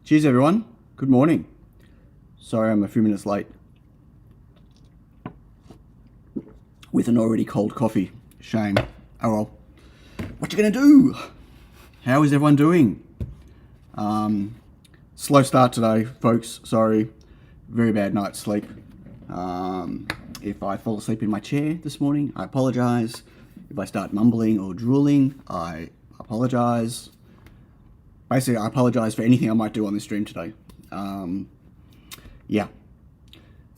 Cheers everyone, good morning. Sorry I'm a few minutes late with an already cold coffee. Shame. Oh well. What you gonna do? How is everyone doing? Slow start today, folks. Sorry. Very bad night's sleep. If I fall asleep in my chair this morning, I apologize. If I start mumbling or drooling, I apologize. Basically, I apologize for anything I might do on this stream today. Yeah.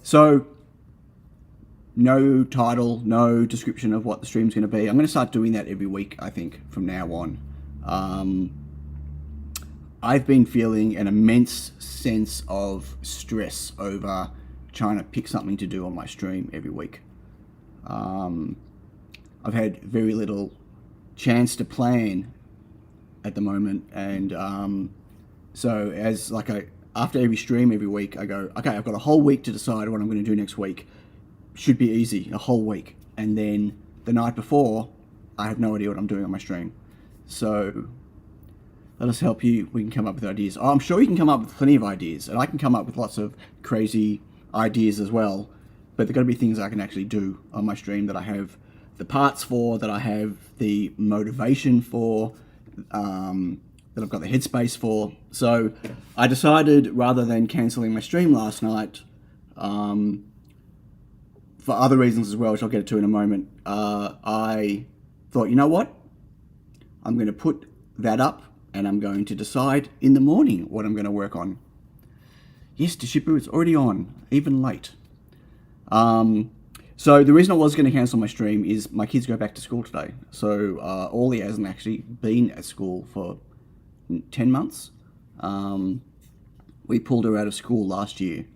So, no title, no description of what the stream's going to be. I'm going to start doing that every week, I think, from now on. I've been feeling an immense sense of stress over trying to pick something to do on my stream every week. I've had very little chance to plan at the moment, and so as like after every stream every week, I go, okay, I've got a whole week to decide what I'm going to do next week. Should be easy, a whole week. And then the night before, I have no idea what I'm doing on my stream. So let us help you. We can come up with ideas. Oh, I'm sure you can come up with plenty of ideas, and I can come up with lots of crazy ideas as well, but they've got to be things I can actually do on my stream, that I have the parts for, that I have the motivation for, that I've got the headspace for. So I decided, rather than cancelling my stream last night, for other reasons as well, which I'll get to in a moment, I thought, you know what? I'm going to put that up, and I'm going to decide in the morning what I'm going to work on. Yes, Tishipu, it's already on, even late. So the reason I was going to cancel my stream is my kids go back to school today. So Orly hasn't actually been at school for 10 months. We pulled her out of school last year,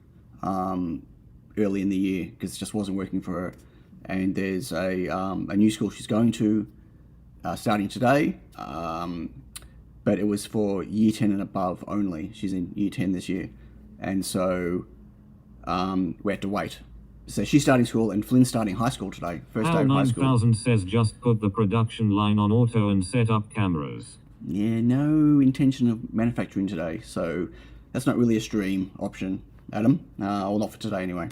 early in the year, because it just wasn't working for her. And there's a new school she's going to starting today, but it was for year 10 and above only. She's in year 10 this year. And so we had to wait. So she's starting school, and Flynn's starting high school today. First day of high school. 9000 says just put the production line on auto and set up cameras. Yeah, no intention of manufacturing today. So that's not really a stream option, Adam. Well, not for today anyway.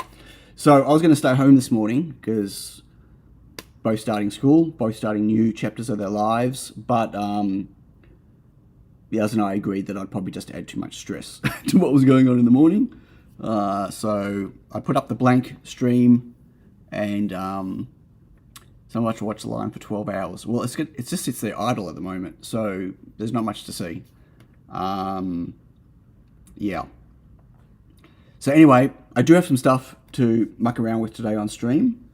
So I was going to stay home this morning because both starting school, both starting new chapters of their lives. But Yaz and I agreed that I'd probably just add too much stress to what was going on in the morning. So I put up the blank stream, and so much to watch the line for 12 hours. Well, it just sits there idle at the moment, so there's not much to see. Yeah. So anyway, I do have some stuff to muck around with today on stream.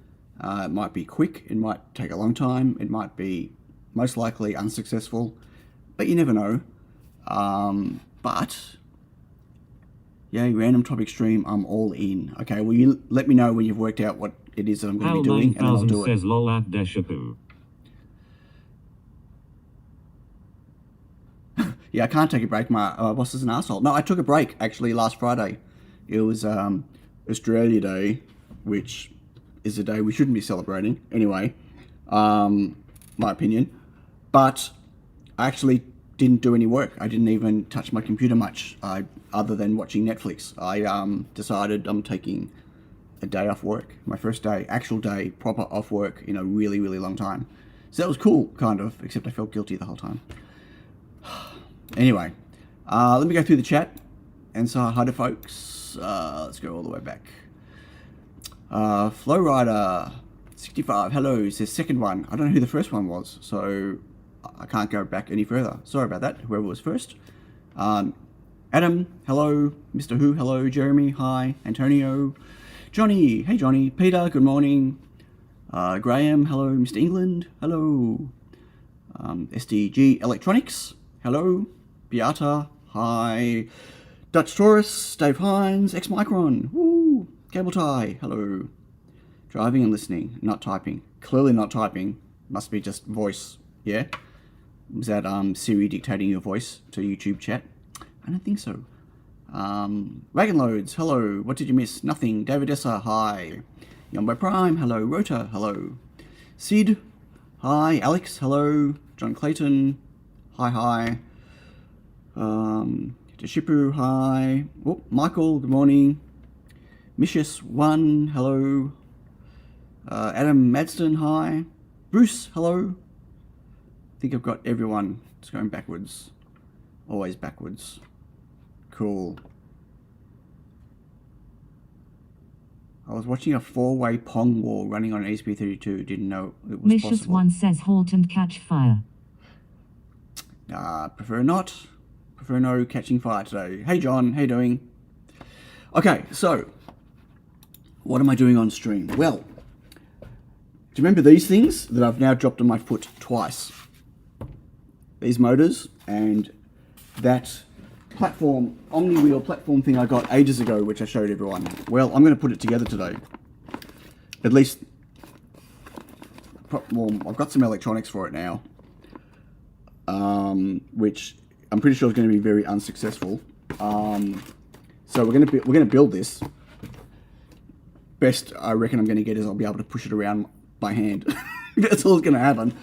It might be quick, it might take a long time, it might be most likely unsuccessful, but you never know. But yeah, random topic stream, I'm all in. Okay, well, you let me know when you've worked out what it is that I'm going to be doing, and then I'll do it. Says lol at Deshapu. Yeah, I can't take a break. My boss is an arsehole. No, I took a break, actually, last Friday. It was Australia Day, which is a day we shouldn't be celebrating. Anyway, my opinion. But I actually didn't do any work. I didn't even touch my computer much, other than watching Netflix. I decided I'm taking a day off work. My first day, actual day, proper off work in a really, really long time. So that was cool, kind of, except I felt guilty the whole time. Anyway, Let me go through the chat and say hi to folks. Let's go all the way back. Flowrider65, hello, says second one. I don't know who the first one was, so I can't go back any further. Sorry about that, whoever was first. Adam, hello. Mr. Who, hello. Jeremy, hi. Antonio. Johnny, hey Johnny. Peter, good morning. Graham, hello. Mr. England, hello. SDG Electronics, hello. Beata, hi. Dutch Taurus, Dave Hines, X Micron, woo. Cable Tie, hello. Driving and listening, not typing. Clearly not typing. Must be just voice, yeah? Was that Siri dictating your voice to YouTube chat? I don't think so. Wagon Loads, hello. What did you miss? Nothing. David Essa, hi. Yombo Prime, hello. Rota, hello. Sid, hi. Alex, hello. John Clayton, hi. Shipu, hi. Oh, Michael, good morning. Mishis1, hello. Adam Madston, hi. Bruce, hello. I think I've got everyone. It's going backwards. Always backwards. Cool. I was watching a 4-way Pong war running on ESP32. Didn't know it was possible. Vicious one says halt and catch fire. Prefer not. Prefer no catching fire today. Hey John, how you doing? Okay, so what am I doing on stream? Well, do you remember these things that I've now dropped on my foot twice? These motors and that platform, Omni-wheel platform thing I got ages ago, which I showed everyone. Well, I'm going to put it together today. At least, well, I've got some electronics for it now, which I'm pretty sure is going to be very unsuccessful. So we're going to build this. Best I reckon I'm going to get is I'll be able to push it around by hand. That's all that's going to happen.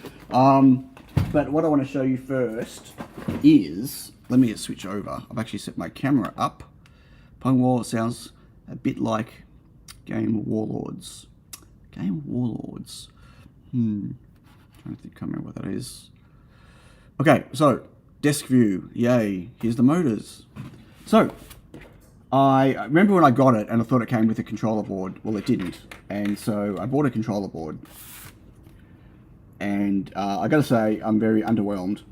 But what I want to show you first is, let me just switch over. I've actually set my camera up. Pong War sounds a bit like Game Warlords. Game Warlords. Trying to think, can't remember what that is. Okay, so desk view. Yay! Here's the motors. So I remember when I got it and I thought it came with a controller board. Well, it didn't, and so I bought a controller board. And I got to say, I'm very underwhelmed.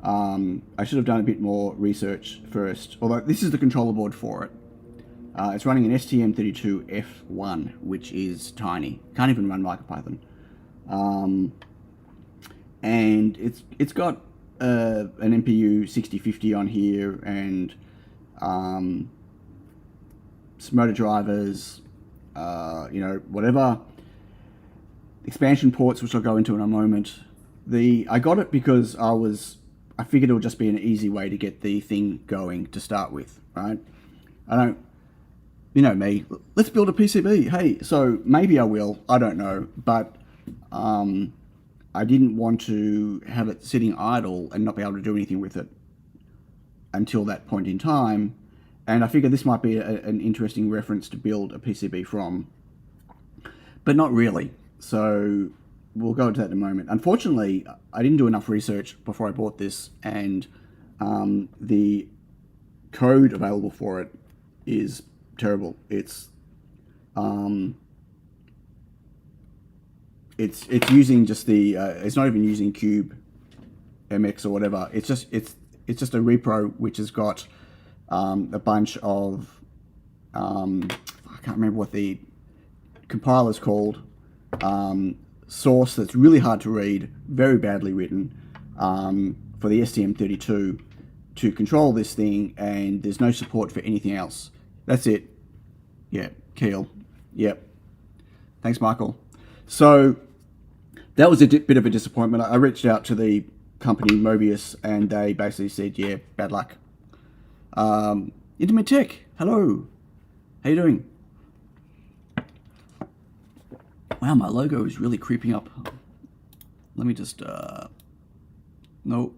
I should have done a bit more research first. Although this is the controller board for it. It's running an STM32F1, which is tiny. Can't even run MicroPython. And it's got an MPU 6050 on here and some motor drivers, whatever. Expansion ports, which I'll go into in a moment. I got it because I figured it would just be an easy way to get the thing going to start with, right? You know me, let's build a PCB. Hey, so maybe I will, I don't know, but I didn't want to have it sitting idle and not be able to do anything with it until that point in time. And I figured this might be an interesting reference to build a PCB from, but not really. So we'll go into that in a moment. Unfortunately, I didn't do enough research before I bought this, and the code available for it is terrible. It's using just the it's not even using Cube MX or whatever. It's just a repro which has got a bunch of I can't remember what the compiler's called. Source that's really hard to read, very badly written, for the STM32 to control this thing, and there's no support for anything else. That's it. Yeah, Keel. Yep. Thanks, Michael. So that was a bit of a disappointment. I reached out to the company Mobius, and they basically said, yeah, bad luck. Intimate Tech, hello. How you doing? Wow, my logo is really creeping up. Let me just, no.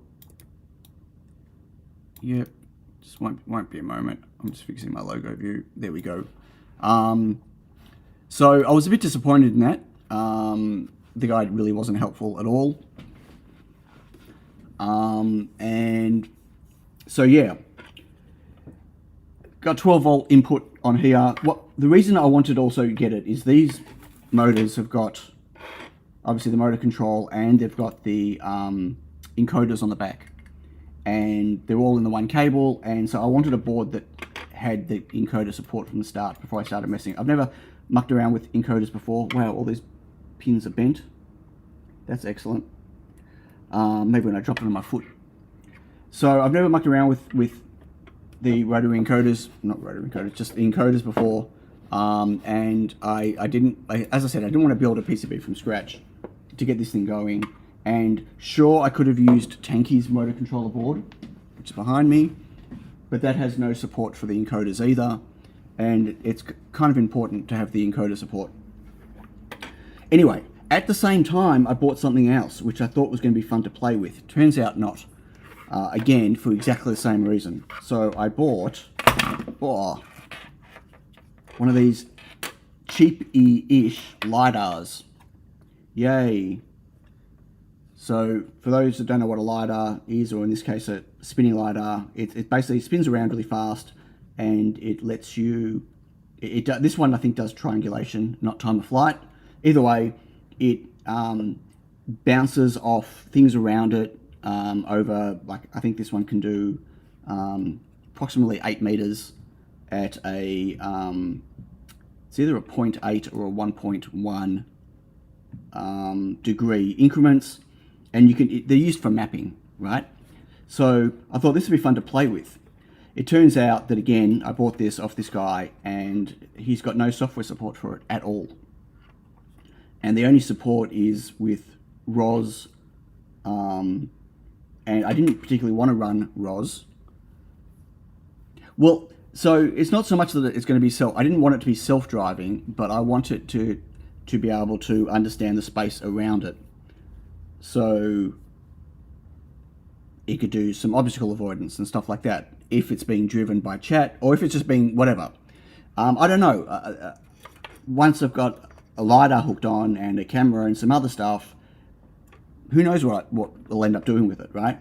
Yep, just won't be a moment. I'm just fixing my logo view. There we go. So I was a bit disappointed in that. The guide really wasn't helpful at all. And so yeah, got 12 volt input on here. The reason I wanted to also get it is these motors have got obviously the motor control, and they've got the encoders on the back, and they're all in the one cable. And so I wanted a board that had the encoder support from the start before I started messing. I've never mucked around with encoders before. Wow, all these pins are bent. That's excellent. Maybe when I drop it on my foot. So I've never mucked around with the rotary encoders, not rotary encoders, just the encoders before. And I didn't, as I said, I didn't want to build a PCB from scratch to get this thing going. And sure, I could have used Tanky's motor controller board, which is behind me, but that has no support for the encoders either. And it's kind of important to have the encoder support. Anyway, at the same time, I bought something else, which I thought was going to be fun to play with. Turns out not. Again, for exactly the same reason. So I bought one of these cheap-ish Lidars. Yay. So for those that don't know what a Lidar is, or in this case a spinning Lidar, it basically spins around really fast, and it lets you, this one I think does triangulation, not time of flight. Either way, it bounces off things around it over, like, I think this one can do approximately 8 meters at a, it's either a 0.8 or a 1.1 degree increments, and they're used for mapping, right? So I thought this would be fun to play with. It turns out that, again, I bought this off this guy, and he's got no software support for it at all. And the only support is with ROS, and I didn't particularly want to run ROS. Well, so it's not so much that it's going to be I didn't want it to be self-driving, but I want it to be able to understand the space around it. So it could do some obstacle avoidance and stuff like that if it's being driven by chat, or if it's just being whatever. I don't know. Once I've got a LiDAR hooked on and a camera and some other stuff, who knows what we'll end up doing with it, right?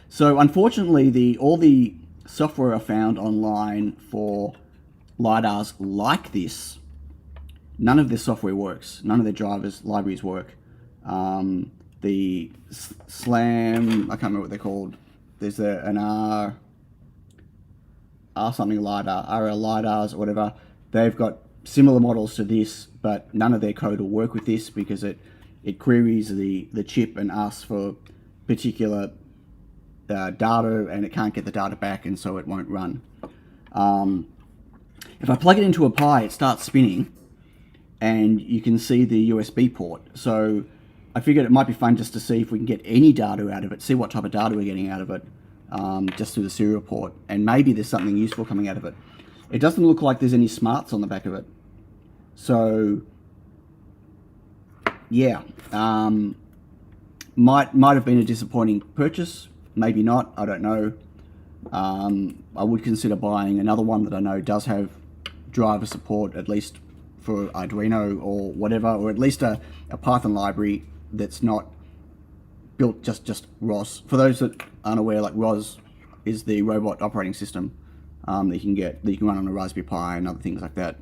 So unfortunately, all the software I found online for LiDARs like this, none of their software works. None of their drivers libraries work. The SLAM, I can't remember what they're called. There's an R something LiDAR, RL LiDARs or whatever. They've got similar models to this, but none of their code will work with this because it queries the chip and asks for particular data, and it can't get the data back, and so it won't run. If I plug it into a Pi, it starts spinning, and you can see the USB port. So I figured it might be fun just to see if we can get any data out of it, see what type of data we're getting out of it, just through the serial port, and maybe there's something useful coming out of it. It doesn't look like there's any smarts on the back of it. So yeah, might have been a disappointing purchase, maybe not, I don't know. I would consider buying another one that I know does have driver support, at least for Arduino or whatever, or at least a Python library that's not built just ROS. For those that aren't aware, like, ROS is the robot operating system that you can run on a Raspberry Pi and other things like that.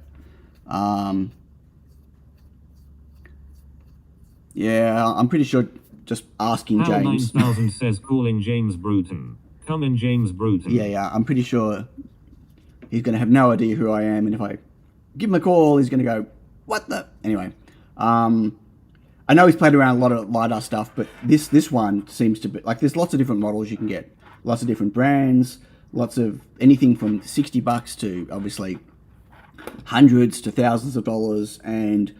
Yeah, I'm pretty sure just asking Hal James. 9000 says calling James Bruton. Come in, James Bruton. Yeah, I'm pretty sure he's going to have no idea who I am, and if I give him a call, he's going to go, what the? Anyway, I know he's played around a lot of LiDAR stuff, but this one seems to be, like, there's lots of different models you can get, lots of different brands, lots of anything from $60 to obviously hundreds to thousands of dollars. And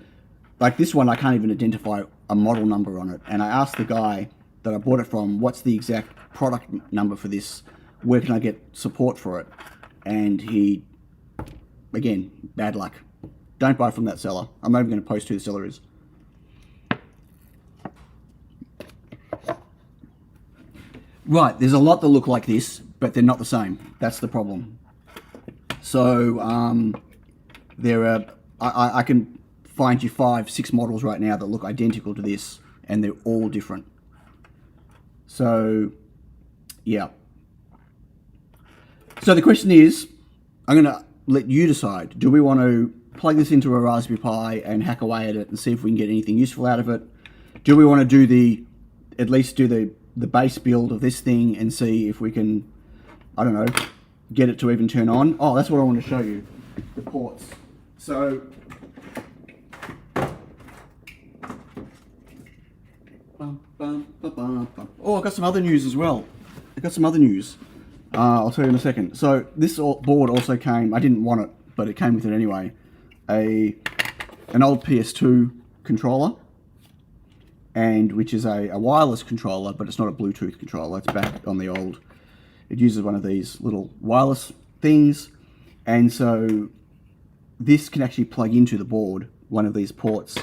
like this one, I can't even identify a model number on it. And I asked the guy that I bought it from, what's the exact product number for this? Where can I get support for it? And he, again, bad luck. Don't buy from that seller. I'm not even going to post who the seller is. Right, there's a lot that look like this, but they're not the same. That's the problem. So there are, I can find you 5-6 models right now that look identical to this, and they're all different. So yeah. So the question is, I'm going to let you decide. Do we want to plug this into a Raspberry Pi and hack away at it and see if we can get anything useful out of it? Do we want to do at least do the base build of this thing and see if we can, I don't know, get it to even turn on? Oh, that's what I want to show you, the ports. So, oh, I've got some other news as well. I'll tell you in a second. So this board also came, I didn't want it, but it came with it anyway. An old PS2 controller, and which is a wireless controller, but it's not a Bluetooth controller. It's back on the old. It uses one of these little wireless things, and so this can actually plug into the board, one of these ports,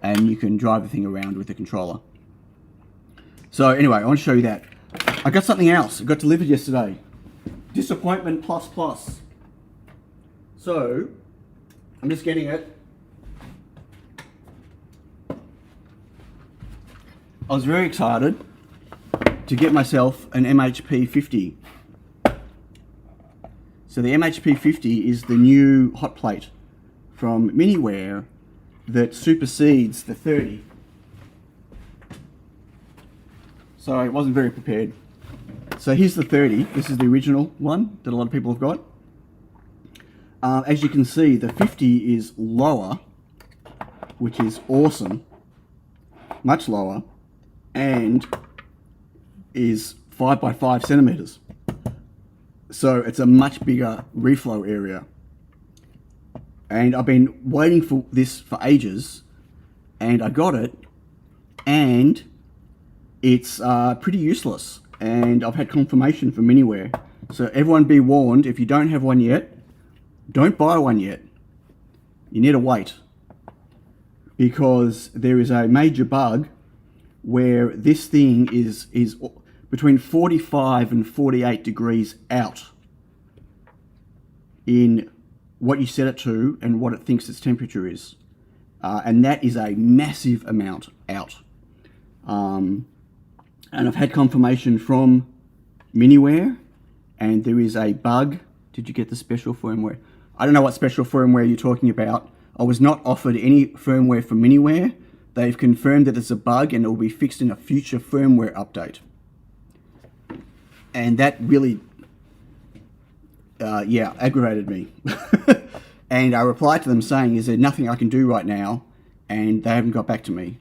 and you can drive the thing around with the controller. So anyway, I want to show you that. I got something else. It got delivered yesterday. Disappointment plus plus. So, I'm just getting it. I was very excited to get myself an MHP 50. So the MHP 50 is the new hot plate from Miniware that supersedes the 30. So I wasn't very prepared. So here's the 30. This is the original one that a lot of people have got. As you can see, the 50 is lower, which is awesome. Much lower, and is 5 by 5 centimeters. So it's a much bigger reflow area. And I've been waiting for this for ages, and I got it, and it's pretty useless. And I've had confirmation from Miniware. So everyone be warned, if you don't have one yet, don't buy one yet. You need to wait. Because there is a major bug where this thing is between 45 and 48 degrees out in what you set it to and what it thinks its temperature is. And that is a massive amount out. And I've had confirmation from Miniware, and there is a bug. Did you get the special firmware? I don't know what special firmware you're talking about. I was not offered any firmware from Miniware. They've confirmed that it's a bug and it will be fixed in a future firmware update. And that really, aggravated me. And I replied to them saying, is there nothing I can do right now? And they haven't got back to me.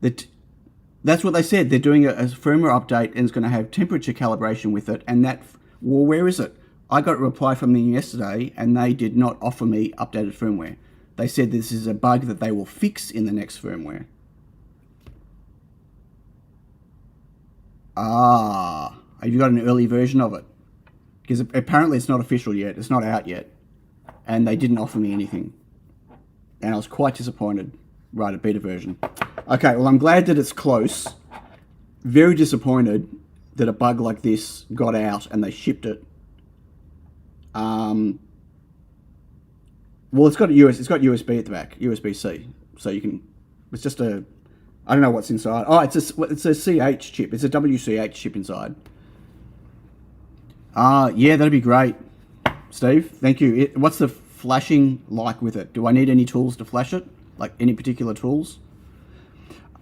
That's what they said. They're doing a firmware update and it's going to have temperature calibration with it. And well, where is it? I got a reply from them yesterday and they did not offer me updated firmware. They said this is a bug that they will fix in the next firmware. Have you got an early version of it? Because apparently it's not official yet. It's not out yet. And they didn't offer me anything. And I was quite disappointed. Right, a beta version. Okay, well, I'm glad that it's close. Very disappointed that a bug like this got out and they shipped it. Well, it's got USB at the back, USB-C. So you can, it's just I don't know what's inside. Oh, it's a CH chip. It's a WCH chip inside. Yeah, that'd be great. Steve, thank you. What's the flashing like with it? Do I need any tools to flash it? Like any particular tools?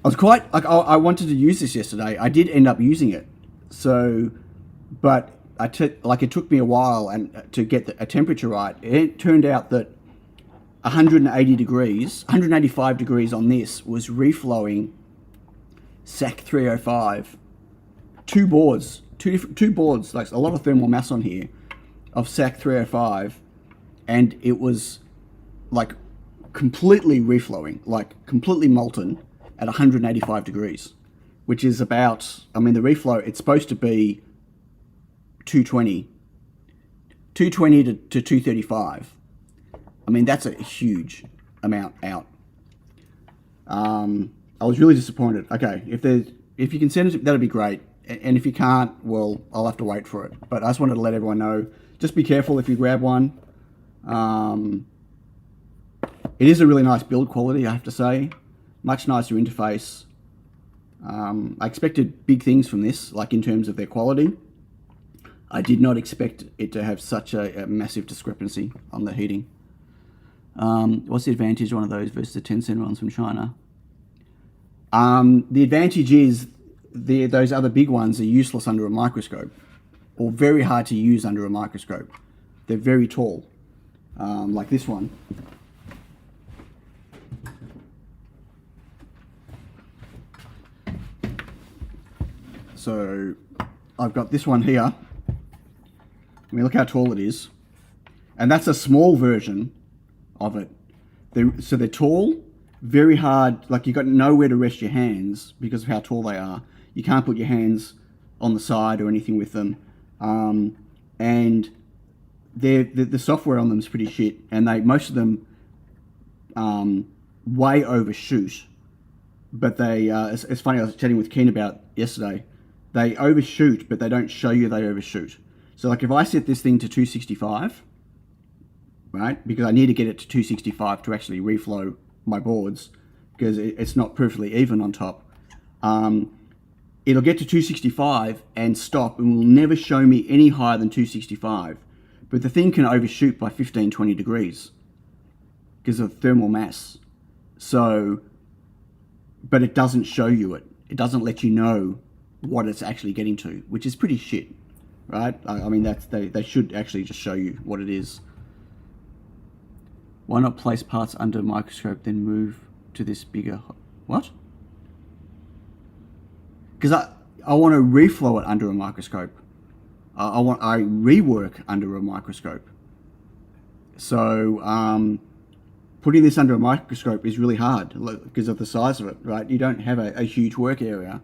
I was quite, I wanted to use this yesterday. I did end up using it. So, but it took me a while to get a temperature right. It turned out that 185 degrees on this was reflowing SAC 305. Two boards, like a lot of thermal mass on here of SAC 305, and it was like completely reflowing, like completely molten at 185 degrees, which is about, I mean, the reflow, it's supposed to be 220 to 235. I mean, that's a huge amount out. I was really disappointed. Okay, if you can send it, that'd be great. And if you can't, well, I'll have to wait for it. But I just wanted to let everyone know, just be careful if you grab one. It is a really nice build quality, I have to say. Much nicer interface. I expected big things from this, like in terms of their quality. I did not expect it to have such a massive discrepancy on the heating. What's the advantage of one of those versus the 10-cent ones from China? The advantage is those other big ones are useless under a microscope, or very hard to use under a microscope. They're very tall, like this one. So I've got this one here. I mean, look how tall it is. And that's a small version of it. So they're tall, very hard, like you've got nowhere to rest your hands because of how tall they are. You can't put your hands on the side or anything with them. And the software on them is pretty shit. And most of them way overshoot. But it's funny, I was chatting with Keen about yesterday. They overshoot, but they don't show you they overshoot. So like if I set this thing to 265, right, because I need to get it to 265 to actually reflow my boards, because it's not perfectly even on top, it'll get to 265 and stop and will never show me any higher than 265. But the thing can overshoot by 15, 20 degrees because of thermal mass. So, but it doesn't show you it. It doesn't let you know what it's actually getting to, which is pretty shit, right? I mean, they should actually just show you what it is. Why not place parts under a microscope, then move to this bigger... What? Because I want to reflow it under a microscope. I rework under a microscope. So putting this under a microscope is really hard because of the size of it, right? You don't have a huge work area.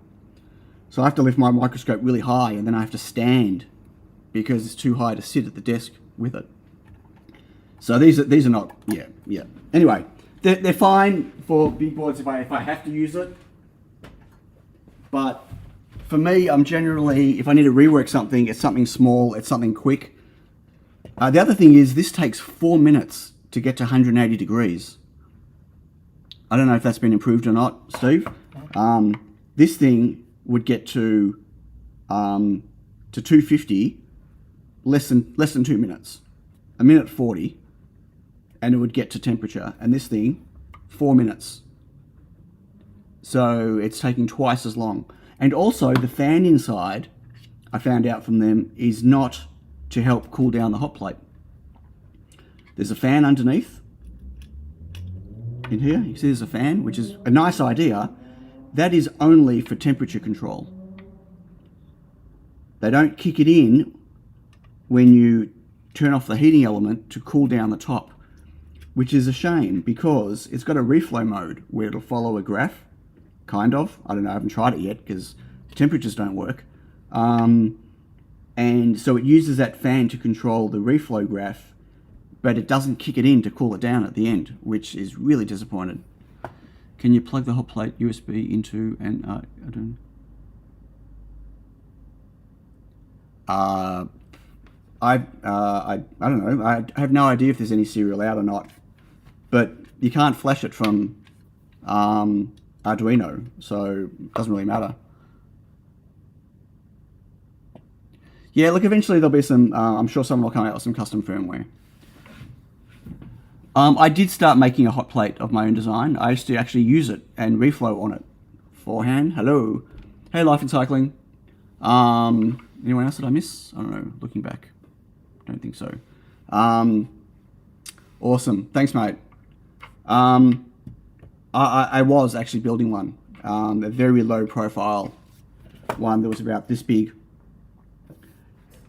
So I have to lift my microscope really high and then I have to stand because it's too high to sit at the desk with it. So these are not, yeah. Anyway, they're fine for big boards if I have to use it. But for me, I'm generally, if I need to rework something, it's something small, it's something quick. The other thing is this takes 4 minutes to get to 180 degrees. I don't know if that's been improved or not, Steve. This thing would get to 250 less than 2 minutes, 1:40, and it would get to temperature. And this thing, 4 minutes. So it's taking twice as long. And also the fan inside, I found out from them, is not to help cool down the hot plate. There's a fan underneath in here. You see there's a fan, which is a nice idea. That is only for temperature control. They don't kick it in when you turn off the heating element to cool down the top, which is a shame because it's got a reflow mode where it'll follow a graph, kind of. I don't know, I haven't tried it yet because temperatures don't work. And so it uses that fan to control the reflow graph, but it doesn't kick it in to cool it down at the end, which is really disappointed. Can you plug the hot plate USB into an... I don't know. I have no idea if there's any serial out or not, but you can't flash it from Arduino, so it doesn't really matter. Yeah, look, eventually there'll be some, I'm sure someone will come out with some custom firmware. I did start making a hot plate of my own design. I used to actually use it and reflow on it beforehand. Hello. Hey, Life and Cycling. Anyone else that I miss? I don't know, looking back. Don't think so. Awesome. Thanks, mate. I was actually building one, a very low profile one that was about this big.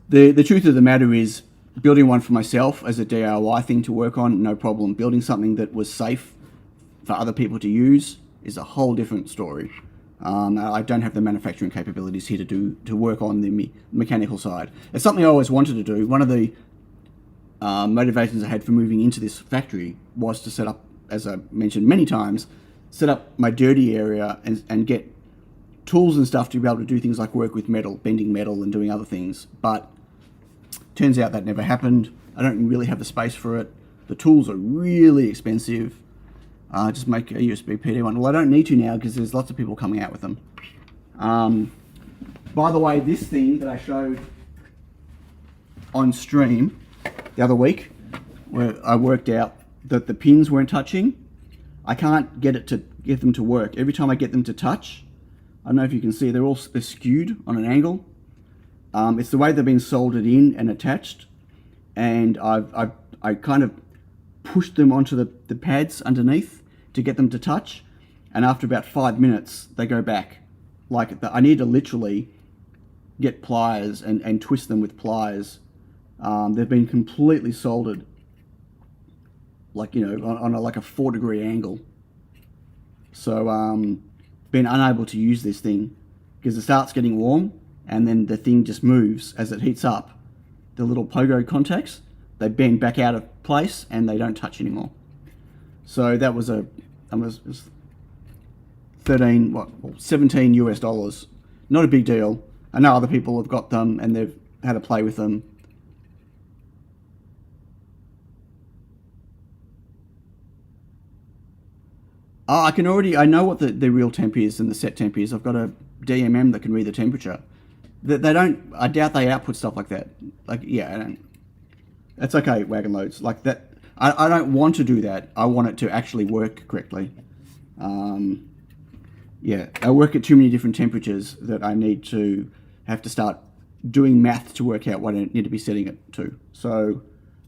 The truth of the matter is, building one for myself as a DIY thing to work on, no problem. Building something that was safe for other people to use is a whole different story. I don't have the manufacturing capabilities here to work on the mechanical side. It's something I always wanted to do. One of the motivations I had for moving into this factory was to set up, as I mentioned many times, set up my dirty area and get tools and stuff to be able to do things like work with metal, bending metal and doing other things. But turns out that never happened. I don't really have the space for it. The tools are really expensive. Just make a USB PD one. Well, I don't need to now because there's lots of people coming out with them. By the way, this thing that I showed on stream the other week where I worked out that the pins weren't touching. I can't get them to work. Every time I get them to touch, I don't know if you can see, they're skewed on an angle. It's the way they've been soldered in and attached, and I kind of pushed them onto the pads underneath to get them to touch, and after about 5 minutes they go back. I need to literally get pliers and twist them with pliers. They've been completely soldered, like, you know, on like a 4-degree angle. So been unable to use this thing because it starts getting warm and then the thing just moves as it heats up. The little pogo contacts, they bend back out of place and they don't touch anymore. So that was $17 US. Not a big deal. I know other people have got them and they've had to play with them. Oh, I know what the real temp is and the set temp is. I've got a DMM that can read the temperature. I doubt they output stuff like that. Like, yeah, I don't. That's okay, Wagon Loads. Like that, I don't want to do that. I want it to actually work correctly. Yeah, I work at too many different temperatures that I have to start doing math to work out what I need to be setting it to. So,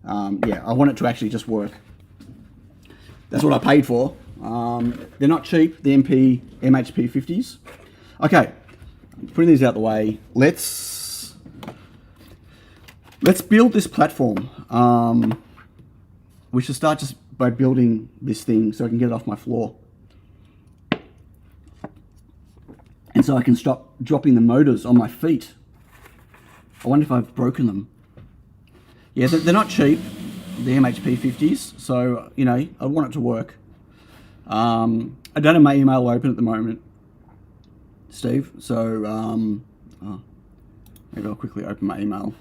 yeah, I want it to actually just work. That's what I paid for. They're not cheap, the MHP 50s. Okay, putting these out the way, let's build this platform. We should start just by building this thing so I can get it off my floor. And so I can stop dropping the motors on my feet. I wonder if I've broken them. Yeah, they're not cheap, the MHP 50s, so, you know, I want it to work. I don't have my email open at the moment, Steve, so maybe I'll quickly open my email.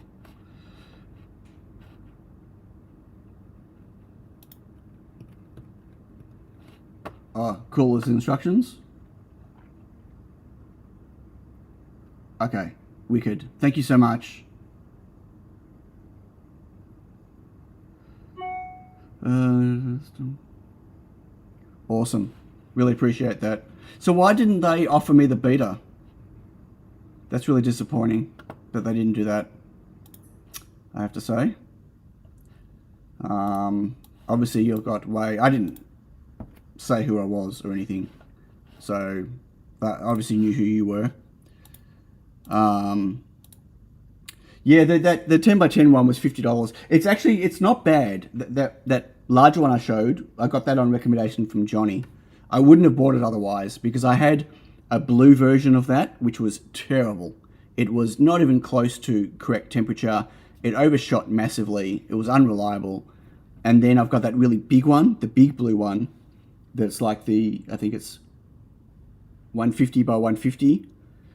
Oh, cool, there's instructions. Okay, wicked. Thank you so much. Awesome. Really appreciate that. So why didn't they offer me the beta? That's really disappointing that they didn't do that, I have to say. Obviously you've got I didn't say who I was or anything, so but obviously knew who you were. Yeah, the 10x10 one was $50. It's not bad. That larger one I showed, I got that on recommendation from Johnny. I wouldn't have bought it otherwise because I had a blue version of that, which was terrible. It was not even close to correct temperature. It overshot massively. It was unreliable. And then I've got that really big one, the big blue one, that's like I think it's 150 by 150,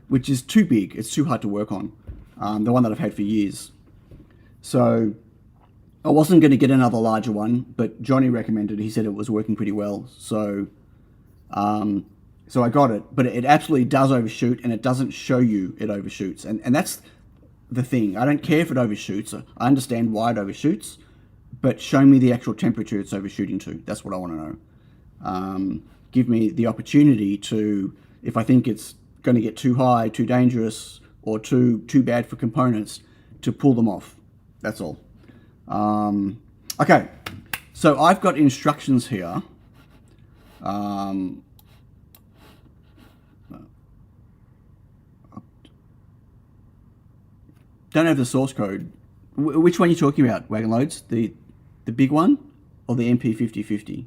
which is too big. It's too hard to work on. The one that I've had for years. So I wasn't going to get another larger one, but Johnny recommended it. He said it was working pretty well. So so I got it, but it absolutely does overshoot, and it doesn't show you it overshoots. And that's the thing. I don't care if it overshoots. I understand why it overshoots, but show me the actual temperature it's overshooting to. That's what I want to know. Give me the opportunity to, if I think it's going to get too high, too dangerous, or too bad for components, to pull them off. That's all. Okay, so I've got instructions here. Don't have the source code. Which one are you talking about, Wagon Loads? The big one or the MP5050?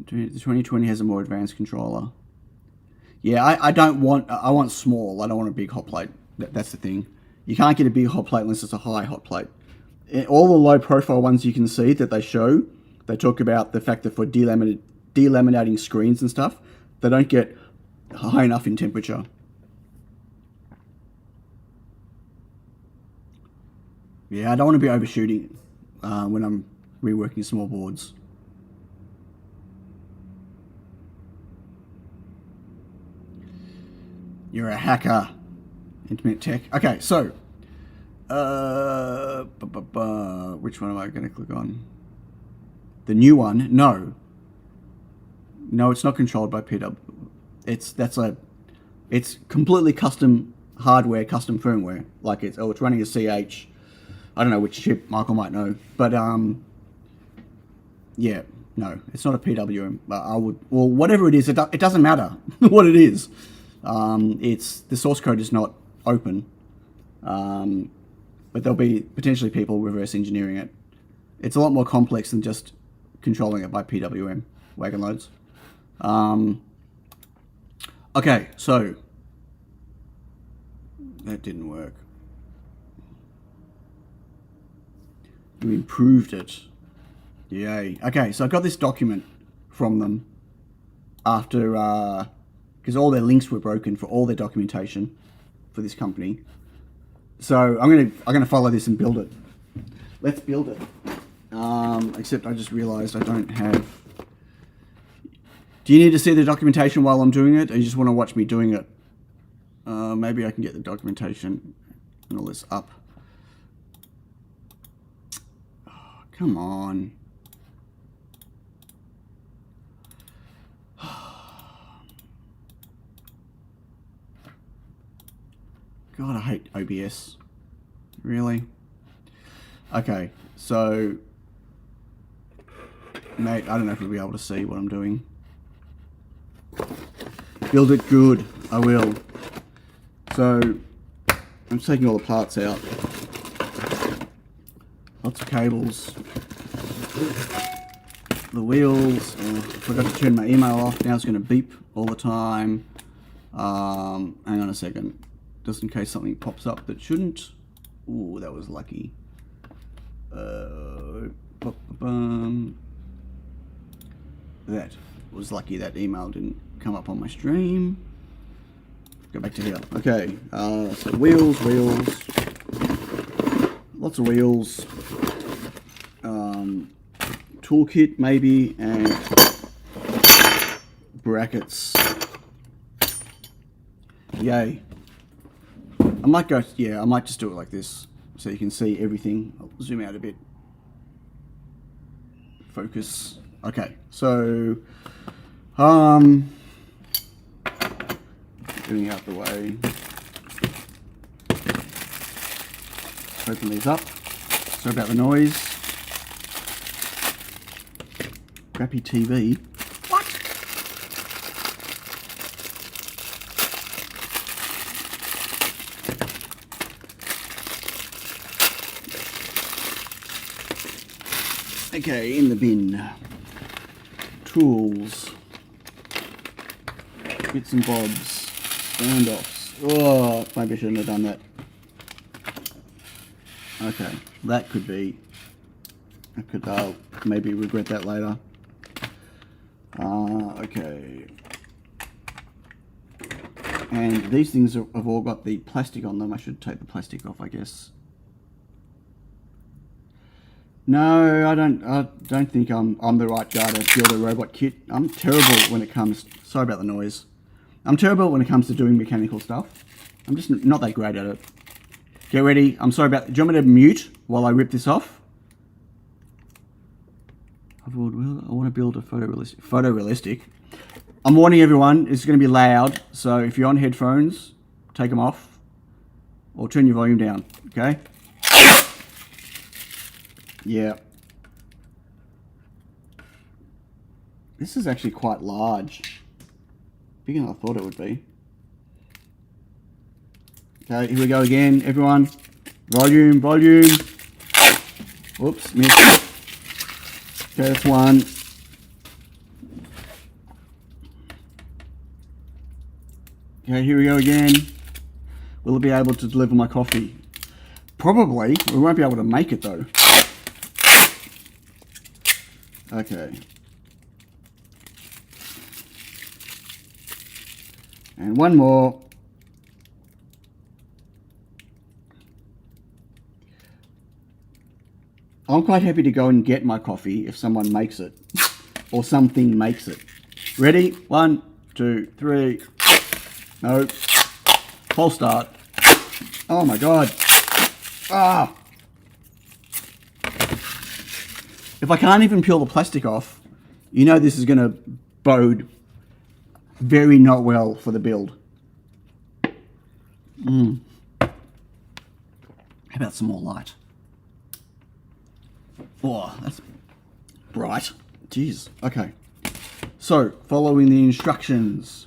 The 2020 has a more advanced controller. Yeah, I want small. I don't want a big hot plate. That's the thing. You can't get a big hot plate unless it's a high hot plate. All the low profile ones you can see that they show, they talk about the fact that for delaminating screens and stuff, they don't get high enough in temperature. Yeah, I don't want to be overshooting when I'm reworking small boards. You're a hacker. Internet tech. Okay, so which one am I going to click on? The new one? No, it's not controlled by PW. It's completely custom hardware, custom firmware. Like it's running a CH. I don't know which chip. Michael might know, but yeah, no, it's not a PWM. Well, whatever it is, it doesn't matter what it is. It's the source code is not open, but there'll be potentially people reverse engineering it. It's a lot more complex than just controlling it by PWM wagon loads. Okay, so that didn't work. We improved it. Yay. Okay, so I got this document from them after, because all their links were broken for all their documentation for this company. So I'm gonna follow this and build it. Let's build it. Except I just realized I don't have. Do you need to see the documentation while I'm doing it, or you just want to watch me doing it? Maybe I can get the documentation and all this up. Oh, come on. God, I hate OBS. Really? Okay, so mate, I don't know if we'll be able to see what I'm doing. Build it good. I will. So I'm taking all the parts out. Lots of cables. The wheels. Forgot to turn my email off. Now it's going to beep all the time. Hang on a second. Just in case something pops up that shouldn't. Ooh, that was lucky. That was lucky that email didn't come up on my stream. Go back to here. Okay, so wheels. Lots of wheels. Toolkit maybe, and brackets. Yay. I might just do it like this so you can see everything. I'll zoom out a bit. Focus. Okay, so getting out the way. Open these up. Sorry about the noise. Crappy TV. What? Okay, in the bin. Tools. Bits and bobs. Standoffs. Oh, maybe I shouldn't have done that. Okay, that could be. I'll maybe regret that later. Okay. And these things have all got the plastic on them. I should take the plastic off, I guess. No, I don't think I'm the right guy to build a robot kit. I'm terrible when it comes. Sorry about the noise. I'm terrible when it comes to doing mechanical stuff. I'm just not that great at it. Get ready. I'm sorry about. Do you want me to mute while I rip this off? I want to build a photorealistic. I'm warning everyone. It's going to be loud. So if you're on headphones, take them off, or turn your volume down. Okay. Yeah. This is actually quite large. Bigger than I thought it would be. Okay, here we go again, everyone. Volume. Whoops, missed. Okay, that's one. Okay, here we go again. Will it be able to deliver my coffee? Probably. We won't be able to make it though. Okay. And one more. I'm quite happy to go and get my coffee if someone makes it. Or something makes it. Ready? 1, 2, 3. No. False start. Oh my god. Ah! If I can't even peel the plastic off, you know this is going to bode very not well for the build. How about some more light? Oh, that's bright. Jeez. Okay. So, following the instructions.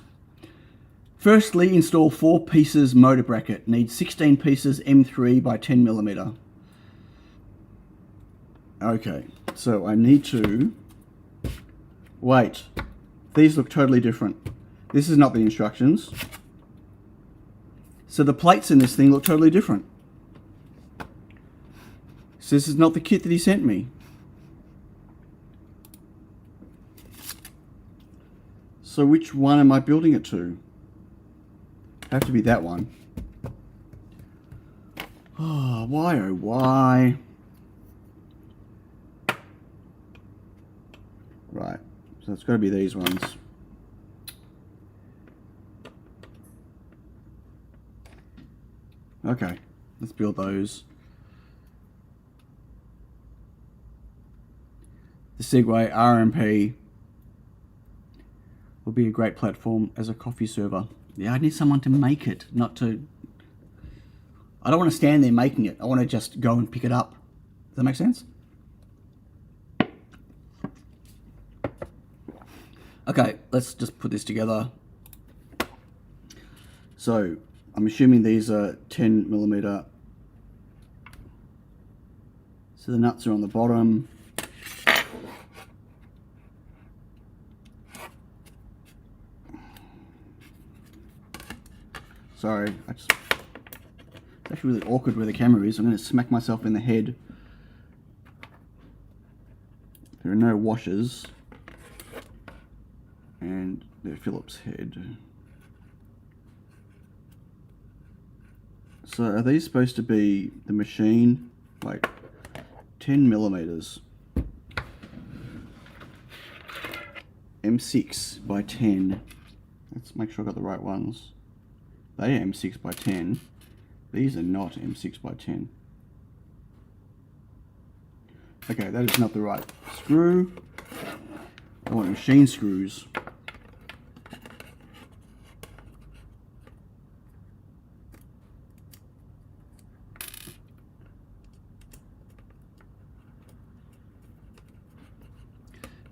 Firstly, install 4 pieces motor bracket. Needs 16 pieces M3 by 10 millimeter. Okay, so I need to... Wait. These look totally different. This is not the instructions. So the plates in this thing look totally different. So this is not the kit that he sent me. So which one am I building it to? Have to be that one. Oh, why oh why? Right, so it's got to be these ones. Okay, let's build those. The Segway RMP will be a great platform as a coffee server. Yeah, I need someone to make it, not to... I don't want to stand there making it. I want to just go and pick it up. Does that make sense? Okay, let's just put this together. So, I'm assuming these are 10 millimeter. So the nuts are on the bottom. Sorry, it's actually really awkward where the camera is. I'm going to smack myself in the head. There are no washers. And they're Phillips head. So are these supposed to be the machine? Wait, 10 millimeters. M6 by 10. Let's make sure I got the right ones. They are M6 by 10. These are not M6 by 10. Okay, that is not the right screw. I want machine screws.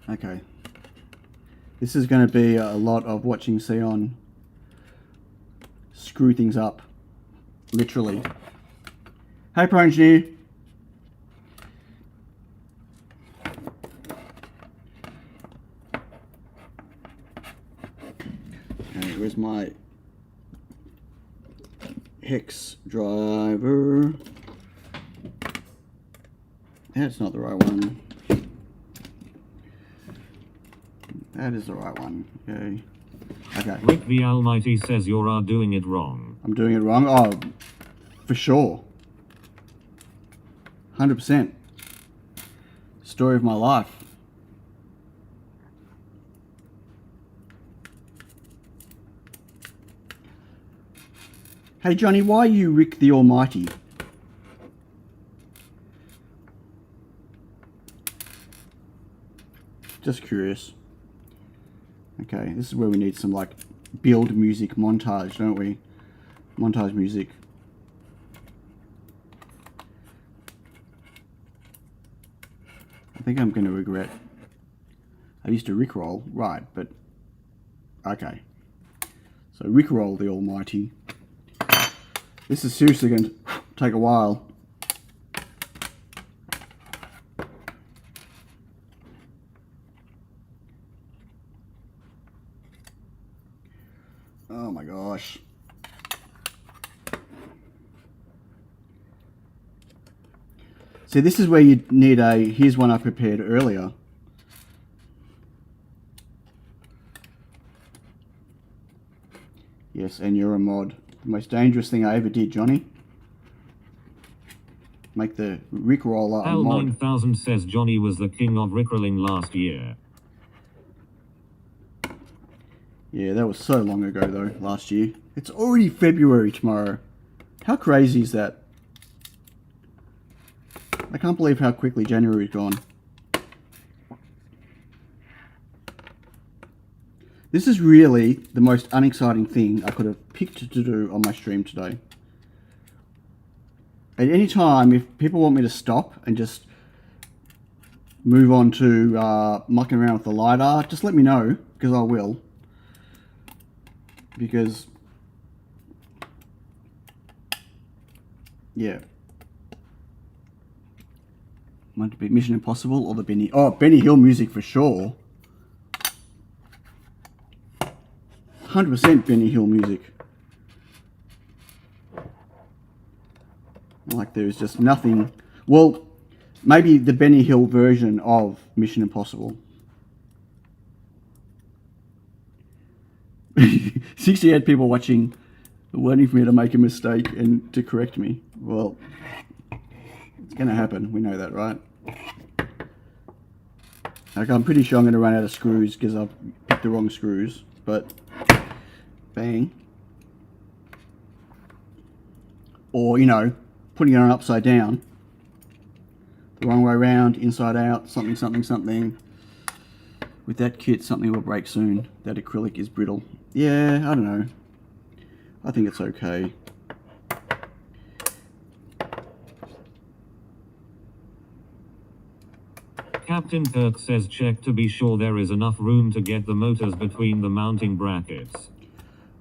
Okay. This is going to be a lot of watching Sion screw things up. Literally. Hey, Pro Engineer. Okay, where's my hex driver? That's not the right one. That is the right one. Okay. Okay. Rick the Almighty says you're doing it wrong. I'm doing it wrong? Oh, for sure. 100%. Story of my life. Hey Johnny, why are you Rick the Almighty? Just curious. Okay, this is where we need some like build music montage, don't we? Montage music. I think I'm going to regret. I used to Rickroll, right, but okay. So Rickroll the Almighty. This is seriously going to take a while. Oh my gosh. See, this is where you need a, here's one I prepared earlier. Yes, and you're a mod. The most dangerous thing I ever did, Johnny. Make the Rickroller a mod. Al9000 says Johnny was the king of Rickrolling last year. Yeah, that was so long ago though, last year. It's already February tomorrow. How crazy is that? I can't believe how quickly January's gone. This is really the most unexciting thing I could have picked to do on my stream today. At any time, if people want me to stop and just move on to mucking around with the Lidar, just let me know, because I will. Because, yeah. Might it be Mission Impossible or the Benny Hill music for sure. 100% Benny Hill music. Like there's just nothing. Well, maybe the Benny Hill version of Mission Impossible. 68 people watching, waiting for me to make a mistake and to correct me. Well, it's going to happen. We know that, right? Like, I'm pretty sure I'm going to run out of screws because I've picked the wrong screws. But, bang. Or, you know, putting it on upside down. The wrong way around, inside out, something, something, something. With that kit, something will break soon. That acrylic is brittle. Yeah, I don't know. I think it's okay. Captain Kirk says check to be sure there is enough room to get the motors between the mounting brackets.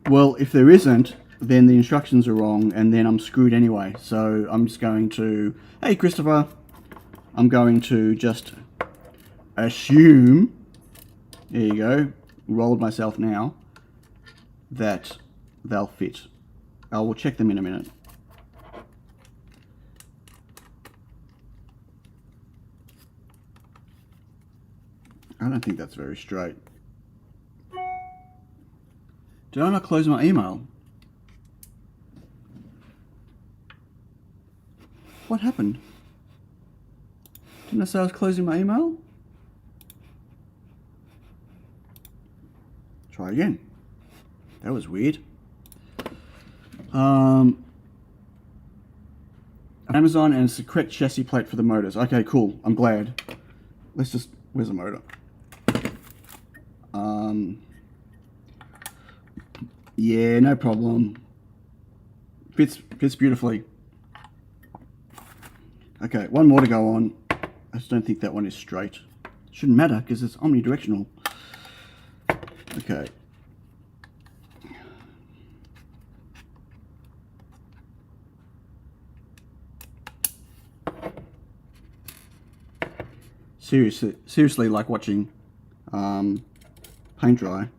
Well, if there isn't, then the instructions are wrong and then I'm screwed anyway. So I'm just going to, hey Christopher, I'm going to just assume, there you go, rolled myself now, that they'll fit. I will check them in a minute. I don't think that's very straight. Did I not close my email? What happened? Didn't I say I was closing my email? Try again. That was weird. Amazon, and it's the correct chassis plate for the motors. Okay, cool. I'm glad. Let's just... Where's the motor? Yeah, no problem. Fits beautifully. Okay, one more to go on. I just don't think that one is straight. Shouldn't matter because it's omnidirectional. Okay. Seriously, like watching paint dry.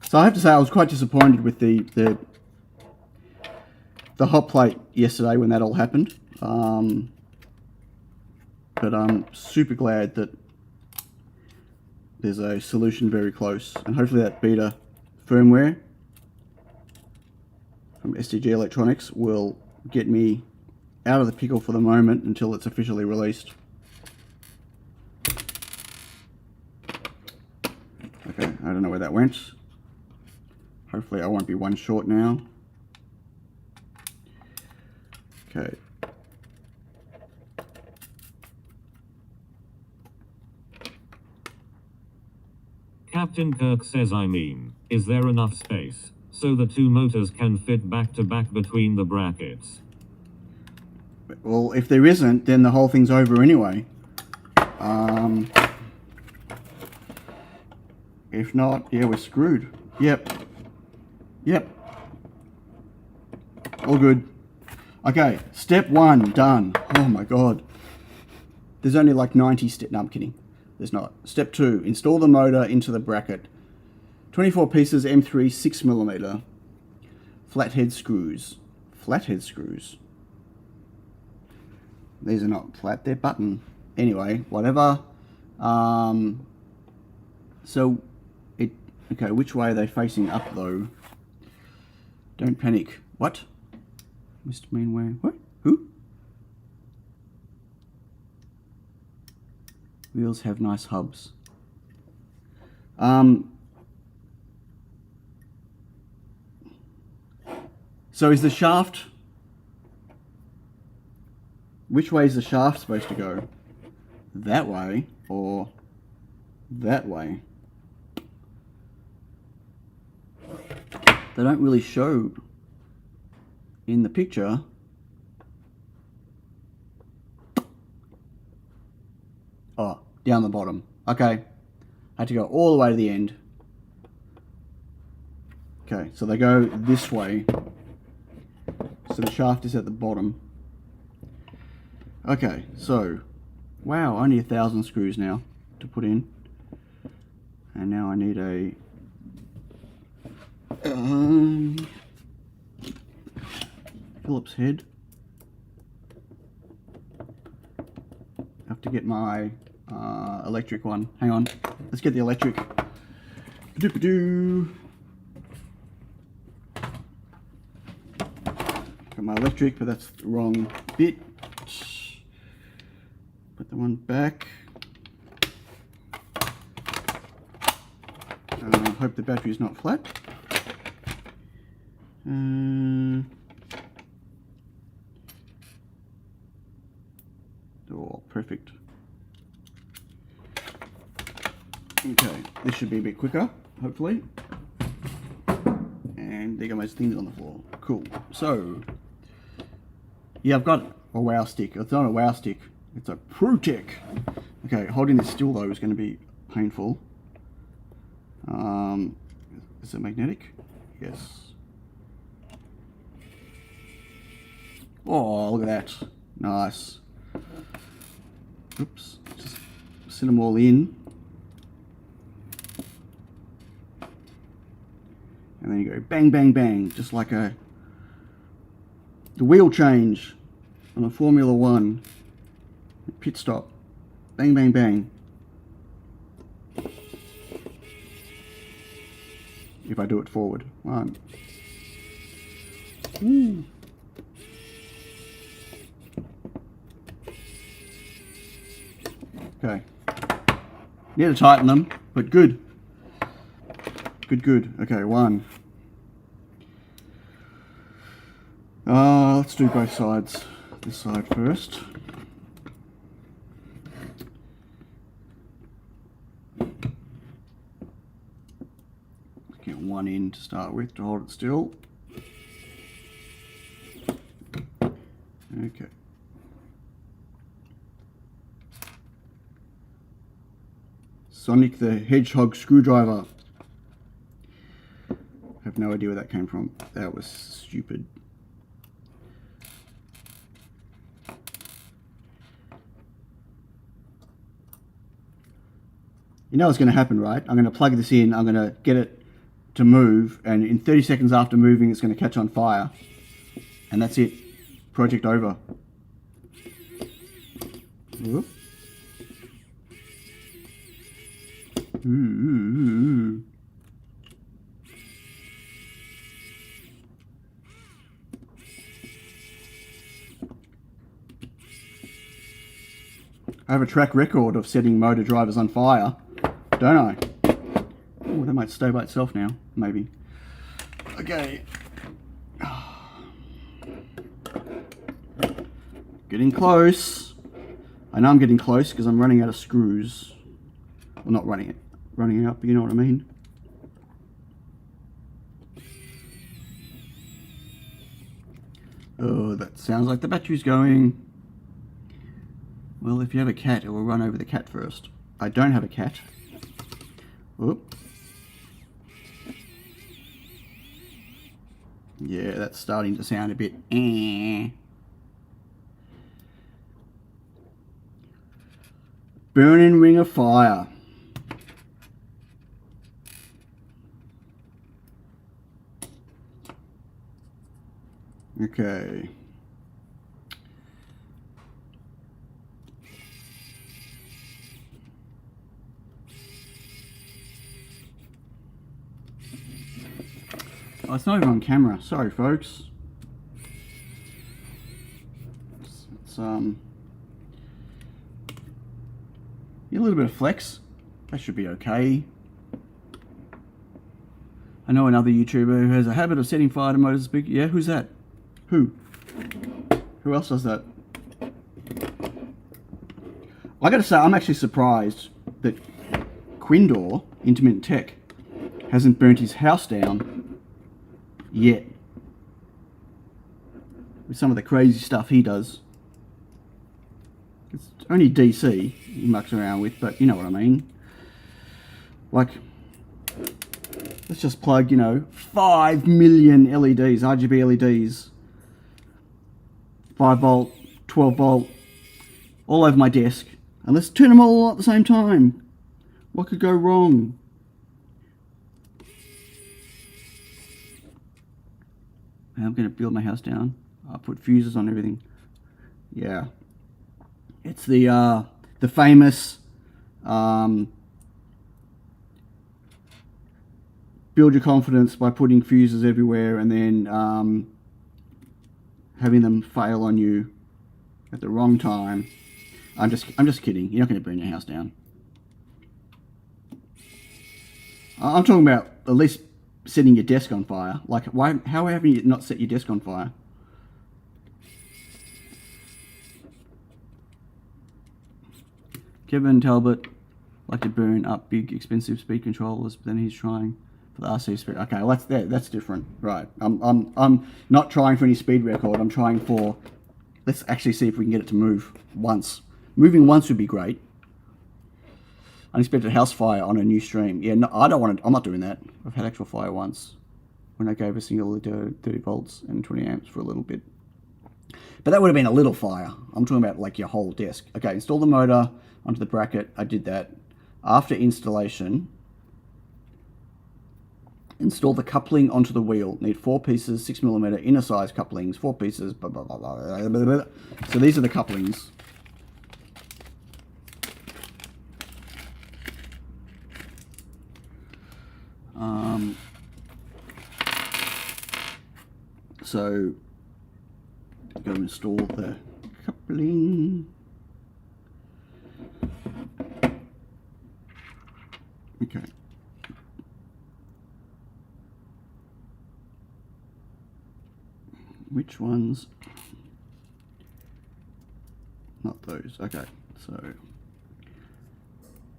So I have to say I was quite disappointed with the hot plate yesterday when that all happened. But I'm super glad that there's a solution very close, and hopefully that beta firmware from SDG Electronics will get me out of the pickle for the moment until it's officially released. Okay, I don't know where that went. Hopefully I won't be one short now. Okay. Captain Kirk says is there enough space so the two motors can fit back to back between the brackets? Well, if there isn't, then the whole thing's over anyway. If not, yeah, we're screwed. Yep. All good. Okay, step one, done. Oh my god. There's only like 90 steps. No, I'm kidding. There's not. Step two, install the motor into the bracket. 24 pieces M3 6mm. Flathead screws. Flathead screws. These are not flat, they're button. Anyway, whatever. Okay, which way are they facing up though? Don't panic. What? Mr. Mainway. What? Who? Wheels have nice hubs. So is the shaft... Which way is the shaft supposed to go? That way or that way? They don't really show in the picture. Oh, down the bottom. Okay. I had to go all the way to the end. Okay, so they go this way. So the shaft is at the bottom. Okay, so, wow, only 1,000 screws now to put in. And now I need a Phillips head. I have to get my electric one. Hang on, let's get the electric. Ba-doo-ba-doo. Got my electric, but that's the wrong bit. Put the one back. Hope the battery is not flat. Oh, perfect. Okay, this should be a bit quicker, hopefully. And there go my things on the floor. Cool. So, yeah, I've got a wow stick. It's not a wow stick. It's a Protec. Okay, holding this still though is going to be painful. Is it magnetic? Yes. Oh, look at that. Nice. Oops. Just set them all in. And then you go bang, bang, bang. Just like the wheel change on a Formula 1 pit stop. Bang, bang, bang. If I do it forward. 1. Ooh. Okay. Need to tighten them, but good. Good, good. Okay, 1. Let's do both sides. This side first. Get 1 in to start with to hold it still. Okay. Sonic the Hedgehog screwdriver. I have no idea where that came from. That was stupid. You know what's going to happen, right? I'm going to plug this in, I'm going to get it to move, and in 30 seconds after moving it's going to catch on fire. And that's it. Project over. Whoop. Ooh. I have a track record of setting motor drivers on fire, don't I? Oh, that might stay by itself now, maybe. Okay. Getting close. I know I'm getting close because I'm running out of screws. Well, not running out, but you know what I mean. Oh, that sounds like the battery's going. Well, if you have a cat, it will run over the cat first. I don't have a cat. Whoop. Yeah, that's starting to sound a bit Burning ring of fire. Okay. Oh, it's not even on camera. Sorry, folks. It's yeah, a little bit of flex. That should be okay. I know another YouTuber who has a habit of setting fire to motors. Big, yeah, who's that? Who else does that? I gotta say, I'm actually surprised that Quindor, Intermittent Tech, hasn't burnt his house down yet. With some of the crazy stuff he does. It's only DC he mucks around with, but you know what I mean. Like, let's just plug, you know, 5 million LEDs, RGB LEDs, 5 volt, 12 volt, all over my desk. And let's turn them all at the same time. What could go wrong? I'm going to build my house down. I'll put fuses on everything. Yeah. It's the famous build your confidence by putting fuses everywhere and then having them fail on you at the wrong time. I'm just kidding. You're not going to burn your house down. I'm talking about at least setting your desk on fire. Like, how have you not set your desk on fire? Kevin Talbot like to burn up big expensive speed controllers, but then he's trying for the RC speed. Okay, well that's different, right? I'm not trying for any speed record. I'm trying for, let's actually see if we can get it to move once. Moving once would be great. Unexpected house fire on a new stream. Yeah, no, I don't want to. I'm not doing that. I've had actual fire once when I gave a single Lidar 30 volts and 20 amps for a little bit. But that would have been a little fire. I'm talking about like your whole desk. Okay, install the motor onto the bracket. I did that. After installation, install the coupling onto the wheel. Need 4 pieces, 6mm inner size couplings, 4 pieces, blah, blah, blah, blah, blah, blah. So these are the couplings. So go install the coupling. Okay. Which ones? Not those. Okay. So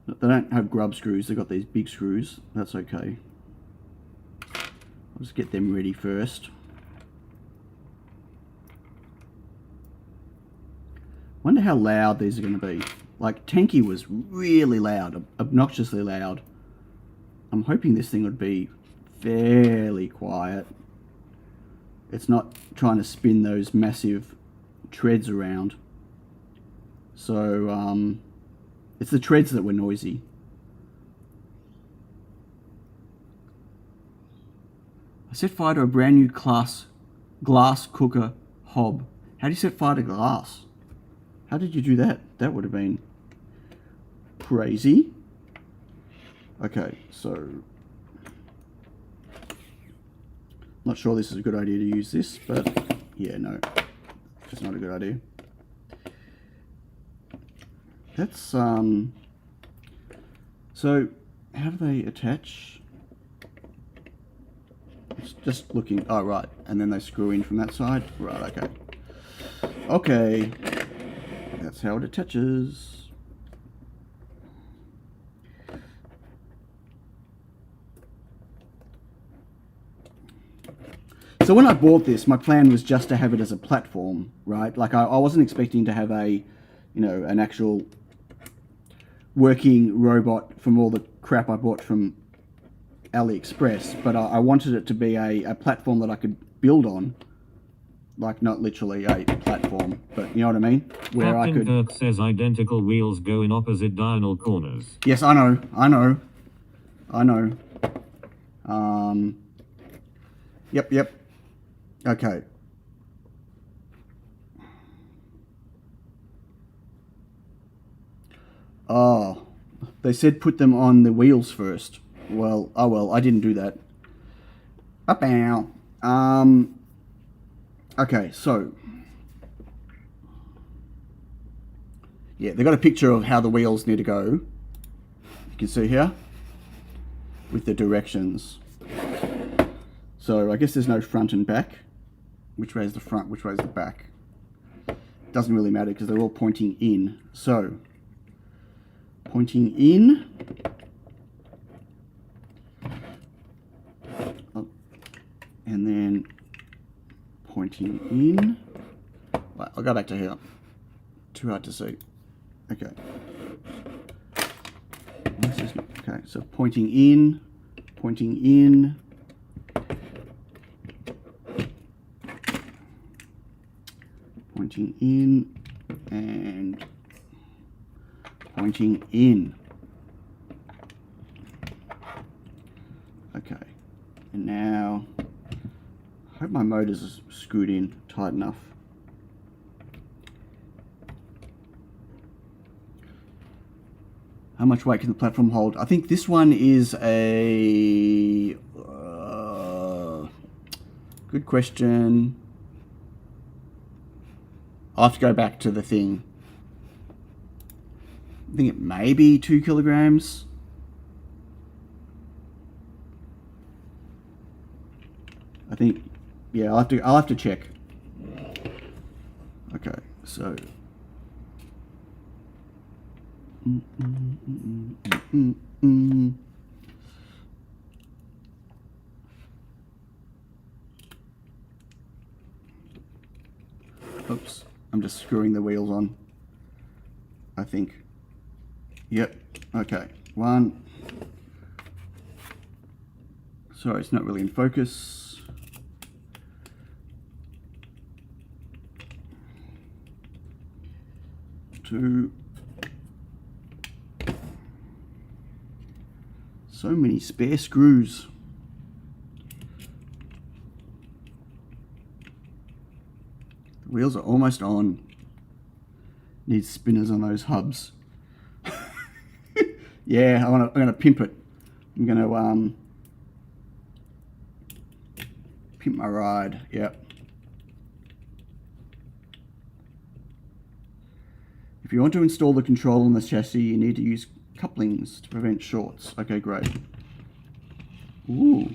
they don't have grub screws. They've got these big screws. That's okay. I'll just get them ready first. Wonder how loud these are going to be. Like, Tanky was really loud, obnoxiously loud. I'm hoping this thing would be fairly quiet. It's not trying to spin those massive treads around. So, it's the treads that were noisy. I set fire to a brand new glass cooker hob. How do you set fire to glass? How did you do that? That would have been crazy. Okay, so not sure this is a good idea to use this, but yeah, no, just not a good idea. That's so how do they attach? It's just looking, oh right, and then they screw in from that side. Right, okay. Okay. That's how it attaches. So when I bought this, my plan was just to have it as a platform, right? Like I wasn't expecting to have a, you know, an actual working robot from all the crap I bought from AliExpress, but I wanted it to be a platform that I could build on. Like, not literally a platform, but you know what I mean? Where Captain I could... Kirk says identical wheels go in opposite diagonal corners. Yes, I know. Yep. Okay. Oh, they said put them on the wheels first. Well, oh well, I didn't do that. Up-ow. Okay, so yeah, they got a picture of how the wheels need to go. You can see here with the directions. So I guess there's no front and back. Which way is the front, which way is the back? Doesn't really matter because they're all pointing in. So, pointing in. And then pointing in. Right, I'll go back to here. Too hard to see. Okay. Okay, so pointing in, pointing in. Pointing in and pointing in. Okay, and now I hope my motors are screwed in tight enough. How much weight can the platform hold? I think this one is a good question. I'll have to go back to the thing. I think it may be 2 kilograms. I think, yeah, I'll have to check. Okay, so. Oops. I'm just screwing the wheels on, I think. Yep, okay, 1. Sorry, it's not really in focus. 2. So many spare screws. Wheels are almost on. Need spinners on those hubs. Yeah, I'm gonna pimp it. I'm gonna pimp my ride. Yep. If you want to install the control on the chassis, you need to use couplings to prevent shorts. Okay, great. Ooh.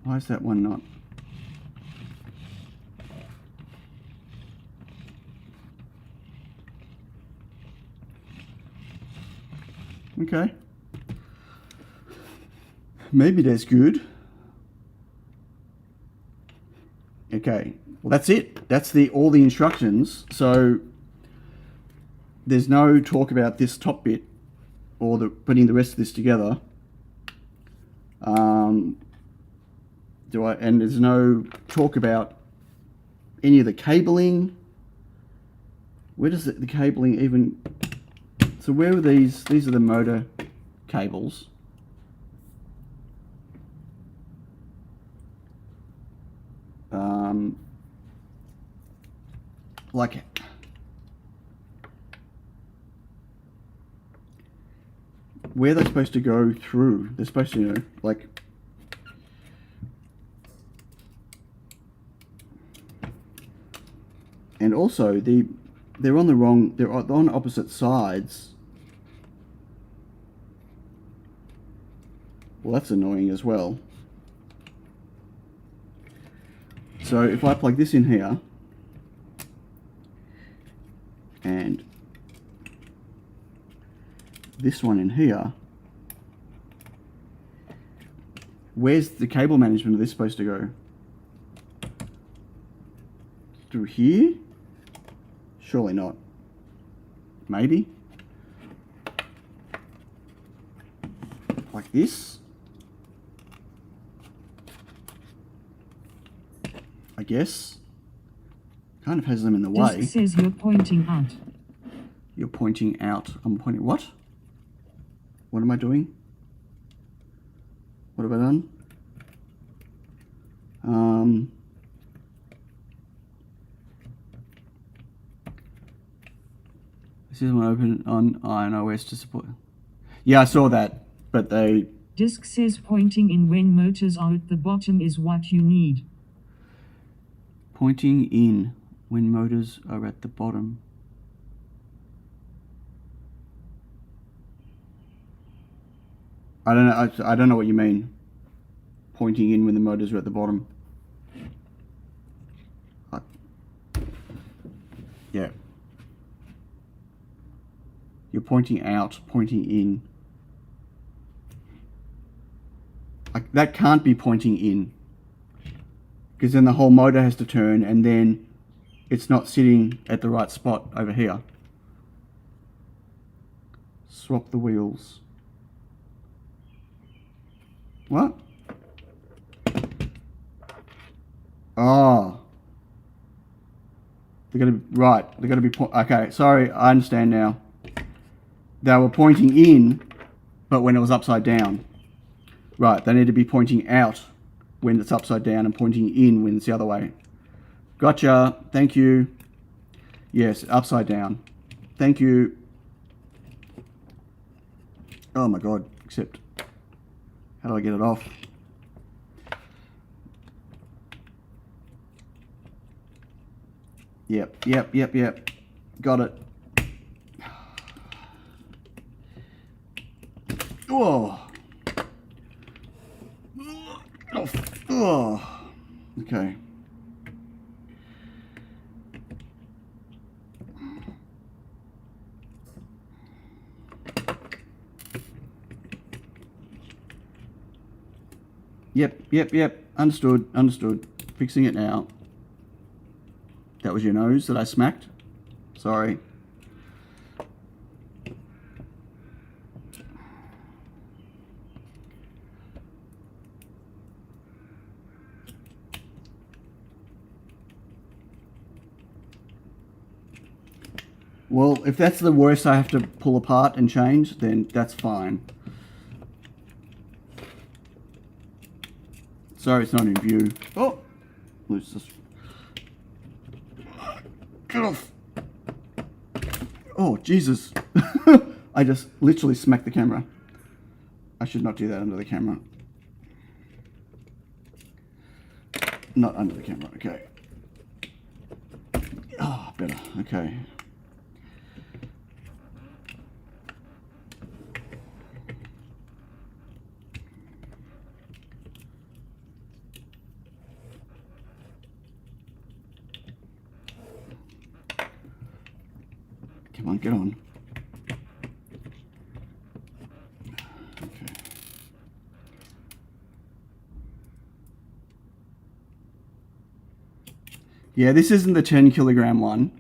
Why is that one not? Okay. Maybe that's good. Okay. Well, that's it. That's all the instructions. So there's no talk about this top bit or putting the rest of this together. And there's no talk about any of the cabling. Where does the cabling even? So where are these? These are the motor cables. Like, where they're supposed to go through? They're supposed to, you know, like. And also they're on opposite sides. Well, that's annoying as well. So if I plug this in here and this one in here, where's the cable management of this supposed to go? Through here? Surely not. Maybe? Like this? I guess. Kind of has them in the way. Disk says you're pointing out. You're pointing out. I'm pointing what? What am I doing? What have I done? This is one open on iOS to support. Yeah, I saw that, but they. Disk says pointing in when motors are at the bottom is what you need. Pointing in when motors are at the bottom. I don't know what you mean. pointing in when the motors are at the bottom. Yeah. You're pointing out, pointing in. That can't be pointing in, because then the whole motor has to turn, and then it's not sitting at the right spot over here. Swap the wheels. What? Oh. They're going to be, right, they're going to be, okay, sorry, I understand now. They were pointing in, but when it was upside down. Right, they need to be pointing out when it's upside down and pointing in when it's the other way. Gotcha, thank you. Yes, upside down. Thank you. Oh my God, except, how do I get it off? Yep. Got it. Oh. Oh. Okay. Yep. Understood. Fixing it now. That was your nose that I smacked? Sorry. Well, if that's the worst I have to pull apart and change, then that's fine. Sorry, it's not in view. Oh! Lose this. Get off! Oh, Jesus. I just literally smacked the camera. I should not do that under the camera. Not under the camera, okay. Oh, better, okay. Come on, get on. Okay. Yeah, this isn't the 10 kilogram one.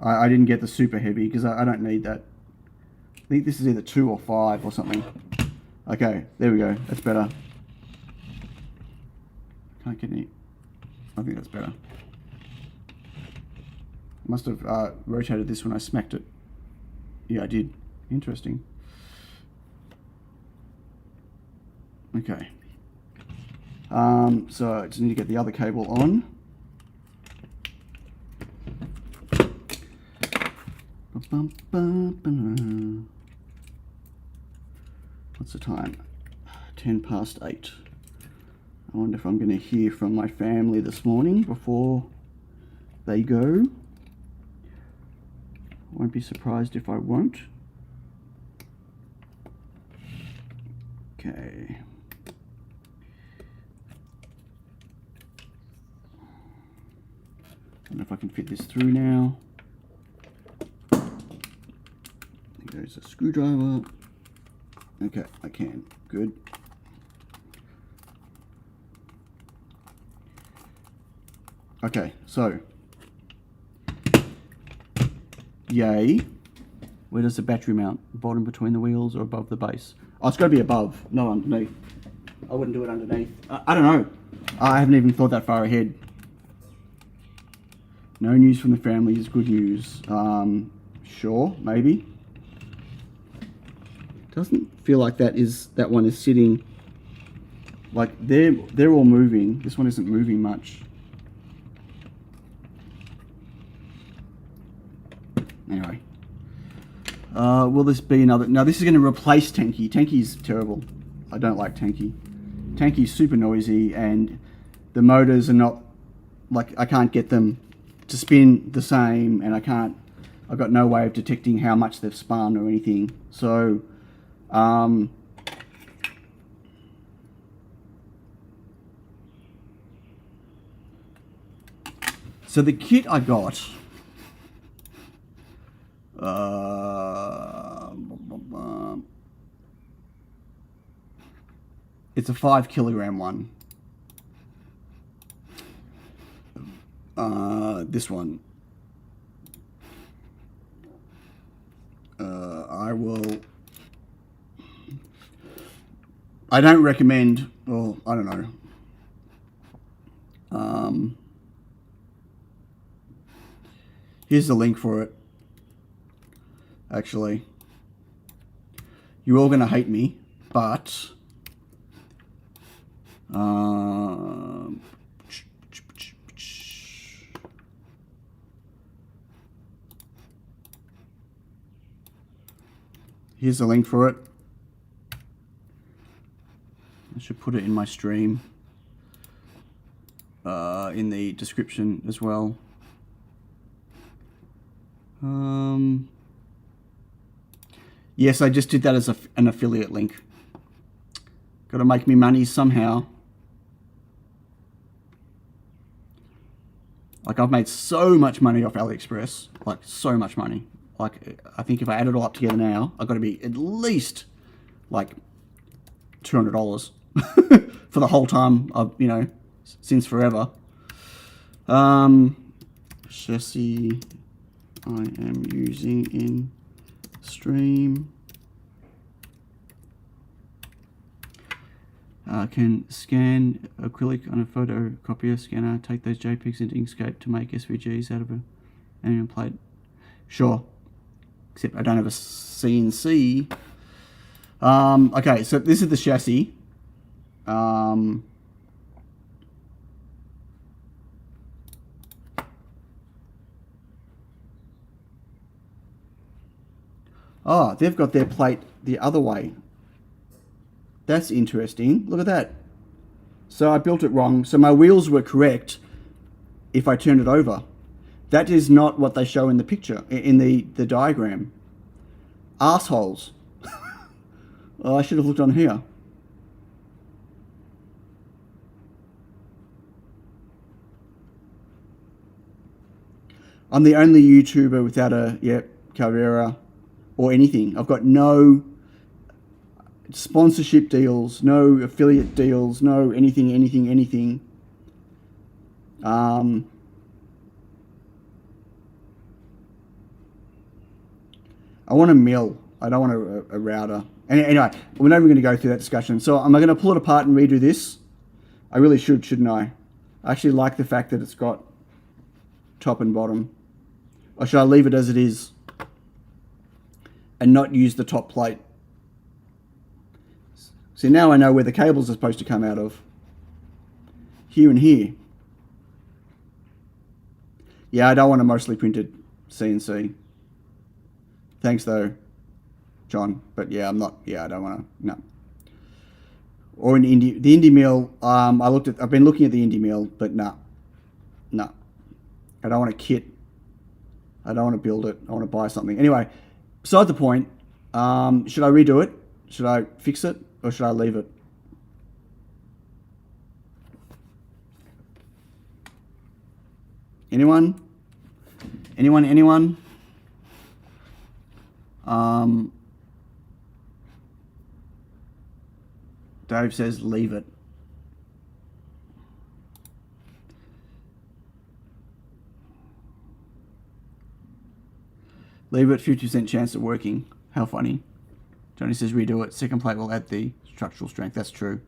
I didn't get the super heavy because I don't need that. I think this is either 2 or 5 or something. Okay, there we go. That's better. Can't get any. I think that's better. Must have rotated this when I smacked it. Yeah, I did. Interesting. Okay. So I just need to get the other cable on. What's the time? 10 past 8. I wonder if I'm going to hear from my family this morning before they go. Won't be surprised if I won't. Okay. I don't know if I can fit this through now. There goes a screwdriver. Okay, I can. Good. Okay, so yay. Where does the battery mount? Bottom between the wheels or above the base? Oh, it's got to be above, not underneath. I wouldn't do it underneath. I don't know. I haven't even thought that far ahead. No news from the family is good news. Sure, maybe. Doesn't feel like that one is sitting. Like they're all moving. This one isn't moving much. Anyway, will this be another? No, this is going to replace Tanky. Tanky's terrible. I don't like Tanky. Tanky's super noisy, and the motors are not like I can't get them to spin the same, and I've got no way of detecting how much they've spun or anything. So, So the kit I got, it's a 5 kilogram one. This one. I don't recommend, well, I don't know. Here's the link for it. Actually, you're all going to hate me, but here's the link for it. I should put it in my stream, in the description as well. Yes, I just did that as an affiliate link. Got to make me money somehow. Like, I've made so much money off AliExpress, like so much money. Like, I think if I add it all up together now, I've got to be at least like $200 for the whole time I've, you know, since forever. Chassis I am using in stream. Can scan acrylic on a photocopier scanner, take those JPEGs into Inkscape to make SVGs out of an aluminium plate. Sure, except I don't have a CNC. Okay, so this is the chassis. Oh, they've got their plate the other way. That's interesting. Look at that. So I built it wrong. So my wheels were correct if I turned it over. That is not what they show in the picture, in the diagram. Assholes. Oh, I should have looked on here. I'm the only YouTuber without a, Carrera or anything. I've got no sponsorship deals, no affiliate deals, no anything. I want a mill. I don't want a router. Anyway, we're not even going to go through that discussion. So am I going to pull it apart and redo this? I really should, shouldn't I? I actually like the fact that it's got top and bottom. Or should I leave it as it is and not use the top plate? See, now I know where the cables are supposed to come out of. Here and here. Yeah, I don't want a mostly printed CNC. Thanks though, John. But yeah, I'm not. Yeah, I don't want to. No. Or an indie. The indie mill. I've been looking at the indie mill, but no. I don't want a kit. I don't want to build it. I want to buy something. Anyway, beside the point. Should I redo it? Should I fix it? Or should I leave it? Anyone? Anyone? Dave says leave it. Leave it, 50% chance of working. How funny. Johnny says redo it. Second plate will add the structural strength. That's true.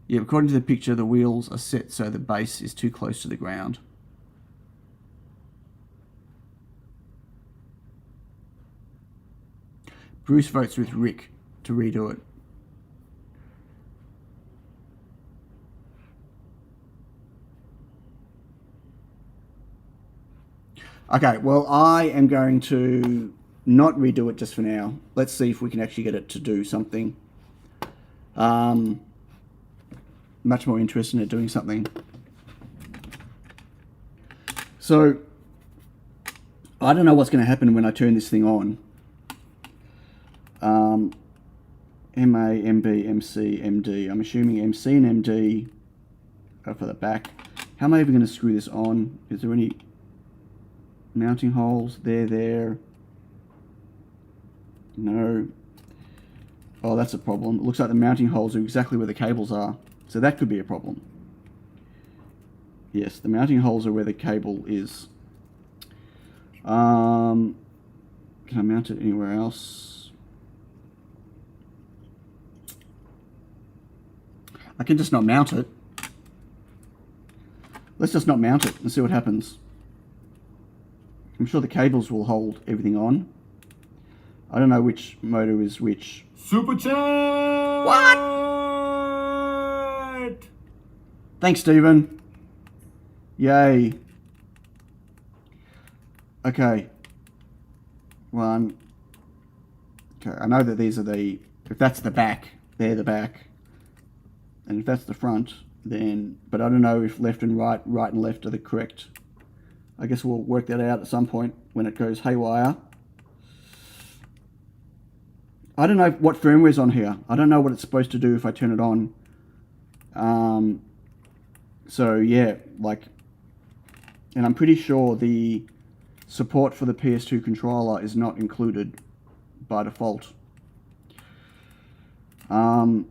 Yeah, according to the picture, the wheels are set so the base is too close to the ground. Bruce votes with Rick to redo it. Okay, well, I am going to not redo it just for now. Let's see if we can actually get it to do something. Much more interested in it doing something. So, I don't know what's going to happen when I turn this thing on. MA, MB, MC, MD. I'm assuming MC and MD are for the back. How am I even going to screw this on? Is there any mounting holes? There. No. Oh, that's a problem. It looks like the mounting holes are exactly where the cables are. So that could be a problem. Yes, the mounting holes are where the cable is. Can I mount it anywhere else? I can just not mount it. Let's just not mount it and see what happens. I'm sure the cables will hold everything on. I don't know which motor is which. Super chat! What? Thanks, Stephen. Yay. Okay. One. Okay, I know that these are the... If that's the back, they're the back. And if that's the front, then... But I don't know if left and right and left are the correct... I guess we'll work that out at some point when it goes haywire. I don't know what firmware's on here. I don't know what it's supposed to do if I turn it on. So yeah, like... And I'm pretty sure the support for the PS2 controller is not included by default. And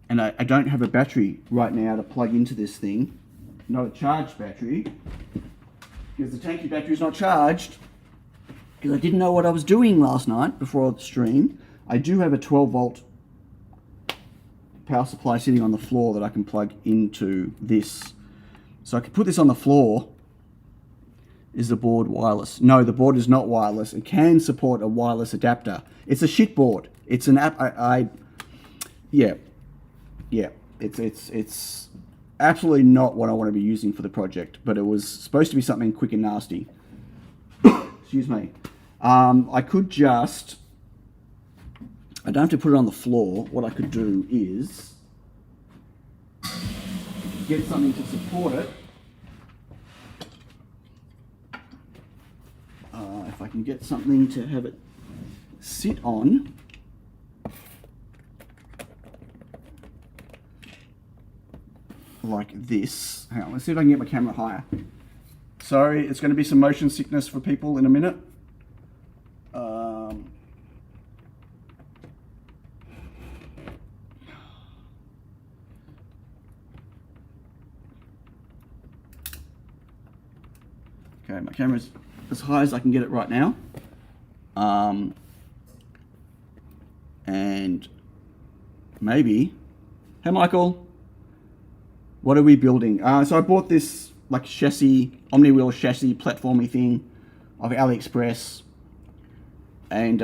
I don't have a battery right now to plug into this thing. Not a charged battery. Because the tanky battery is not charged. Because I didn't know what I was doing last night before the stream. I do have a 12 volt power supply sitting on the floor that I can plug into this. So I can put this on the floor. Is the board wireless? No, the board is not wireless. It can support a wireless adapter. It's a shit board. It's an app. Yeah. It's absolutely not what I want to be using for the project. But it was supposed to be something quick and nasty. Excuse me. I could just. I don't have to put it on the floor. What I could do is get something to support it. If I can get something to have it sit on. Like this. Hang on, let's see if I can get my camera higher. Sorry, it's going to be some motion sickness for people in a minute. Okay, my camera's as high as I can get it right now. And maybe... Hey, Michael. What are we building? So I bought this like chassis, Omni-wheel chassis platformy thing off AliExpress. And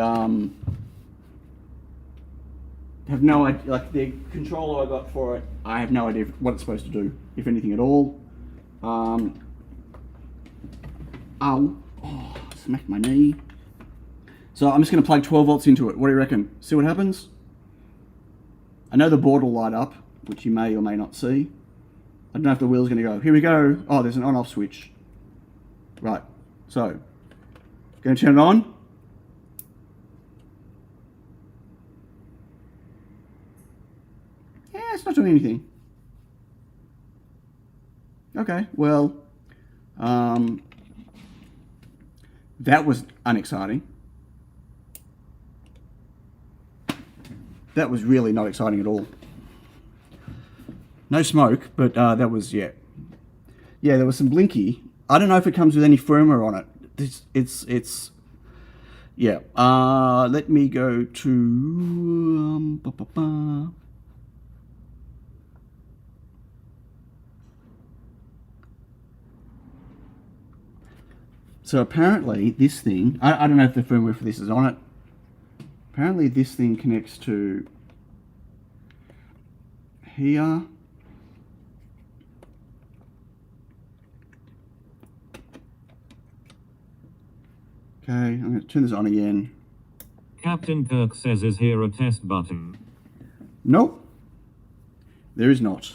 have no idea, like the controller I got for it, I have no idea what it's supposed to do, if anything at all. Ow. Oh, smacked my knee. So I'm just going to plug 12 volts into it. What do you reckon? See what happens? I know the board will light up, which you may or may not see. I don't know if the wheel's going to go. Here we go. Oh, there's an on-off switch. Right. So, going to turn it on. Yeah, it's not doing anything. Okay, well, that was unexciting. That was really not exciting at all. No smoke, but that was, yeah. Yeah, there was some blinky. I don't know if it comes with any firmware on it. It's yeah. Let me go to... So apparently this thing, I don't know if the firmware for this is on it. Apparently this thing connects to here. Okay, I'm going to turn this on again. Captain Kirk says, is here a test button? Nope. There is not.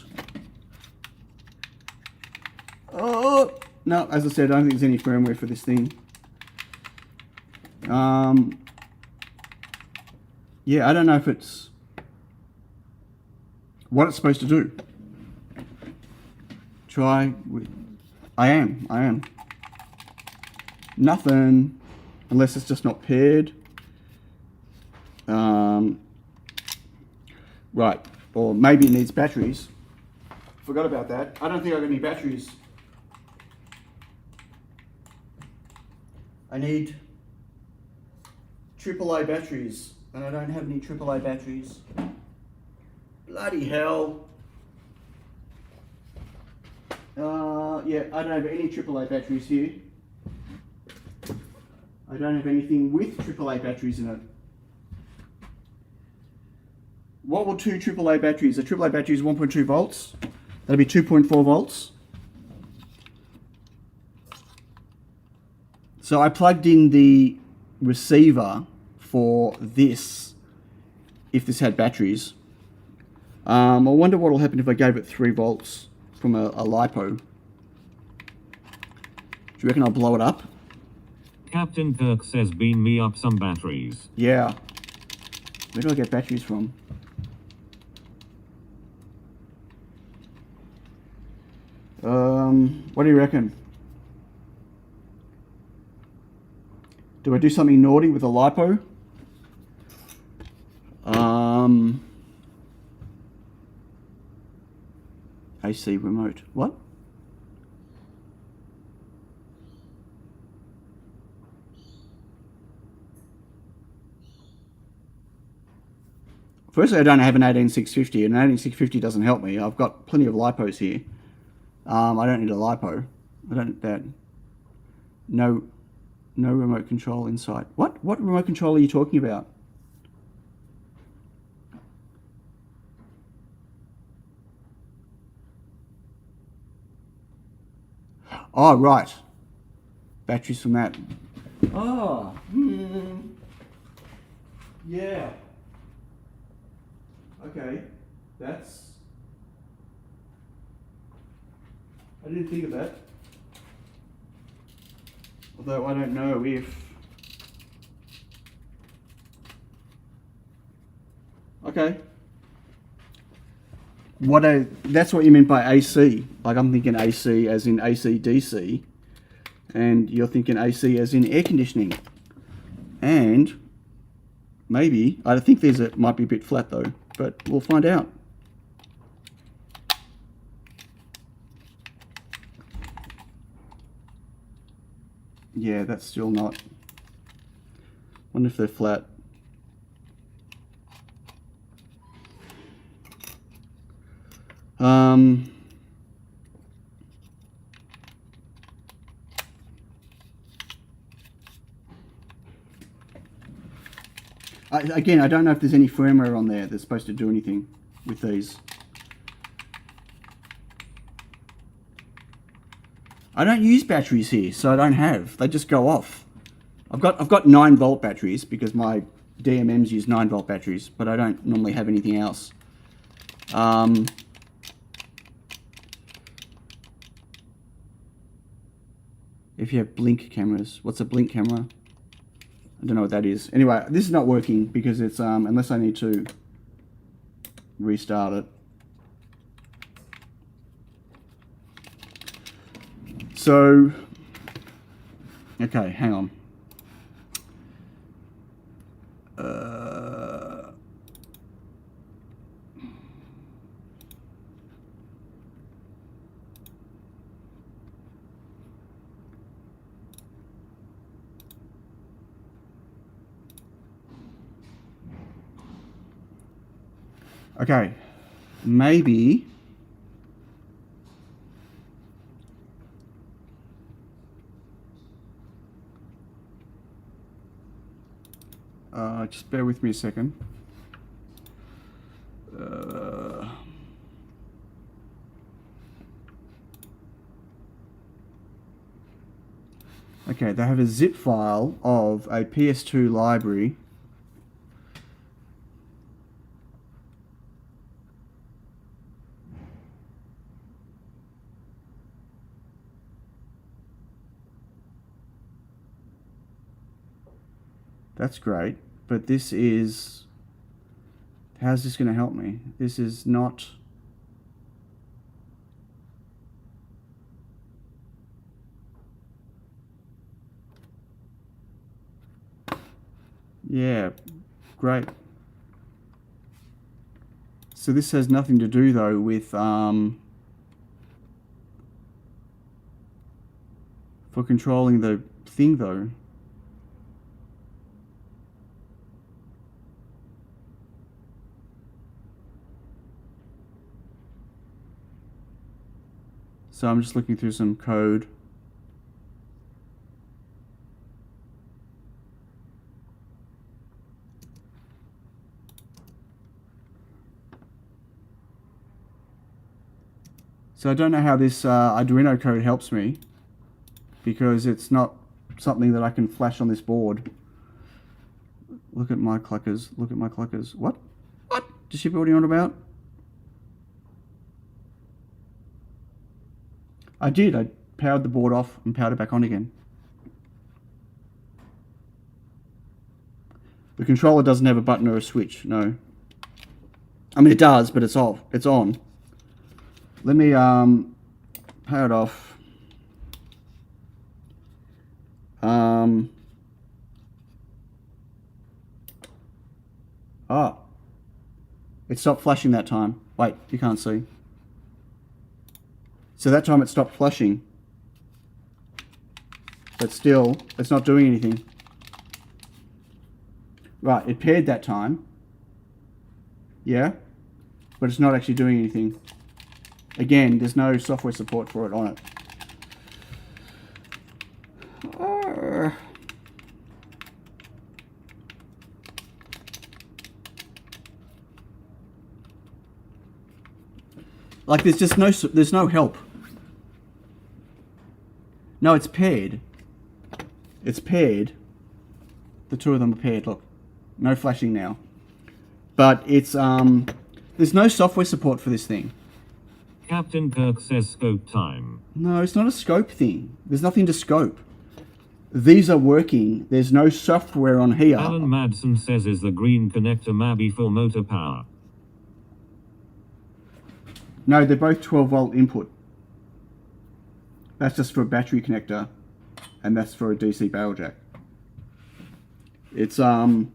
Oh! No, as I said, I don't think there's any firmware for this thing. Yeah, I don't know if it's... what it's supposed to do. Try with... I am. Nothing. Unless it's just not paired. Right. Or maybe it needs batteries. Forgot about that. I don't think I've got any batteries. I need AAA batteries, and I don't have any AAA batteries. Bloody hell. Yeah, I don't have any AAA batteries here. I don't have anything with AAA batteries in it. What will two AAA batteries? A AAA battery is 1.2 volts. That'll be 2.4 volts. So I plugged in the receiver for this, if this had batteries. I wonder what will happen if I gave it 3 volts from a LiPo. Do you reckon I'll blow it up? Captain Kirk says beam me up some batteries. Yeah. Where do I get batteries from? What do you reckon? Do I do something naughty with a LiPo? AC remote. What? Firstly, I don't have an 18650, and an 18650 doesn't help me. I've got plenty of LiPos here. I don't need a LiPo. I don't need that. No remote control inside. What remote control are you talking about? Oh, right. Batteries from that. Oh, yeah. Okay, that's... I didn't think of that. Although I don't know if... Okay. That's what you meant by AC. Like I'm thinking AC as in AC DC. And you're thinking AC as in air conditioning. And maybe, I think might be a bit flat though, but we'll find out. Yeah, that's still not. Wonder if they're flat. Again, I don't know if there's any firmware on there that's supposed to do anything with these. I don't use batteries here, so I don't have. They just go off. I've got 9-volt batteries because my DMMs use 9-volt batteries, but I don't normally have anything else. If you have blink cameras, what's a blink camera? I don't know what that is. Anyway, this is not working because it's unless I need to restart it. So, okay, hang on. Okay, maybe just bear with me a second. Okay, they have a zip file of a PS2 library. That's great, but this is How's this going to help me? This is not... Yeah, great. So this has nothing to do though with for controlling the thing though. So I'm just looking through some code. So I don't know how this Arduino code helps me, because it's not something that I can flash on this board. Look at my cluckers. Look at my cluckers. What? What? Does she know what you're on about? I did. I powered the board off and powered it back on again. The controller doesn't have a button or a switch. No. I mean, it does, but it's off. It's on. Let me power it off. It stopped flashing that time. Wait, you can't see. So that time it stopped flashing. But still, it's not doing anything. Right, it paired that time. Yeah, but it's not actually doing anything. Again, there's no software support for it on it. Like there's just no help. No, it's paired. It's paired. The two of them are paired. Look, no flashing now. But it's there's no software support for this thing. Captain Kirk says scope time. No, it's not a scope thing. There's nothing to scope. These are working. There's no software on here. Alan Madsen says, is the green connector maybe for motor power? No, they're both 12 volt input. That's just for a battery connector, and that's for a DC barrel jack. It's no,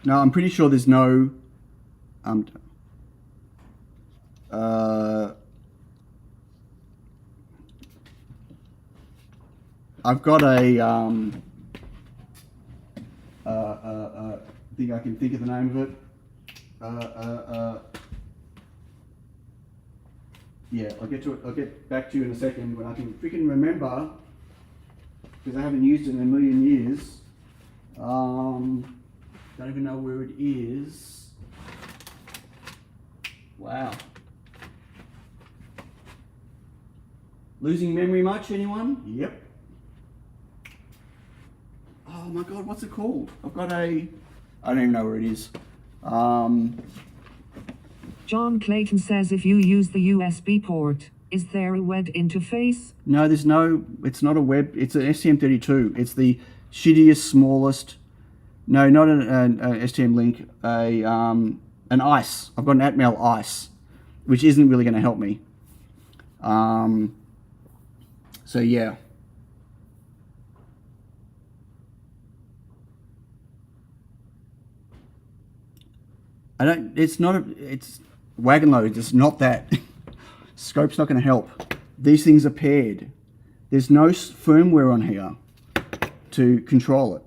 I'm pretty sure there's no I've got a think I can think of the name of it. Yeah, I'll get to it. I'll get back to you in a second when I can freaking remember, because I haven't used it in a million years. Don't even know where it is. Wow. Losing memory much, anyone? Yep. Oh my god, what's it called? I've got a... I don't even know where it is. John Clayton says if you use the USB port, is there a web interface? No, there's no... It's not a web... It's an STM32. It's the shittiest, smallest... No, not an STM link. An ICE. I've got an Atmel ICE, which isn't really going to help me. So yeah. I don't, it's not a, it's wagon load, it's not that. Scope's not going to help. These things are paired. There's no firmware on here to control it.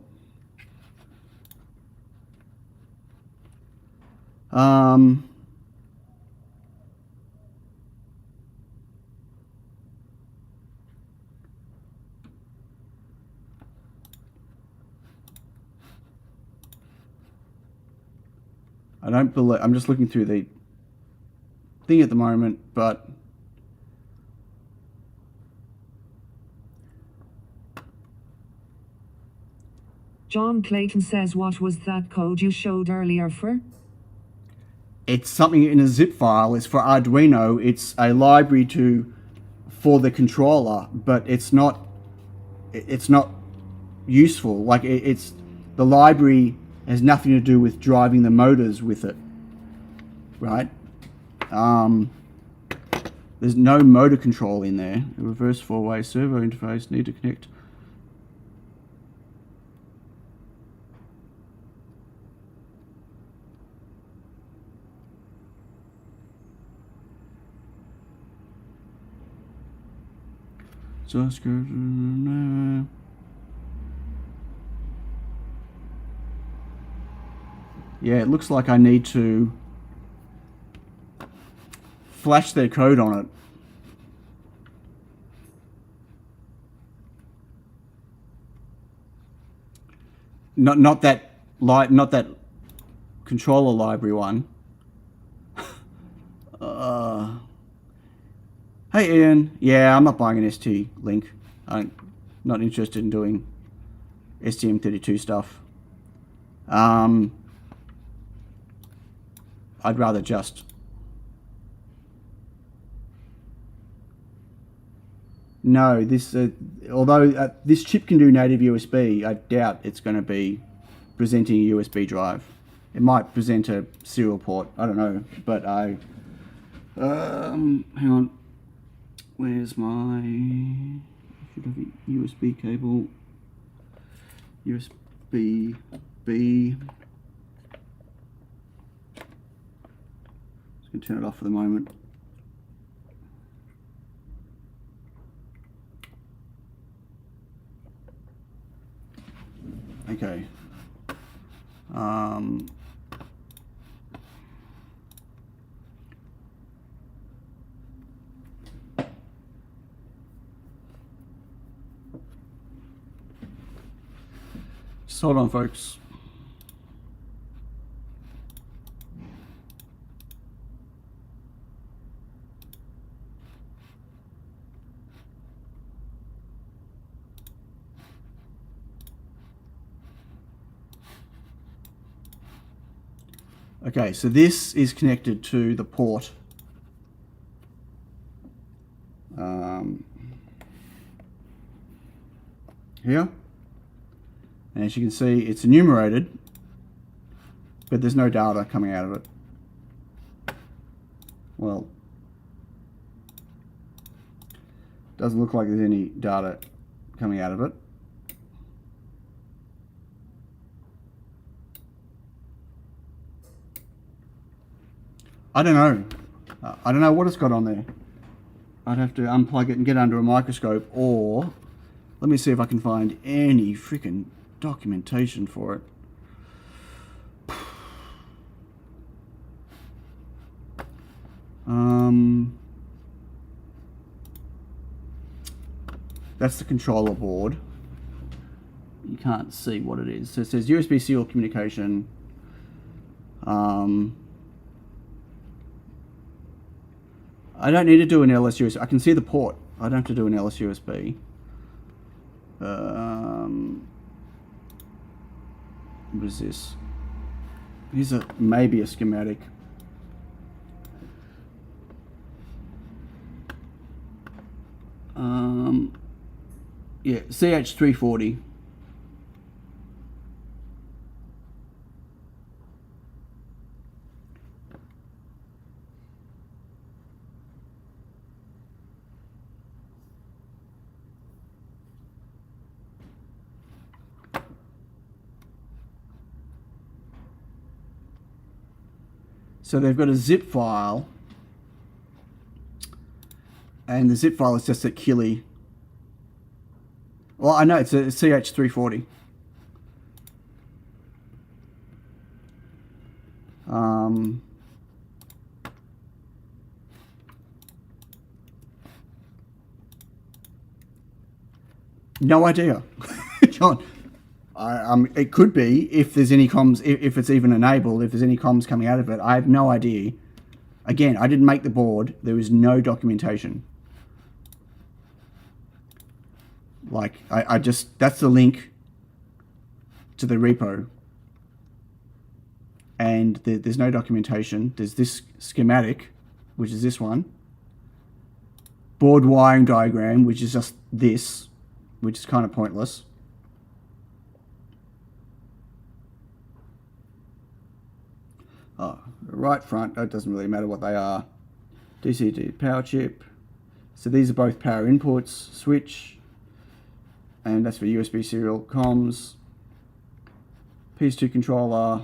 I don't believe, I'm just looking through the thing at the moment, but John Clayton says, what was that code you showed earlier for? it's something in a zip file. It's for Arduino. It's a library for the controller, but it's not useful. Like it's the library It has nothing to do with driving the motors with it, right? There's no motor control in there. A reverse 4-way servo interface, need to connect. Source code, no. Yeah, it looks like I need to flash their code on it. Not that controller library one. Hey Ian, yeah, I'm not buying an ST Link. I'm not interested in doing STM32 stuff. I'd rather just no. This although this chip can do native USB, I doubt it's going to be presenting a USB drive. It might present a serial port. I don't know, but I hang on. Where's my? I should have a USB cable. USB B. Just gonna turn it off for the moment. Okay. Just hold on, folks. Okay, so this is connected to the port. Here. And as you can see, it's enumerated, but there's no data coming out of it. Well, doesn't look like there's any data coming out of it. I don't know. I don't know what it's got on there. I'd have to unplug it and get under a microscope, or let me see if I can find any freaking documentation for it. That's the controller board. You can't see what it is. So it says USB serial communication. I don't need to do an LS-USB. I can see the port. I don't have to do an LS-USB. What is this? Here's maybe a schematic. Yeah, CH340. So they've got a zip file, and the zip file is just at Kili. Well, I know it's a CH340. No idea, John. It could be if there's any comms, if it's even enabled, if there's any comms coming out of it. I have no idea. Again, I didn't make the board. There is no documentation. Like, I just, that's the link to the repo. And there's no documentation. There's this schematic, which is this one. Board wiring diagram, which is just this, which is kind of pointless. Oh, right front, it doesn't really matter what they are. DC power chip. So these are both power inputs, switch, and that's for USB serial comms. PS2 controller.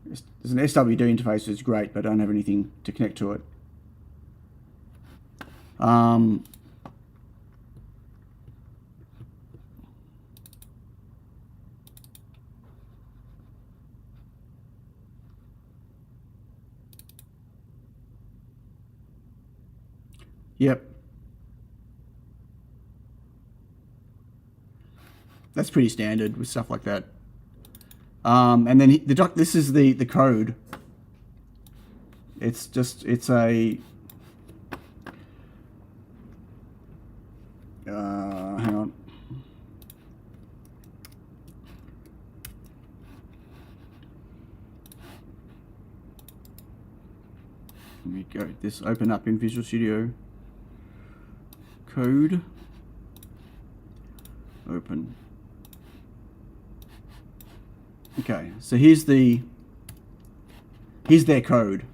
There's an SWD interface, which is great, but I don't have anything to connect to it. Yep. That's pretty standard with stuff like that. And then this is the code. It's a hang on. Let me go. This open up in Visual Studio Code. Open. Okay, so here's their code.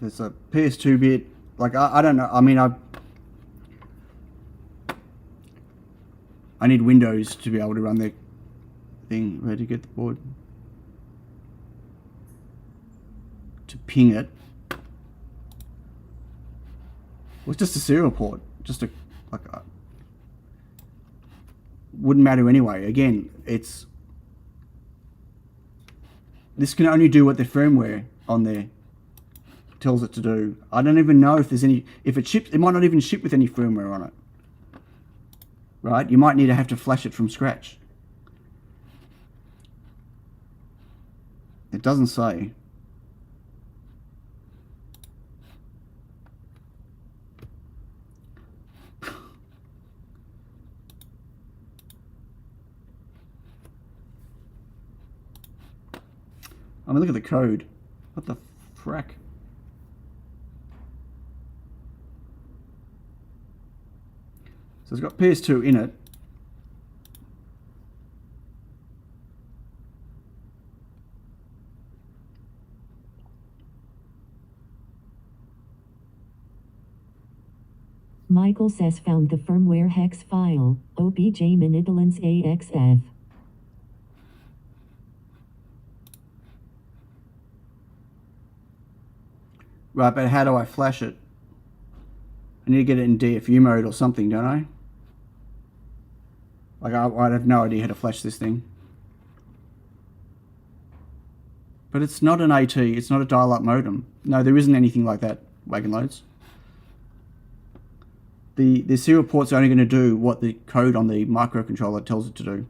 There's a PS2 bit. Like I don't know. I mean, I need Windows to be able to run the thing. Where to get the board? To ping it. Well, it's just a serial port. Just wouldn't matter anyway. Again, this can only do what the firmware on there tells it to do. I don't even know if there's any. If it ships, it might not even ship with any firmware on it. Right? You might need to have to flash it from scratch. It doesn't say. I mean, look at the code. What the frack? So it's got PS2 in it. Michael says found the firmware hex file, obj manipulance AXF. Right, but how do I flash it? I need to get it in DFU mode or something, don't I? Like, I have no idea how to flash this thing. But it's not an AT, it's not a dial-up modem. No, there isn't anything like that, Wagon Loads. The serial port's only going to do what the code on the microcontroller tells it to do.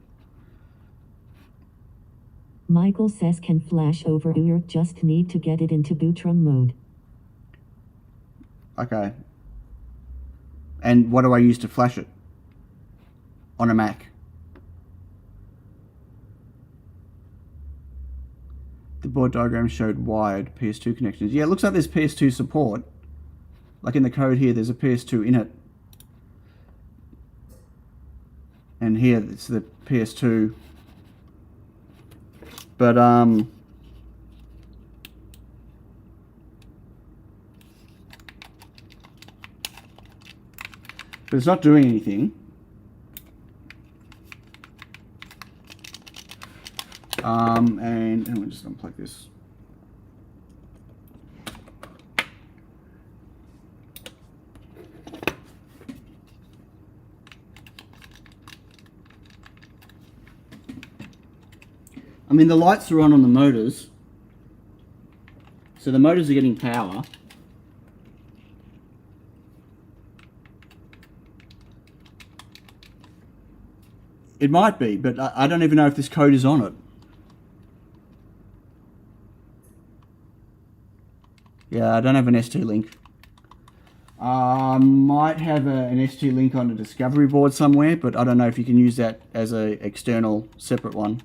Michael says can flash over UART, just need to get it into bootrum mode. Okay. And what do I use to flash it? On a Mac. The board diagram showed wired PS2 connections. Yeah, it looks like there's PS2 support. Like in the code here, there's a PS2 in it. And here, it's the PS2. But, it's not doing anything. And we'll just unplug this. I mean, the lights are on the motors. So the motors are getting power. It might be, but I don't even know if this code is on it. Yeah, I don't have an ST link. I might have an ST link on a discovery board somewhere, but I don't know if you can use that as an external separate one.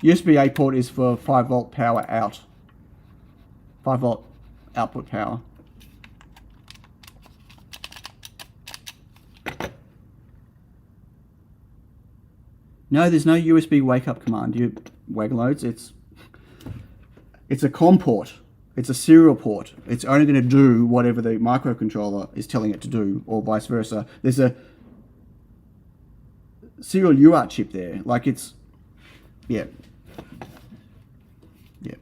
USB-A port is for 5 volt power out. 5 volt output power. No, there's no USB wake up command. You wagaloads. It's a COM port. It's a serial port. It's only going to do whatever the microcontroller is telling it to do, or vice versa. There's a serial UART chip there. Like it's, yeah. Yeah.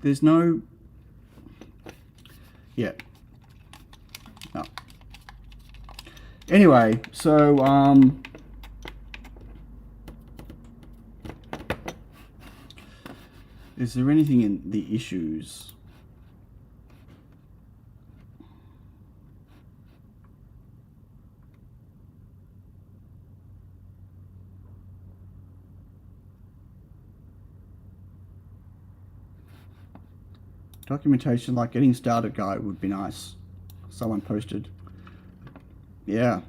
There's no, yeah. No. Anyway, so, is there anything in the issues? Documentation, like getting started guide would be nice. Someone posted. Yeah.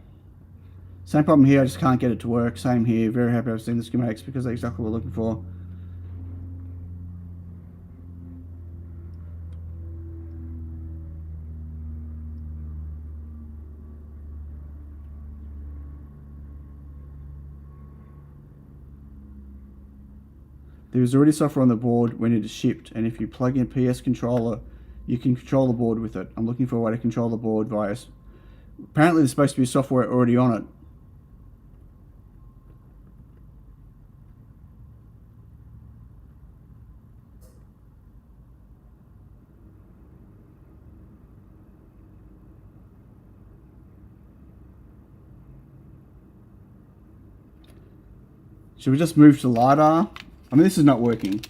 Same problem here, I just can't get it to work. Same here, very happy I've seen the schematics because they're exactly what we're looking for. There is already software on the board when it is shipped, and if you plug in PS controller, you can control the board with it. I'm looking for a way to control the board via... Apparently there's supposed to be software already on it. Should we just move to Lidar? I mean, this is not working.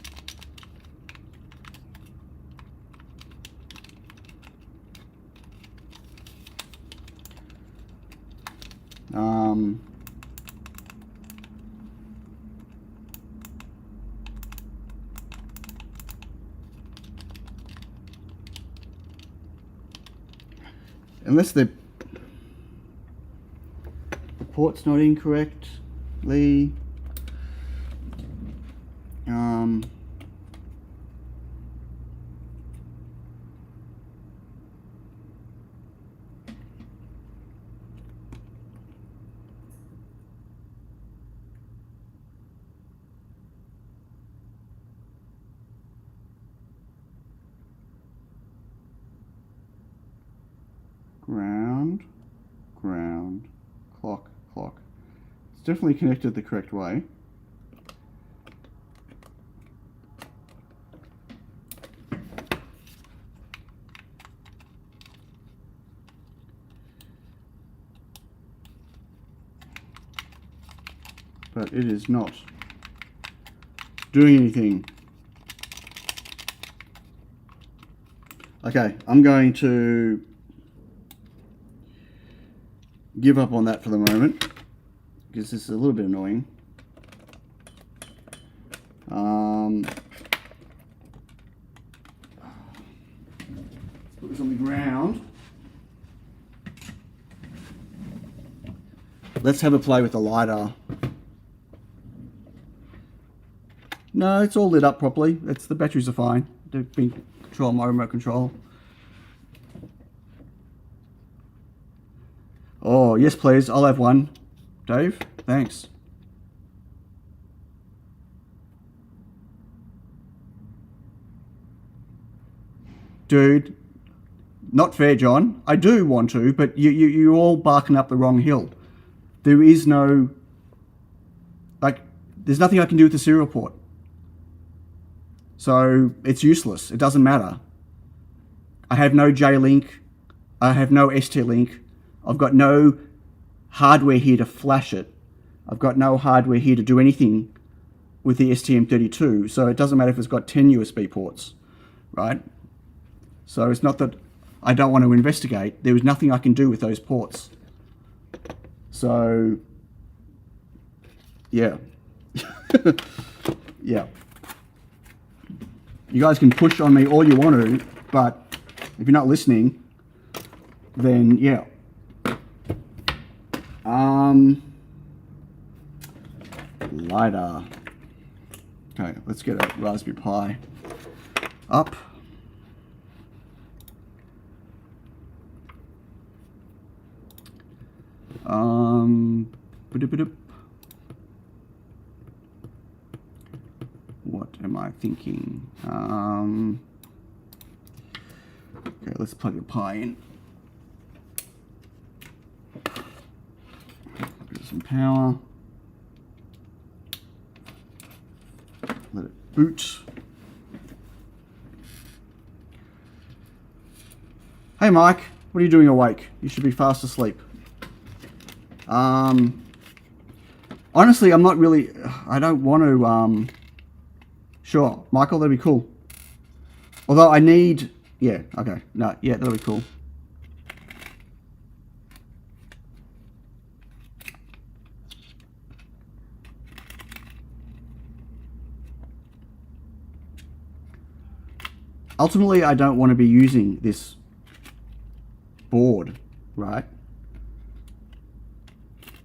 Unless the port's not incorrectly. Ground, clock. It's definitely connected the correct way. But it is not doing anything. Okay, I'm going to give up on that for the moment because this is a little bit annoying. Put this on the ground. Let's have a play with the Lidar. No, it's all lit up properly. The batteries are fine. They've been controlled by remote control. Oh, yes please, I'll have one. Dave, thanks. Dude, not fair, John. I do want to, but you're all barking up the wrong hill. There is no, like, there's nothing I can do with the serial port. So it's useless. It doesn't matter. I have no J-Link. I have no ST-Link. I've got no hardware here to flash it. I've got no hardware here to do anything with the STM32. So it doesn't matter if it's got 10 USB ports, right? So it's not that I don't want to investigate. There is nothing I can do with those ports. So, yeah. Yeah. You guys can push on me all you want to, but if you're not listening, then yeah. Lidar. Okay, let's get a Raspberry Pi up. Ba-doop-ba-doop. What am I thinking? Okay, let's plug the Pi in. Give it some power. Let it boot. Hey Mike, what are you doing awake? You should be fast asleep. Honestly, I'm not really, I don't want to, sure, Michael, that'd be cool. Although I need, yeah, okay, no, yeah, that'll be cool. Ultimately, I don't want to be using this board, right?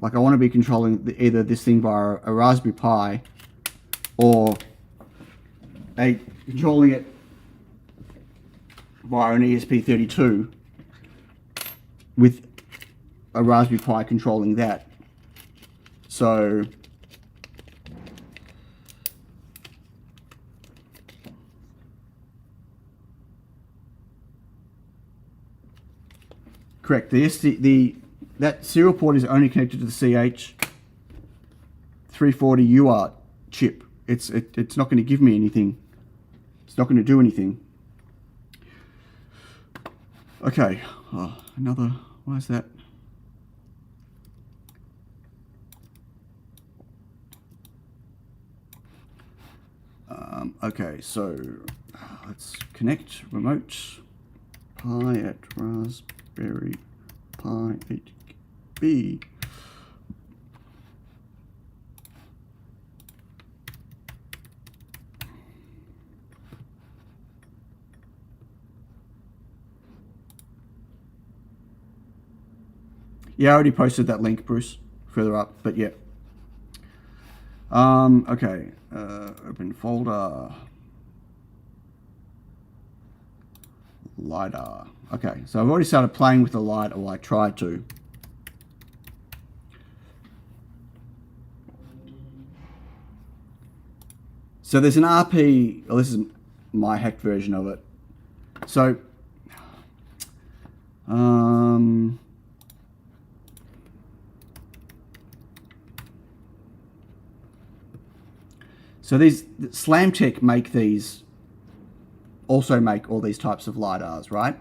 Like I want to be controlling either this thing via a Raspberry Pi or controlling it via an ESP32 with a Raspberry Pi controlling that. So correct. That serial port is only connected to the CH340 UART chip. It's not going to give me anything. It's not going to do anything. Okay. Oh, another. Why is that? Okay, so let's connect remote Pi at Raspberry Pi 8B. Yeah, I already posted that link, Bruce, further up, but yeah. Okay, open folder. Lidar. Okay, so I've already started playing with the light, or I tried to. So there's an RP, well, this is my hacked version of it. So, so these Slamtech make these, also make all these types of LiDARs, right?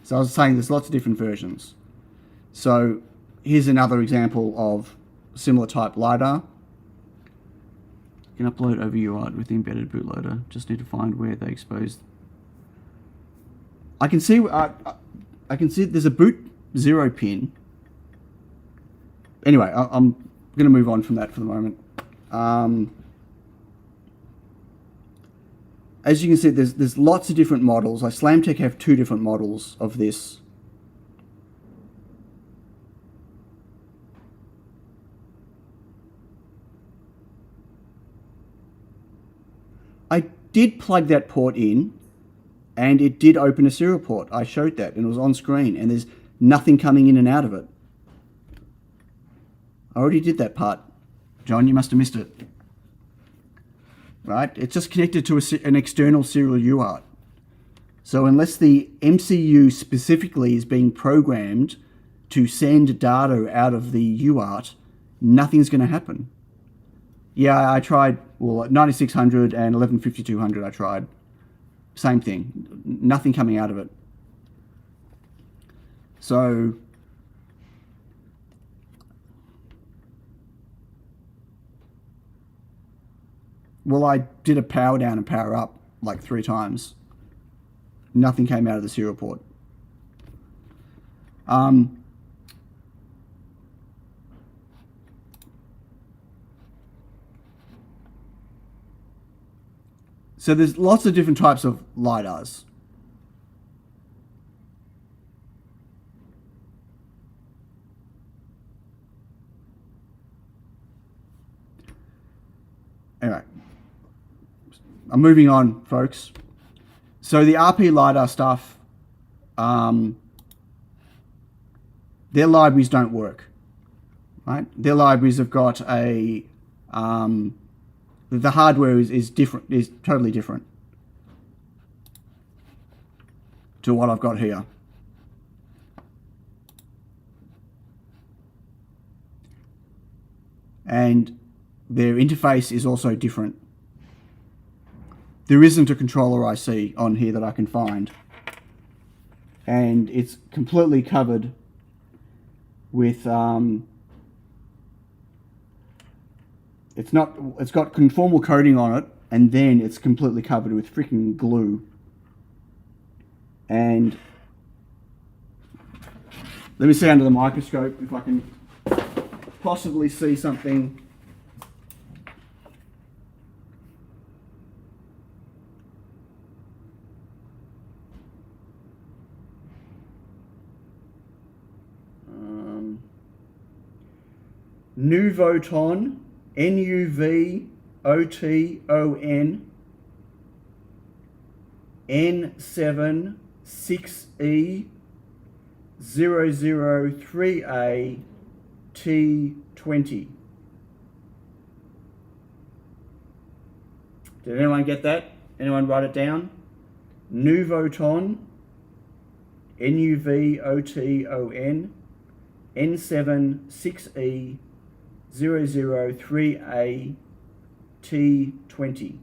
So I was saying there's lots of different versions. So here's another example of similar type LiDAR. You can upload over UART with the embedded bootloader. Just need to find where they expose. I can see there's a boot 0 pin. Anyway, I'm going to move on from that for the moment. As you can see, there's lots of different models. Like Slamtech have 2 different models of this. I did plug that port in, and it did open a serial port. I showed that, and it was on screen, and there's nothing coming in and out of it. I already did that part. John, you must have missed it. Right? It's just connected to an external serial UART. So unless the MCU specifically is being programmed to send data out of the UART, nothing's going to happen. Yeah, I tried, well, 9600 and 115200 I tried. Same thing. Nothing coming out of it. So well, I did a power down and power up like 3 times. Nothing came out of the serial port. So there's lots of different types of LiDARs. Anyway, I'm moving on, folks. So the RP LiDAR stuff, their libraries don't work. right? Their libraries have got a the hardware is different, is totally different to what I've got here. And their interface is also different. There isn't a controller IC on here that I can find. And it's completely covered with it's got conformal coating on it, and then it's completely covered with freaking glue. And let me see under the microscope if I can possibly see something. Nuvoton, Nuvoton, N7 6E 003A T20. Did anyone get that? Anyone write it down? Nuvoton, Nuvoton, N7 6E 003A T20.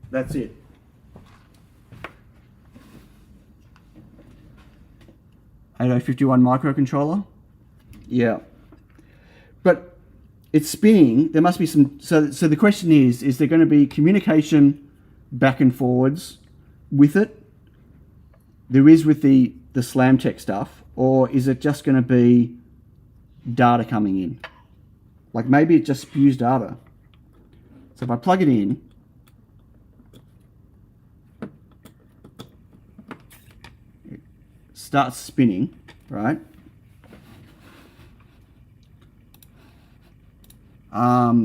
That's it. .8051 microcontroller. Yeah. But it's spinning. There must be some... So the question is there going to be communication back and forwards with it? There is with the SlamTech stuff. Or is it just going to be data coming in? Like maybe it just spews data. So if I plug it in... it starts spinning, right? How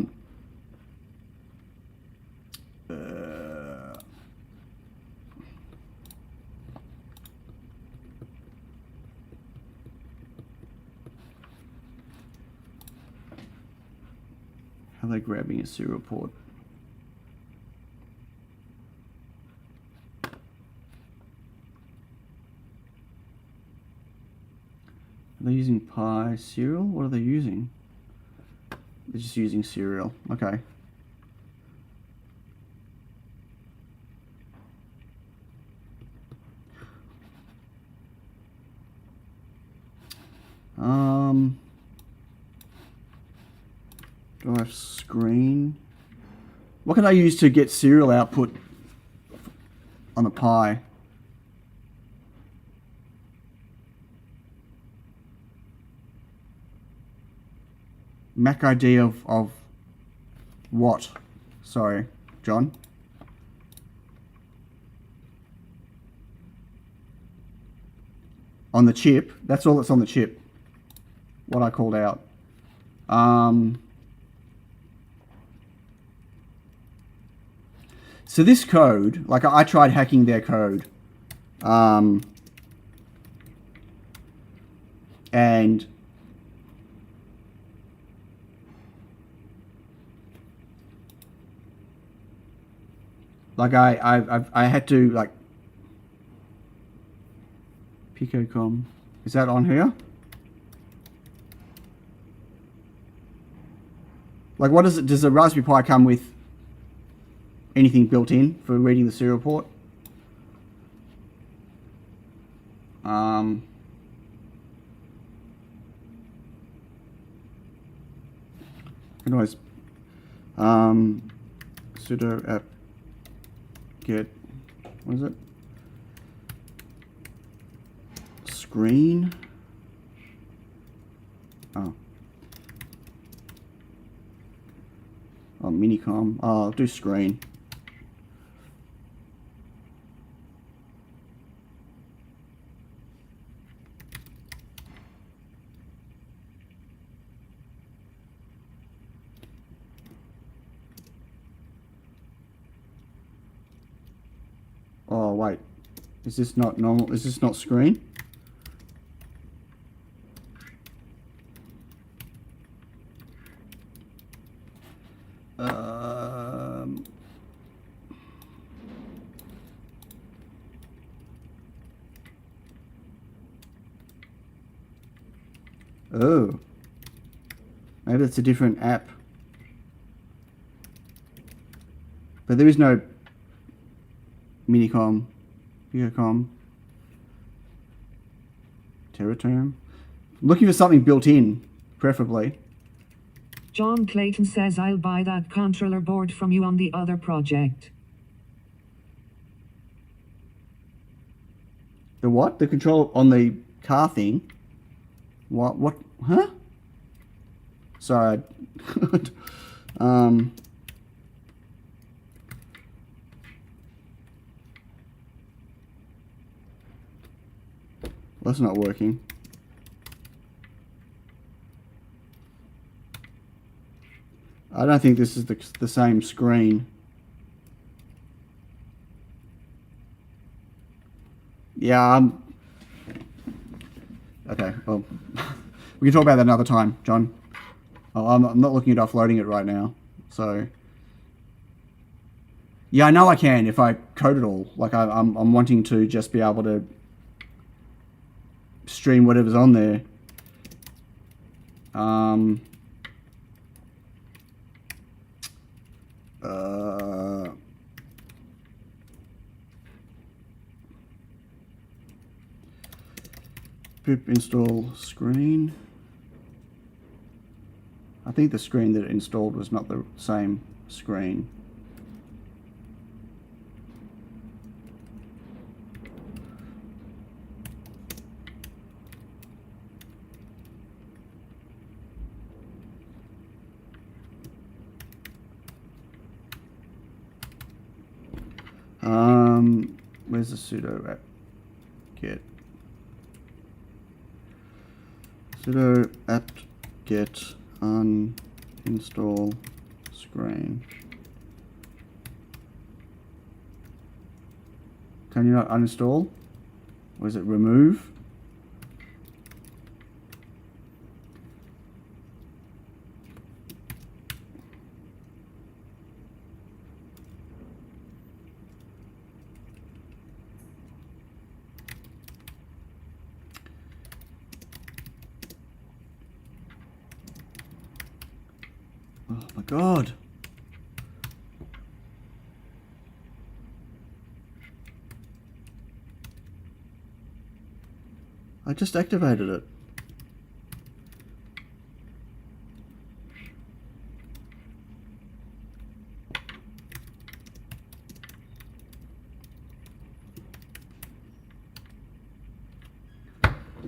are they grabbing a serial port? Are they using Pi serial? What are they using? They're just using serial. Okay. Do I have screen? What can I use to get serial output on a Pi? MAC ID of what? Sorry, John. On the chip. That's all that's on the chip. What I called out. So this code, like I tried hacking their code. And like I had to like Picocom. Is that on here? Like what does it? Does the Raspberry Pi come with anything built in for reading the serial port? Can always sudo apt get, what is it? Screen. Oh, minicom. Oh, I'll do screen. Oh, wait. Is this not normal? Is this not screen? Oh. Maybe it's a different app. But there is no Minicom, Vigacom, Terraterm. Looking for something built in, preferably. John Clayton says I'll buy that controller board from you on the other project. The what? The control on the car thing? What? Huh? Sorry. That's not working. I don't think this is the same screen. Yeah, okay, well, we can talk about that another time, John. I'm not looking at offloading it right now, so... Yeah, I know I can if I code it all. Like, I'm wanting to just be able to stream whatever's on there. Pip install screen. I think the screen that it installed was not the same screen. Where's the sudo app get? Sudo apt get uninstall screen. Can you not uninstall? Or is it remove? Oh my God. I just activated it.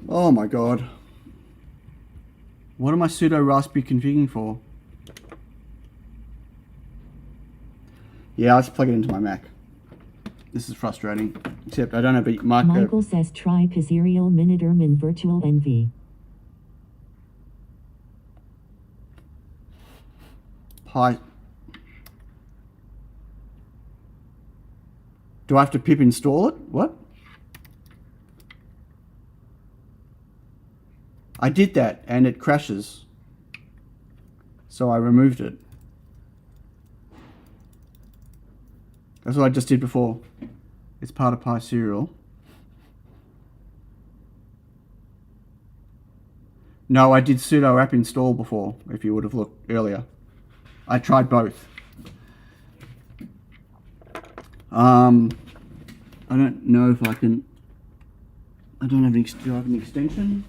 Oh my God. What am I sudo Raspberry configuring for? Yeah, I'll just plug it into my Mac. This is frustrating. Except I don't have a Michael says try Kazerial Miniderm in Virtual Envy. Pi. Do I have to pip install it? What? I did that and it crashes. So I removed it. That's what I just did before. It's part of PySerial. No, I did sudo apt install before, if you would have looked earlier. I tried both. I don't know if I can... I don't have do I have an extension?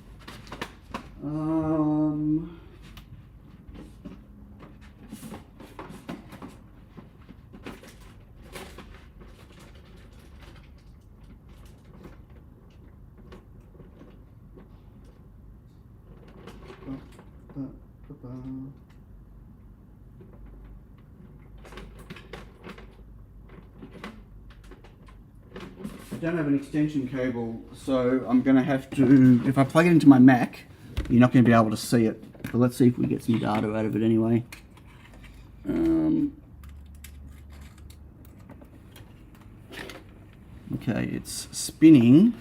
I don't have an extension cable, so I'm going to have to, if I plug it into my Mac, you're not going to be able to see it. But let's see if we get some data out of it anyway. Okay, it's spinning.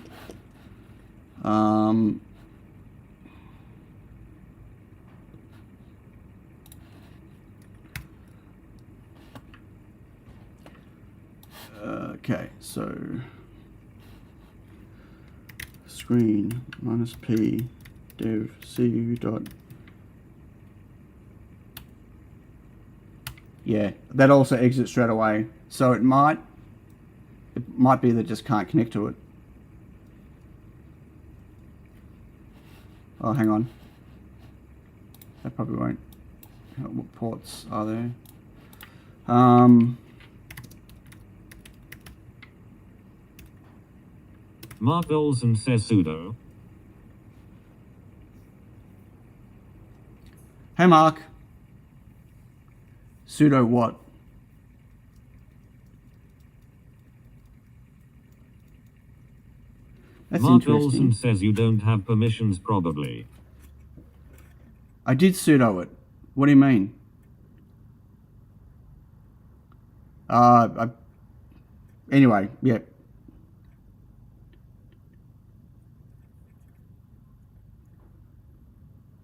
Okay, so screen minus p dev cu dot. Yeah, that also exits straight away. So it might be that it just can't connect to it. Oh, hang on. That probably won't. What ports are there? Mark Olson says sudo. Hey, Mark. Sudo what? That's Mark interesting. Olson says you don't have permissions probably. I did sudo it. What do you mean? Anyway, yeah.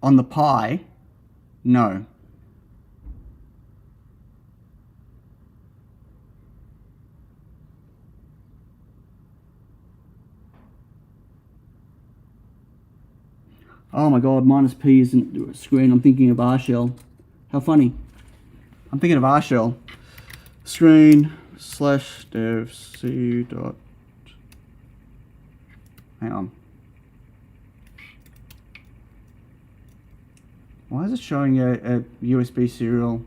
On the Pi, no. Oh my god, minus P isn't screen. I'm thinking of R shell. How funny. I'm thinking of R shell. Screen / dev c dot. Hang on. Why is it showing a USB serial?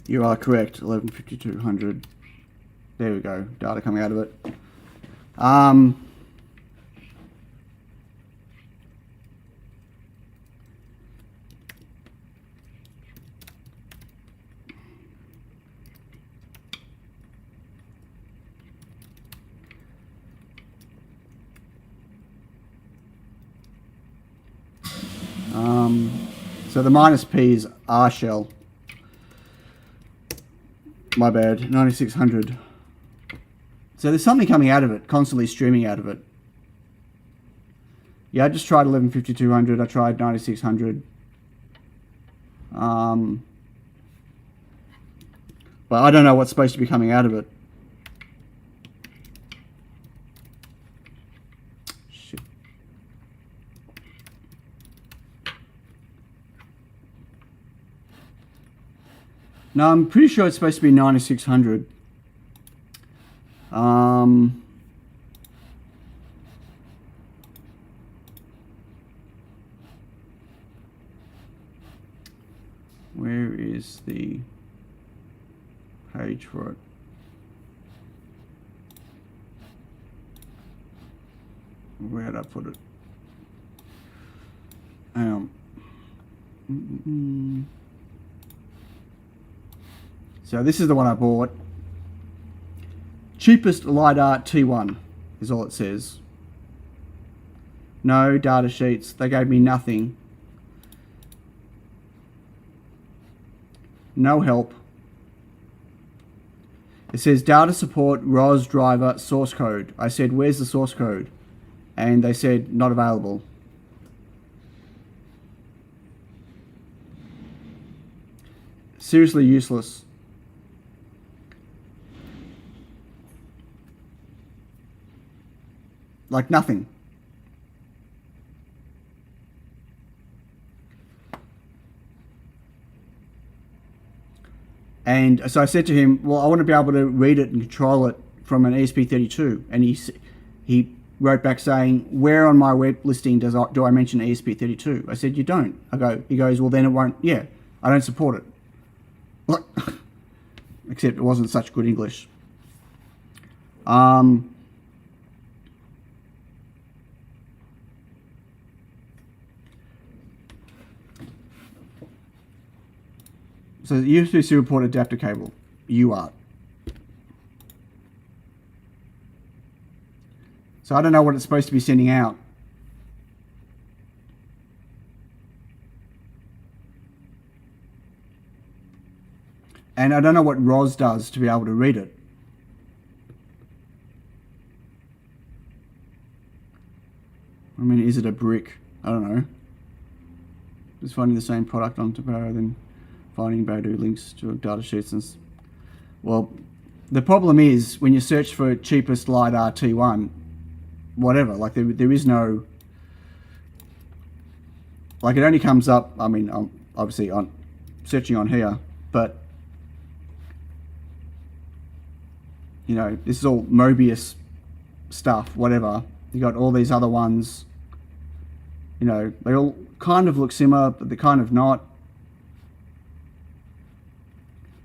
You are correct. 115200. There we go. Data coming out of it. So the minus P is R shell. My bad, 9600. So there's something coming out of it, constantly streaming out of it. Yeah, I just tried 115200, I tried 9600. But I don't know what's supposed to be coming out of it. Shit. No, I'm pretty sure it's supposed to be 9600. Where is the page for it? Where did I put it? So this is the one I bought. Cheapest Lidar T1 is all it says. No data sheets. They gave me nothing. No help. It says data support ROS driver source code. I said, where's the source code? And they said, not available. Seriously useless. Like nothing. And so I said to him, well, I want to be able to read it and control it from an ESP32. And he wrote back saying, where on my web listing do I mention ESP32? I said, you don't. He goes, well, then it won't. Yeah, I don't support it. What? Except it wasn't such good English. So the USB serial port adapter cable, UART. So I don't know what it's supposed to be sending out. And I don't know what ROS does to be able to read it. I mean, is it a brick? I don't know. Just finding the same product on Tabaro, then finding Baidu links to data sheets. And well, the problem is when you search for cheapest LiDAR T1, whatever, like there is no, like it only comes up, I mean, I'm obviously on searching on here, but you know, this is all Mobius stuff, whatever. You got all these other ones, you know, they all kind of look similar, but they're kind of not.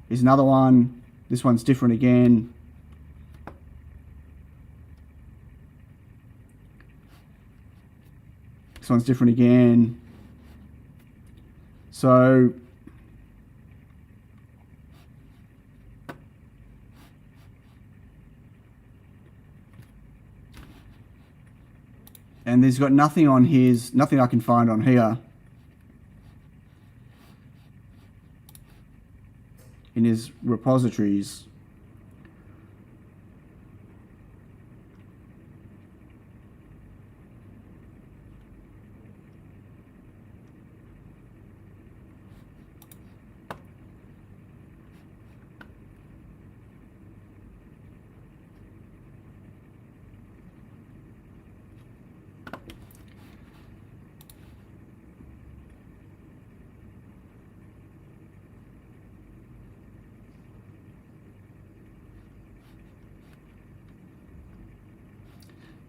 Here's another one. This one's different again. This one's different again. So and there's got nothing on his, nothing I can find on here in his repositories.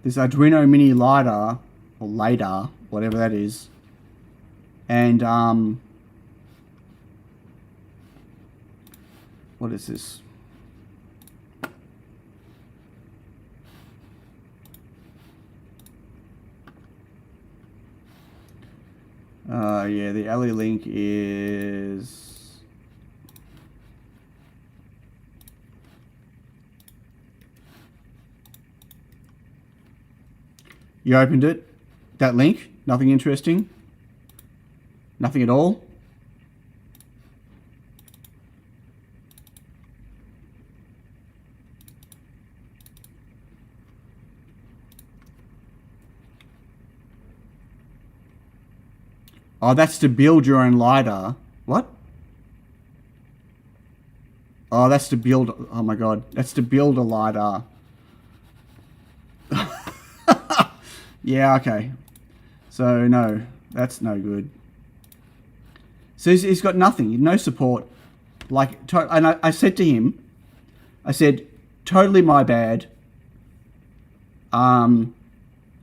This Arduino Mini Lidar, or Lidar, whatever that is, and what is this? Yeah, the alley link is. You opened it, that link, nothing interesting, nothing at all. Oh, that's to build your own LiDAR. What? Oh, that's to build, oh my God, that's to build a LiDAR. Yeah, okay. So, no, that's no good. So he's got nothing, no support. Like, and I said to him, I said, totally my bad.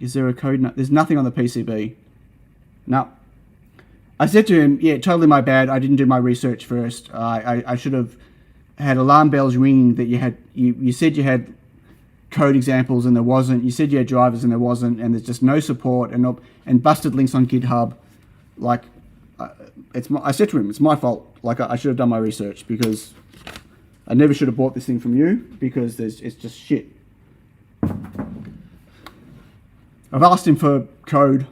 Is there a code? No, there's nothing on the PCB. No. I said to him, yeah, totally my bad. I didn't do my research first. I should have had alarm bells ringing that you had, you said you had code examples and there wasn't. You said you had drivers and there wasn't, and there's just no support and busted links on GitHub. Like, I said to him, it's my fault. Like, I should have done my research because I never should have bought this thing from you because it's just shit. I've asked him for code,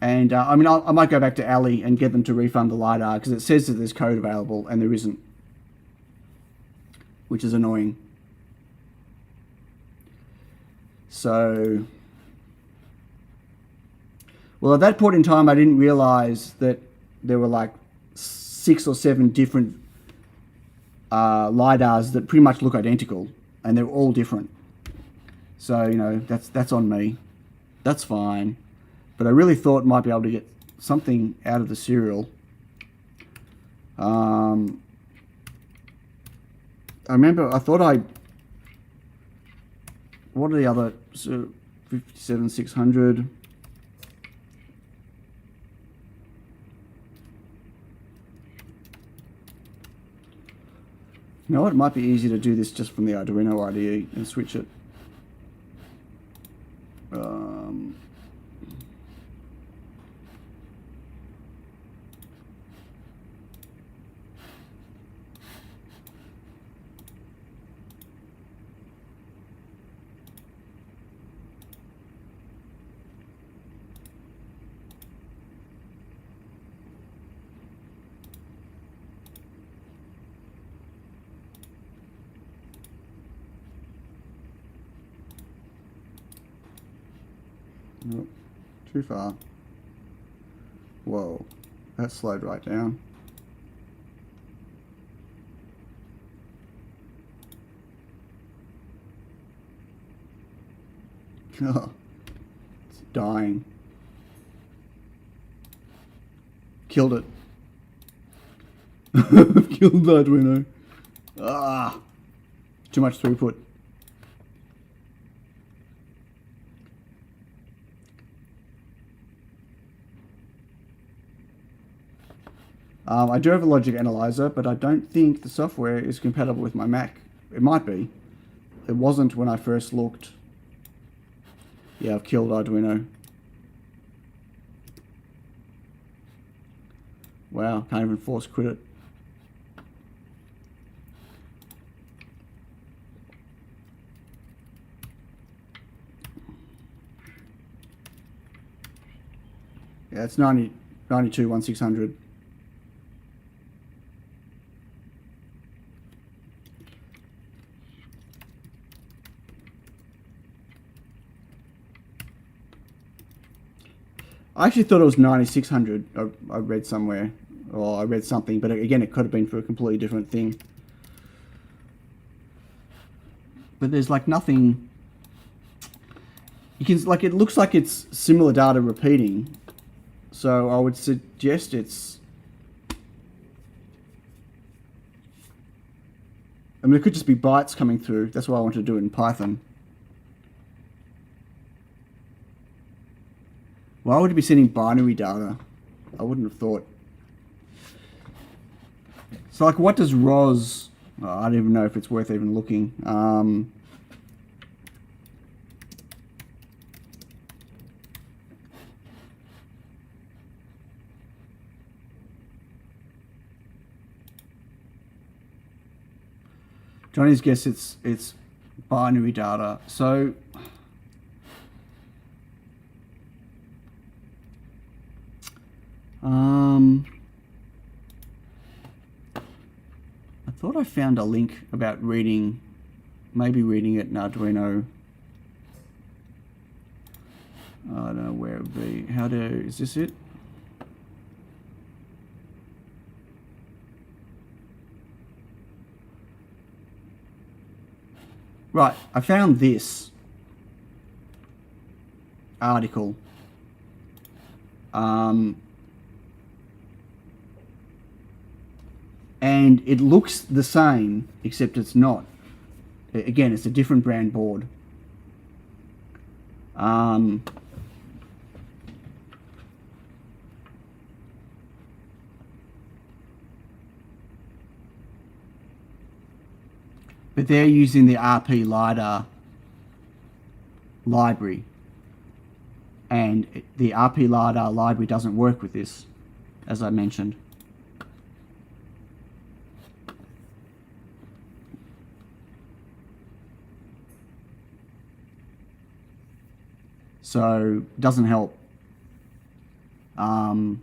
and I mean, I might go back to Ali and get them to refund the LiDAR because it says that there's code available and there isn't, which is annoying. So, well, at that point in time, I didn't realize that there were like 6 or 7 different LiDARs that pretty much look identical, and they're all different. So, you know, that's on me. That's fine. But I really thought I might be able to get something out of the serial. I remember, I thought what are the other, so 57600? You know what, it might be easy to do this just from the Arduino IDE and switch it. Oh, too far. Whoa, that slowed right down. Oh, it's dying. Killed it. Killed the Arduino. Ah, too much throughput. I do have a logic analyzer, but I don't think the software is compatible with my Mac. It might be. It wasn't when I first looked. Yeah, I've killed Arduino. Wow, can't even force quit it. Yeah, it's 92/1600. I actually thought it was 9600. I read somewhere, or I read something, but again, it could have been for a completely different thing. But there's like nothing. You can like it looks like it's similar data repeating, so I would suggest it's. I mean, it could just be bytes coming through. That's why I wanted to do it in Python. Why would it be sending binary data? I wouldn't have thought. So, like, what does ROS... Oh, I don't even know if it's worth even looking. Johnny's guess it's binary data. So... I thought I found a link about reading, maybe reading it in Arduino. I don't know where it would be. How to, is this it? Right, I found this article. And it looks the same, except it's not. Again, it's a different brand board. But they're using the RP Lidar library. And the RP Lidar library doesn't work with this, as I mentioned. So, doesn't help. I'd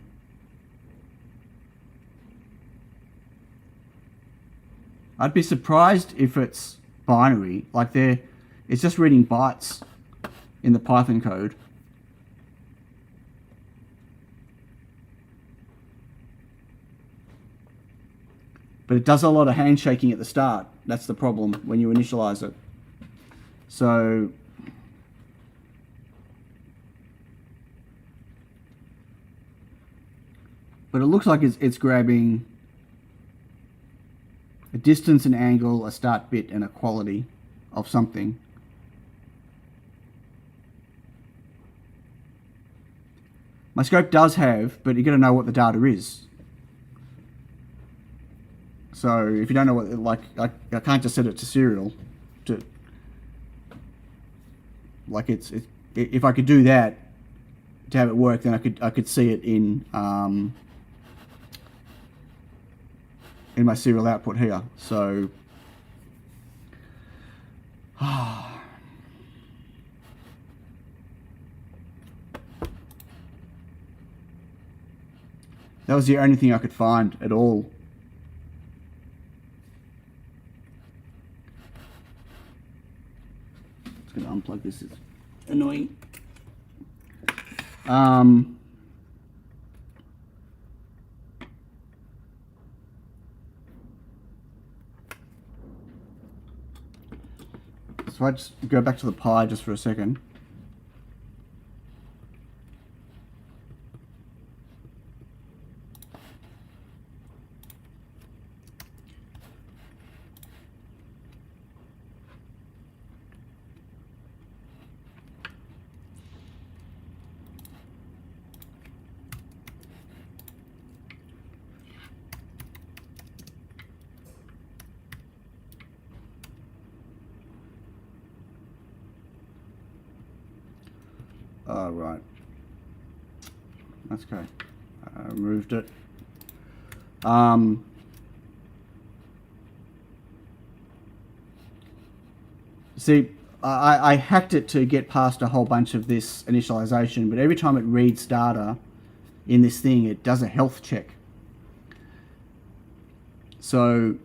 be surprised if it's binary, like it's just reading bytes in the Python code. But it does a lot of handshaking at the start. That's the problem when you initialize it. So but it looks like it's grabbing a distance, an angle, a start bit, and a quality of something. My scope does have, but you got to know what the data is. So if you don't know what, like, I can't just set it to serial. Like if I could do that to have it work, then I could see it in my serial output here. So that was the only thing I could find at all. Just gonna unplug this, it's annoying. So I just go back to the Pi just for a second. Oh, right. That's okay. I removed it. See, I hacked it to get past a whole bunch of this initialization, but every time it reads data in this thing, it does a health check. So,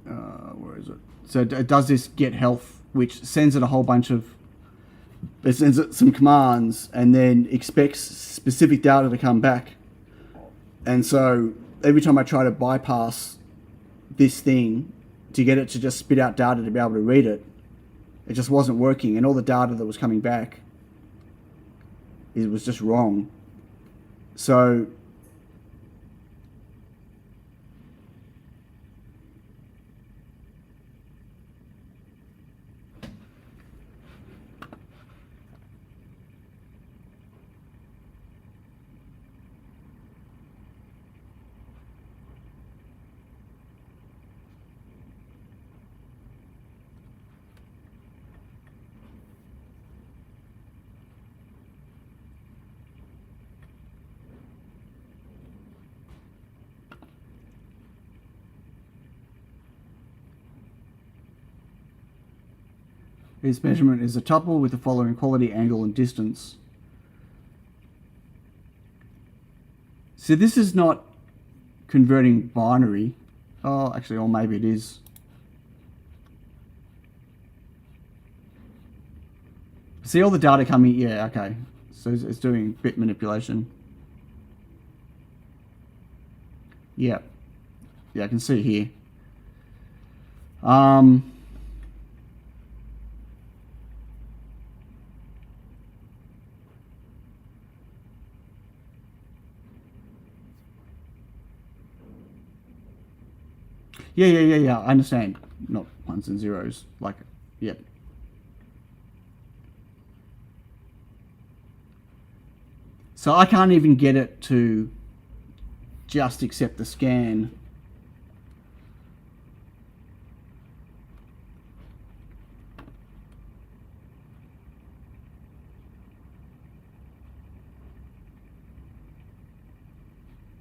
where is it? So it does this get health, which sends it a whole bunch of, it sends it some commands and then expects specific data to come back. And so every time I try to bypass this thing to get it to just spit out data to be able to read it, it just wasn't working. And all the data that was coming back, it was just wrong. So this measurement is a tuple with the following quality, angle, and distance. So this is not converting binary. Oh, actually, or maybe it is. See all the data coming, yeah, okay. So it's doing bit manipulation. Yeah. Yeah, I can see here. Yeah, I understand. Not ones and zeros. Like, yep. So I can't even get it to just accept the scan.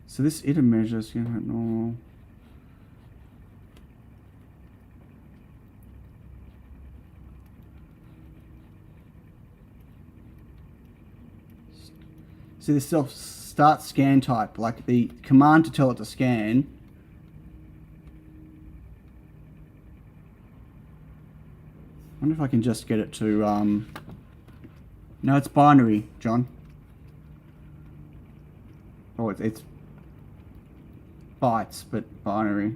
So this iter measures, you know, normal. So this start scan type, like the command to tell it to scan. I wonder if I can just get it to, no, it's binary, John. Oh, it's bytes, but binary.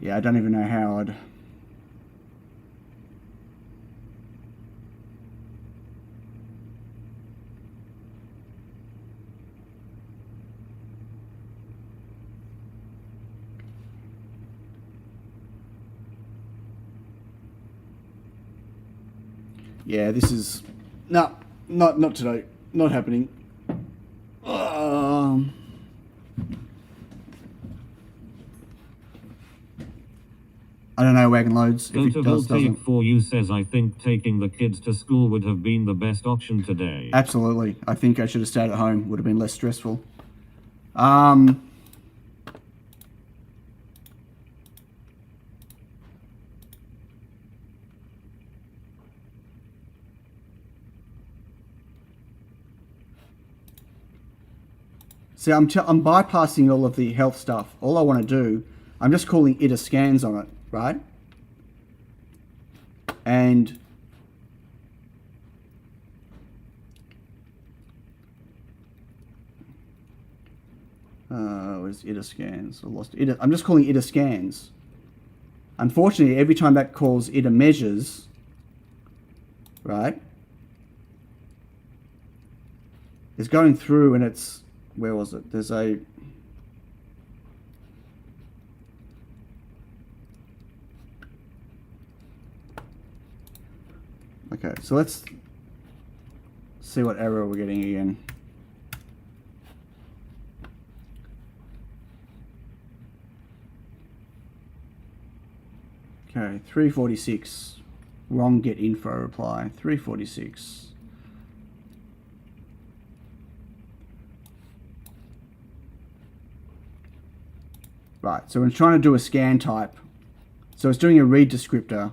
Yeah, I don't even know how I'd... Yeah, this is... No, not today. Not happening. I don't know, wagon loads. If it does, doesn't. For you says, I think taking the kids to school would have been the best option today. Absolutely. I think I should have stayed at home. Would have been less stressful. See, I'm bypassing all of the health stuff. All I want to do, I'm just calling it a scans on it, right? And where's it a scans? I lost it. I'm just calling it a scans. Unfortunately, every time that calls it a measures, right? It's going through and it's, where was it? There's a, okay, so let's see what error we're getting again. Okay, 346. Wrong get info reply. 346. Right, so it's trying to do a scan type. So it's doing a read descriptor.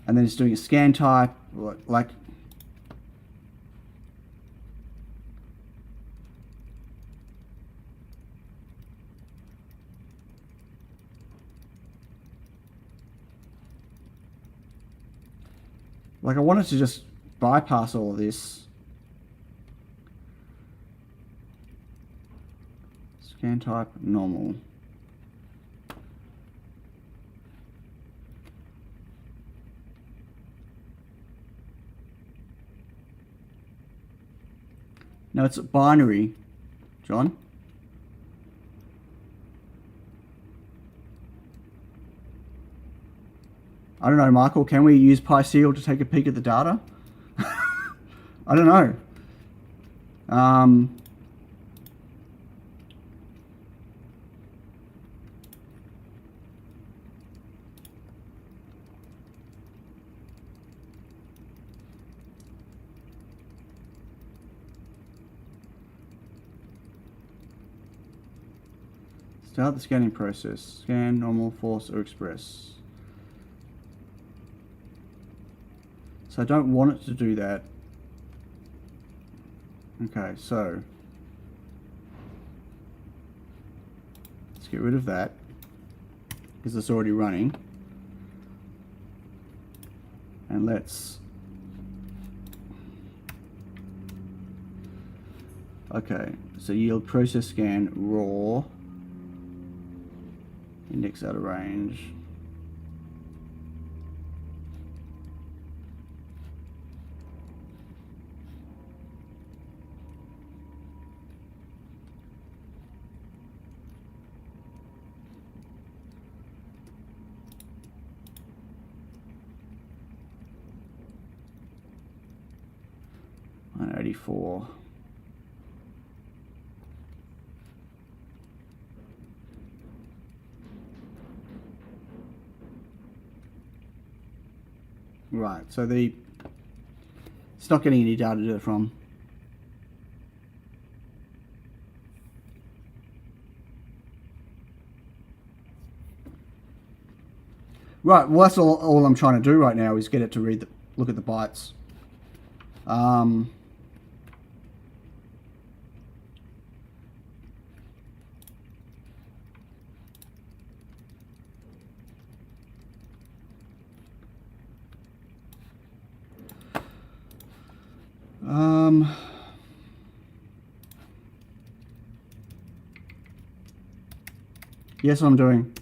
And then it's doing a scan type, like I wanted to just bypass all of this. Scan type, normal. No, it's binary, John. I don't know, Michael, can we use PySeal to take a peek at the data? I don't know. 'Start the scanning process. Scan, normal, force, or express. So I don't want it to do that. Okay, so let's get rid of that because it's already running. And let's, okay, so yield process scan raw, index out of range. And 84. Right, so it's not getting any data to do it from. Right, well that's all I'm trying to do right now is get it to look at the bytes. Yes, I'm doing.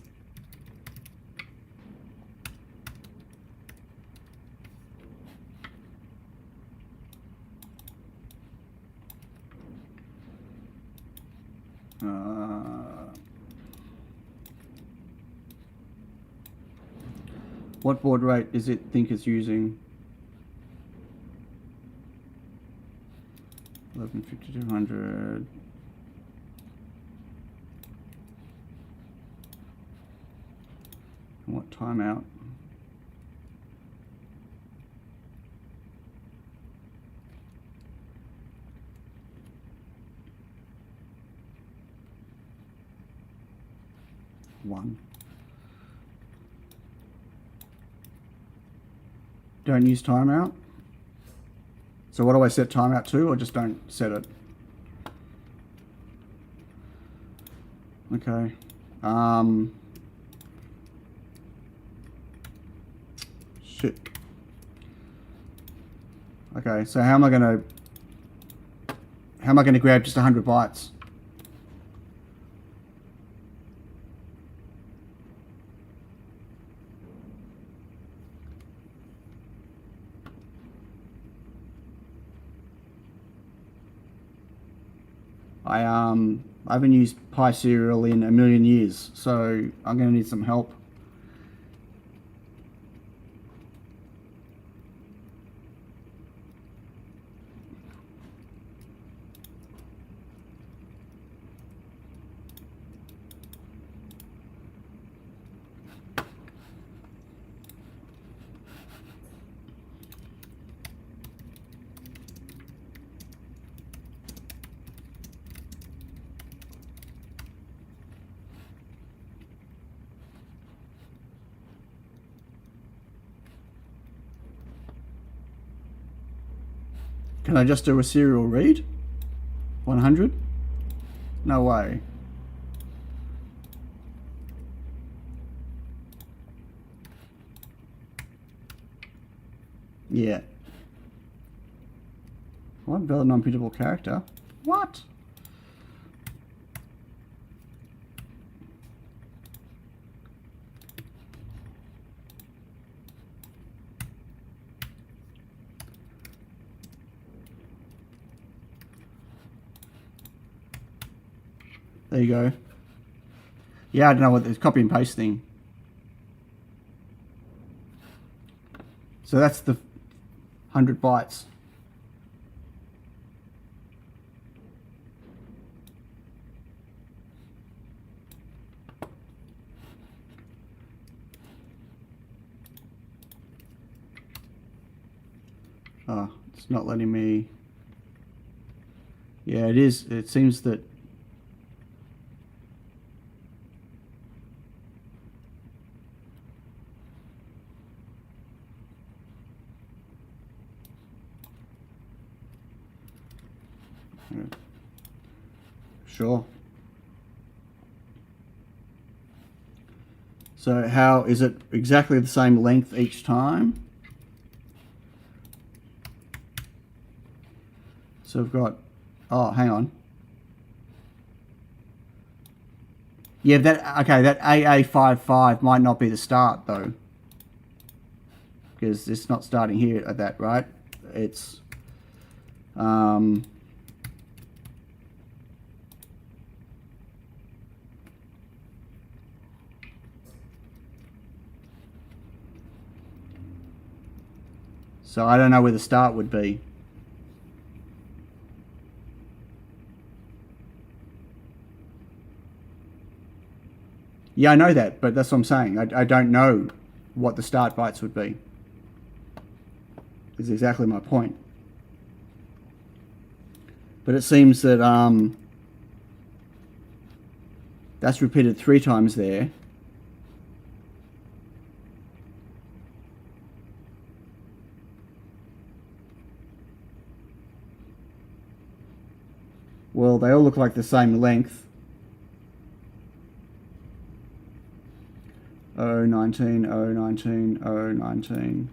What baud rate is it think it's using? 115200. And what timeout? One. Don't use timeout. So what do I set timeout to, or just don't set it? Okay. Shit. Okay, so how am I gonna grab just 100 bytes? I haven't used Pi Serial in a million years, so I'm gonna need some help. Can I just do a serial read? 100? No way. Yeah. What? Valid non-printable character? What? There you go. Yeah, I don't know what this copy and paste thing. So that's the 100 bytes. Oh, it's not letting me. Yeah, it is. It seems that. Sure. So how is it exactly the same length each time? So we've got, oh, hang on. Yeah, that AA55 might not be the start though. Because it's not starting here at that, right? It's so I don't know where the start would be. Yeah, I know that, but that's what I'm saying. I don't know what the start bytes would be. Is exactly my point. But it seems that that's repeated 3 times there. Well, they all look like the same length. 019, 019, 019.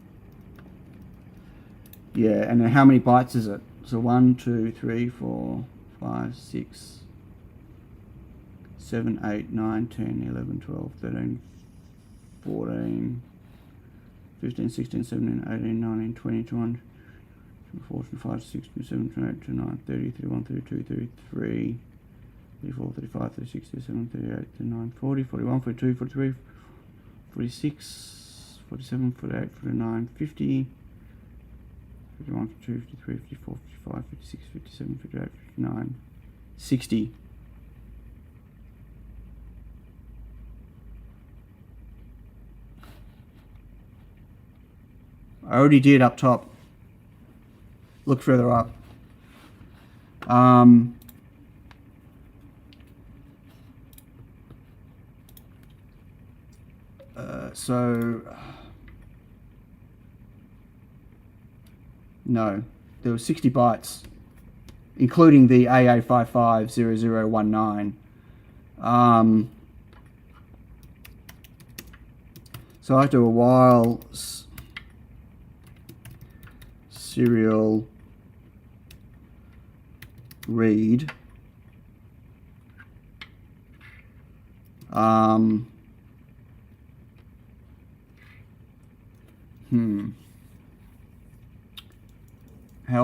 Yeah, and then how many bytes is it? So 1, 2, 3, 4, 5, 6, 7, 8, 9, 10, 11, 12, 13, 14, 15, 16, 17, 18, 19, 20, 21, 24, 25, 26, 27, 28, 29, 30, 31, 32, 33, 34, 35, 36, 37, 38, 39, 40, 41, 42, 43, 46, 47, 48, 49, 50, 51, 52, 53, 54, 55, 56, 57, 58, 59, 60. I already did up top. Look further up. So no, there was 60 bytes, including the AA550019. So I do a while serial read. How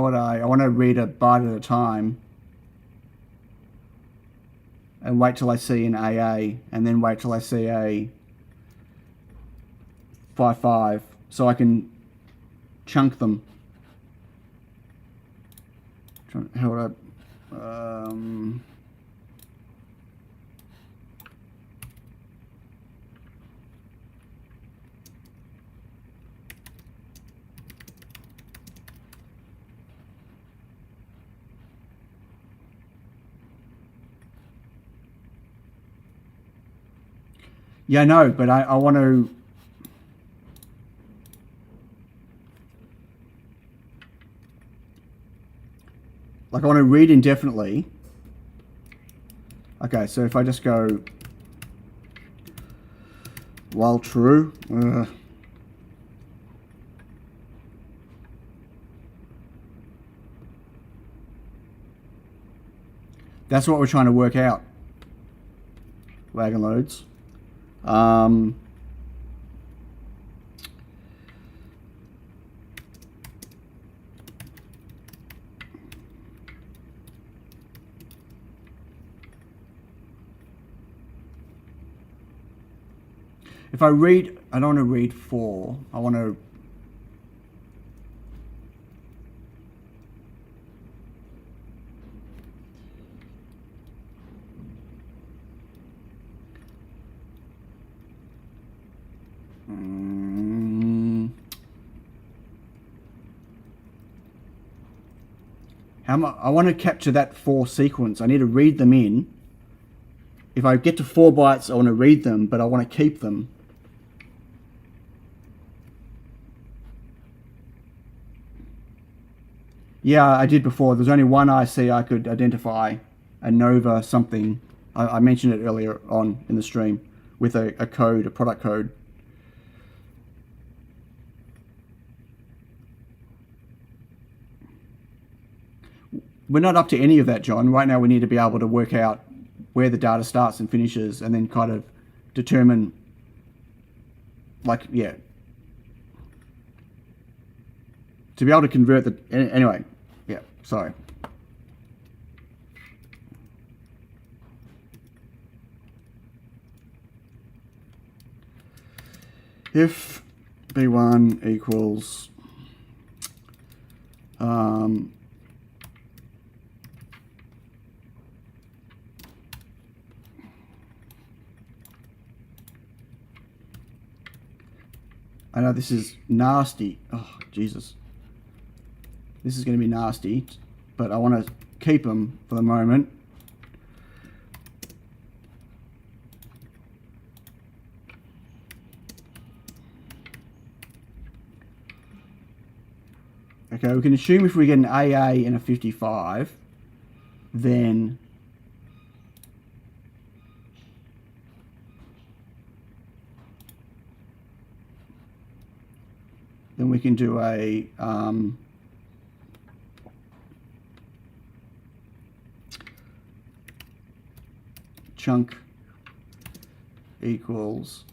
would I want to read a byte at a time and wait till I see an AA and then wait till I see a 5.5 so I can chunk them. How would I yeah, no, but I want to I want to read indefinitely. Okay, so if I just go while true, that's what we're trying to work out. Wagon loads. If I read, I don't want to read 4. I want to I want to capture that 4 sequence. I need to read them in. If I get to 4 bytes, I want to read them, but I want to keep them. Yeah, I did before. There's only one IC I could identify, a Nova something. I mentioned it earlier on in the stream with a code, a product code. We're not up to any of that, John. Right now we need to be able to work out where the data starts and finishes and then kind of determine, like, yeah. To be able to convert the, anyway, yeah, sorry. If B1 equals I know this is nasty. Oh, Jesus. This is going to be nasty, but I want to keep them for the moment. Okay, we can assume if we get an AA and a 55, then we can do a chunk equals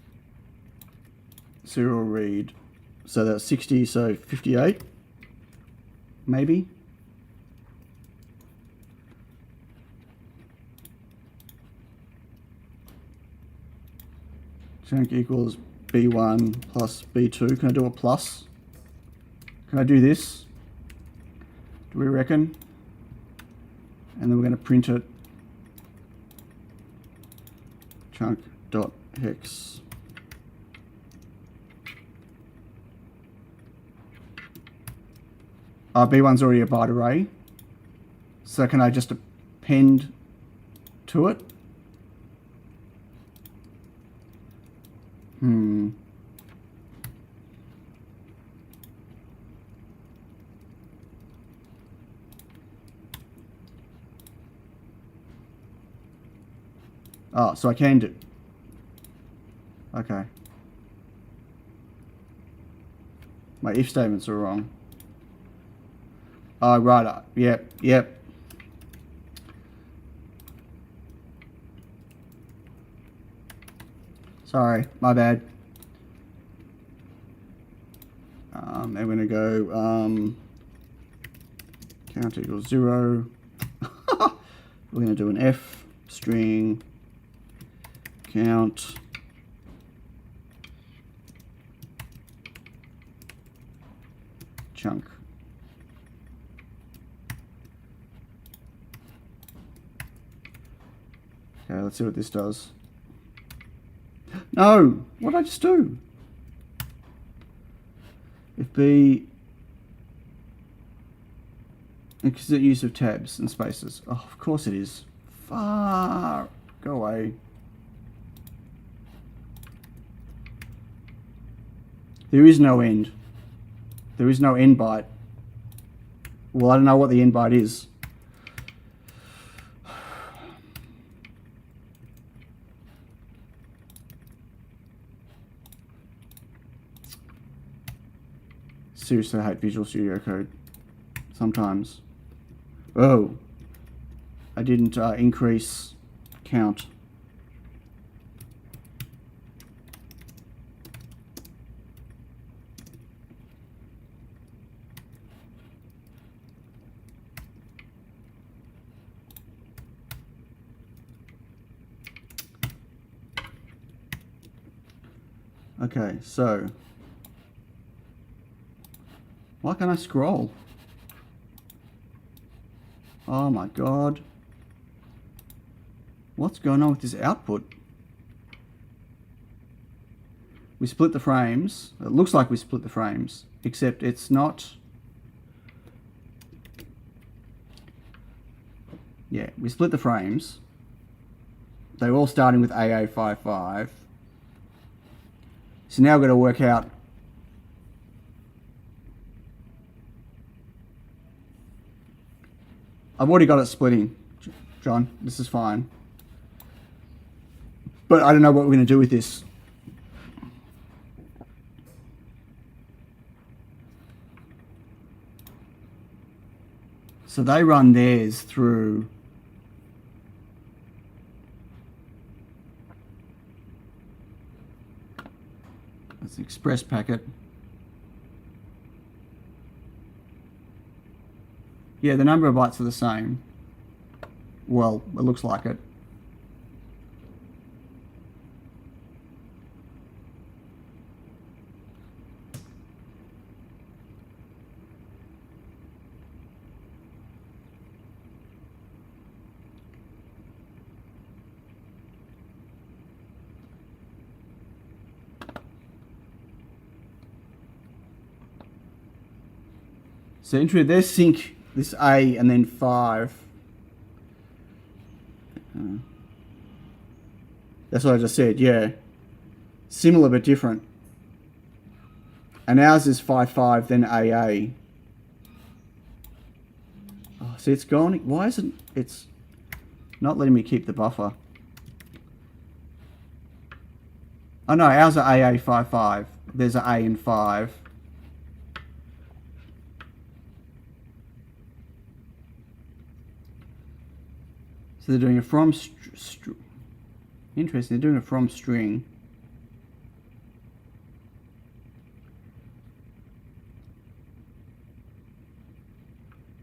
serial read. So that's 60, so 58, maybe. Chunk equals B1 plus B2. Can I do a plus? Can I do this? Do we reckon? And then we're going to print it. Chunk dot hex. B1's already a byte array. So can I just append to it? Oh, so I can do... Okay. My if statements are wrong. Oh, right. Yep. Sorry, my bad. And we're going to go count equals 0. We're going to do an F string count chunk. Okay, let's see what this does. No! What did I just do? If B... It's the use of tabs and spaces. Oh, of course it is. Far... Go away. There is no end. There is no end byte. Well, I don't know what the end byte is. Seriously, I hate Visual Studio Code. Sometimes. Oh. I didn't increase count. Okay, so why can't I scroll? Oh my god. What's going on with this output? We split the frames. It looks like we split the frames, except it's not. Yeah, we split the frames. They're all starting with AA55. So now I've got to work out I've already got it splitting, John. This is fine. But I don't know what we're going to do with this. So they run theirs through that's the express packet. Yeah, the number of bytes are the same. Well, it looks like it. So into their sync this A and then 5. That's what I just said, yeah. Similar but different. And ours is 5.5, then AA. Oh, see, it's gone. Why isn't it's not letting me keep the buffer? Oh no, ours are AA 5.5. There's an A in 5. So they're doing a from interesting, they're doing a from string.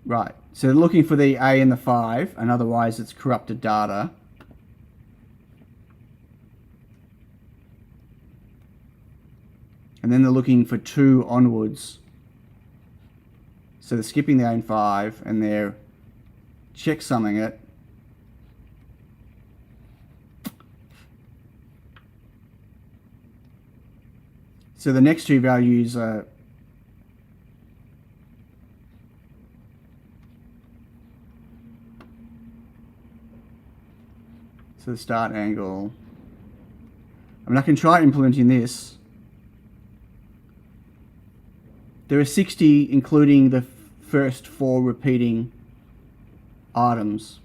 Right, so they're looking for the A and the 5, and otherwise it's corrupted data. And then they're looking for 2 onwards. So they're skipping the A and 5, and they're checksumming it. So the next 2 values are so the start angle. I mean, I can try implementing this. There are 60, including the first 4 repeating items.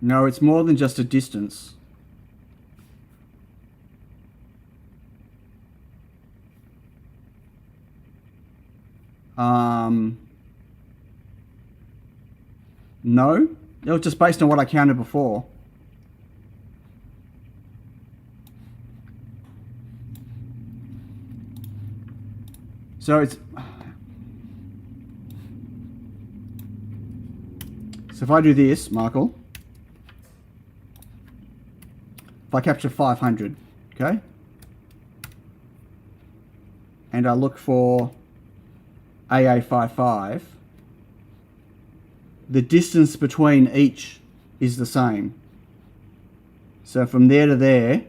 No, it's more than just a distance. No, it was just based on what I counted before. So it's, so if I do this, Michael, if I capture 500, okay, and I look for AA55, the distance between each is the same. So from there to there,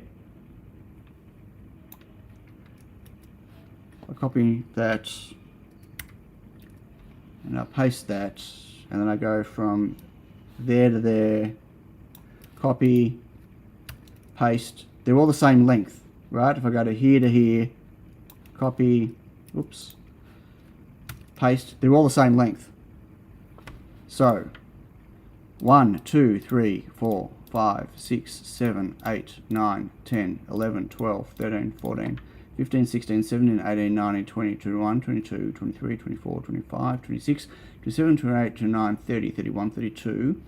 I copy that and I paste that, and then I go from there to there, copy, paste. They're all the same length, right? If I go to here, copy, oops, paste, they're all the same length. So 1, 2, 3, 4, 5, 6, 7, 8, 9, 10, 11, 12, 13, 14, 15, 16, 17, 18, 19, 20, 21, 22, 23, 24, 25, 26, 27, 28, 29, 30, 31, 32,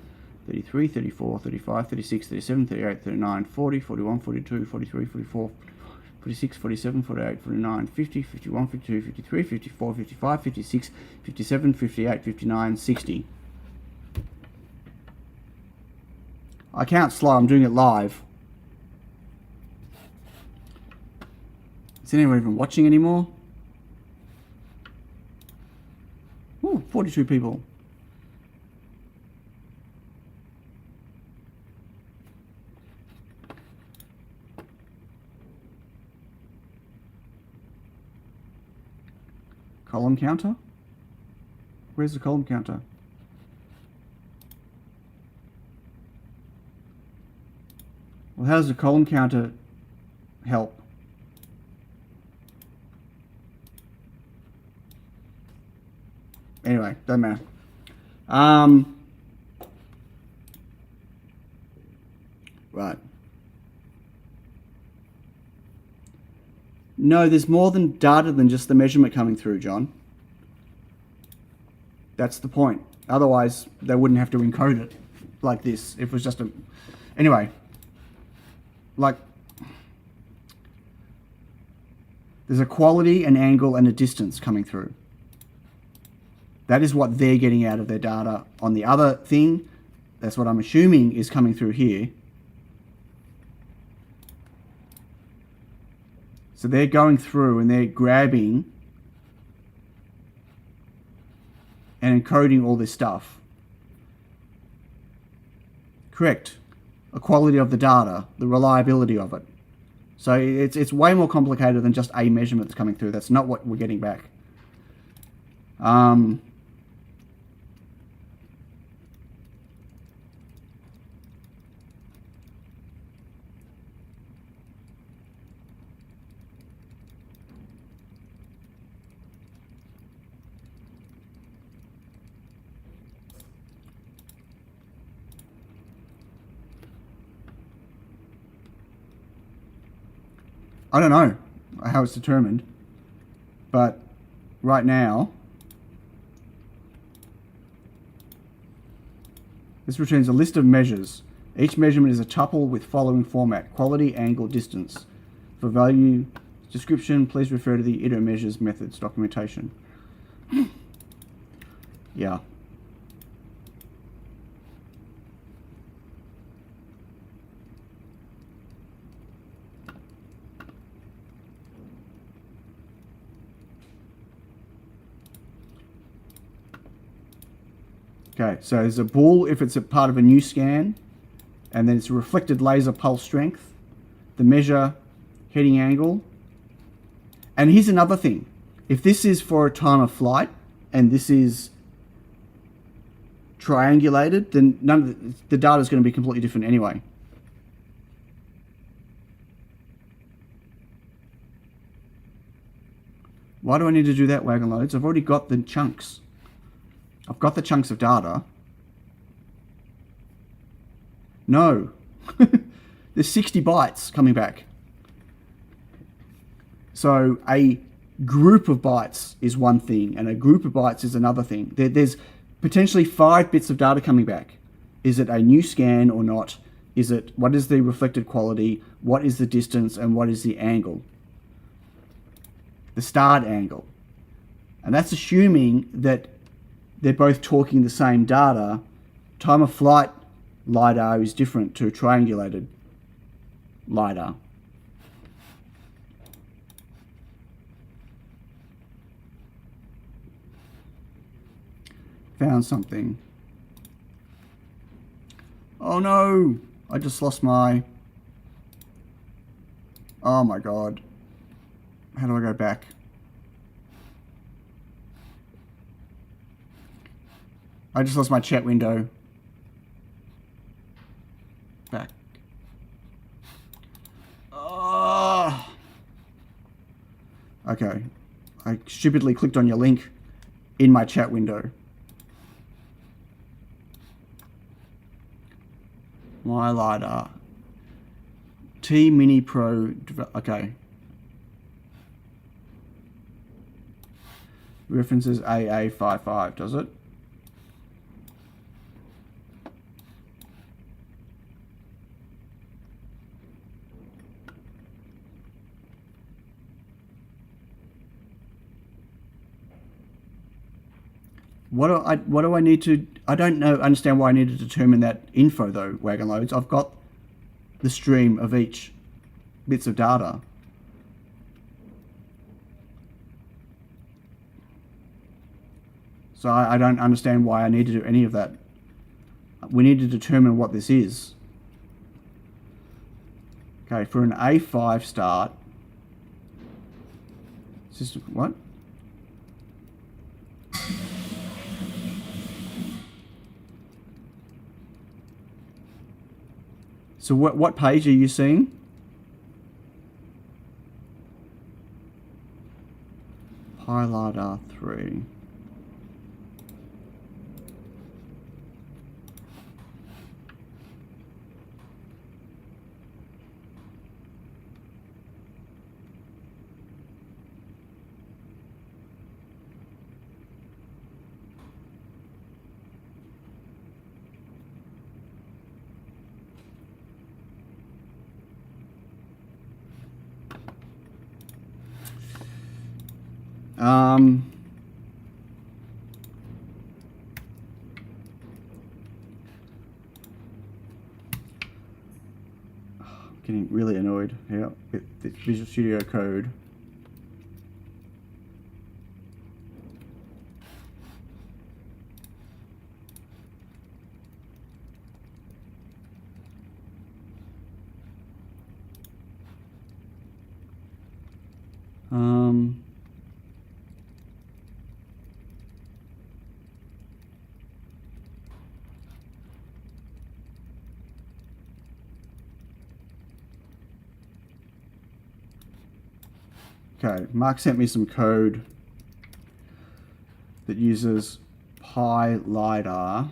33, 34, 35, 36, 37, 38, 39, 40, 41, 42, 43, 44, 46, 47, 48, 49, 50, 51, 52, 53, 54, 55, 56, 57, 58, 59, 60. I can't slow, I'm doing it live. Is anyone even watching anymore? Ooh, 42 people. Column counter? Where's the column counter? Well, how does the column counter help? Anyway, doesn't matter. Right. No, there's more than data than just the measurement coming through, John. That's the point. Otherwise, they wouldn't have to encode it like this. If it was just a... Anyway. Like... There's a quality, an angle, and a distance coming through. That is what they're getting out of their data. On the other thing, that's what I'm assuming is coming through here. So they're going through and they're grabbing and encoding all this stuff. Correct. A quality of the data, the reliability of it. So it's way more complicated than just a measurement that's coming through. That's not what we're getting back. I don't know how it's determined, but right now, this returns a list of measures. Each measurement is a tuple with following format: quality, angle, distance. For value description, please refer to the ITO measures methods documentation. Yeah. Okay, so there's a bool if it's a part of a new scan, and then it's a reflected laser pulse strength, the measure heading angle. And here's another thing. If this is for a time of flight, and this is triangulated, then none of the data is going to be completely different anyway. Why do I need to do that, Wagon Loads? I've already got the chunks. I've got the chunks of data. No. There's 60 bytes coming back. So a group of bytes is one thing, and a group of bytes is another thing. There's potentially 5 bits of data coming back. Is it a new scan or not? What is the reflected quality? What is the distance? And what is the angle? The start angle. And that's assuming that they're both talking the same data. Time of flight LiDAR is different to triangulated LiDAR. Found something. Oh no! I just lost my... Oh my god. How do I go back? I just lost my chat window. Back. Oh. Okay. I stupidly clicked on your link in my chat window. My LiDAR. T Mini Pro. Okay. References AA55, does it? What do I need to... I don't understand why I need to determine that info though, Wagon Loads. I've got the stream of each bits of data. So I don't understand why I need to do any of that. We need to determine what this is. Okay, for an A5 start. System, what? So what page are you seeing? PyLiDAR 3. Getting really annoyed here with the Visual Studio Code. Okay, Mark sent me some code that uses PyLiDAR.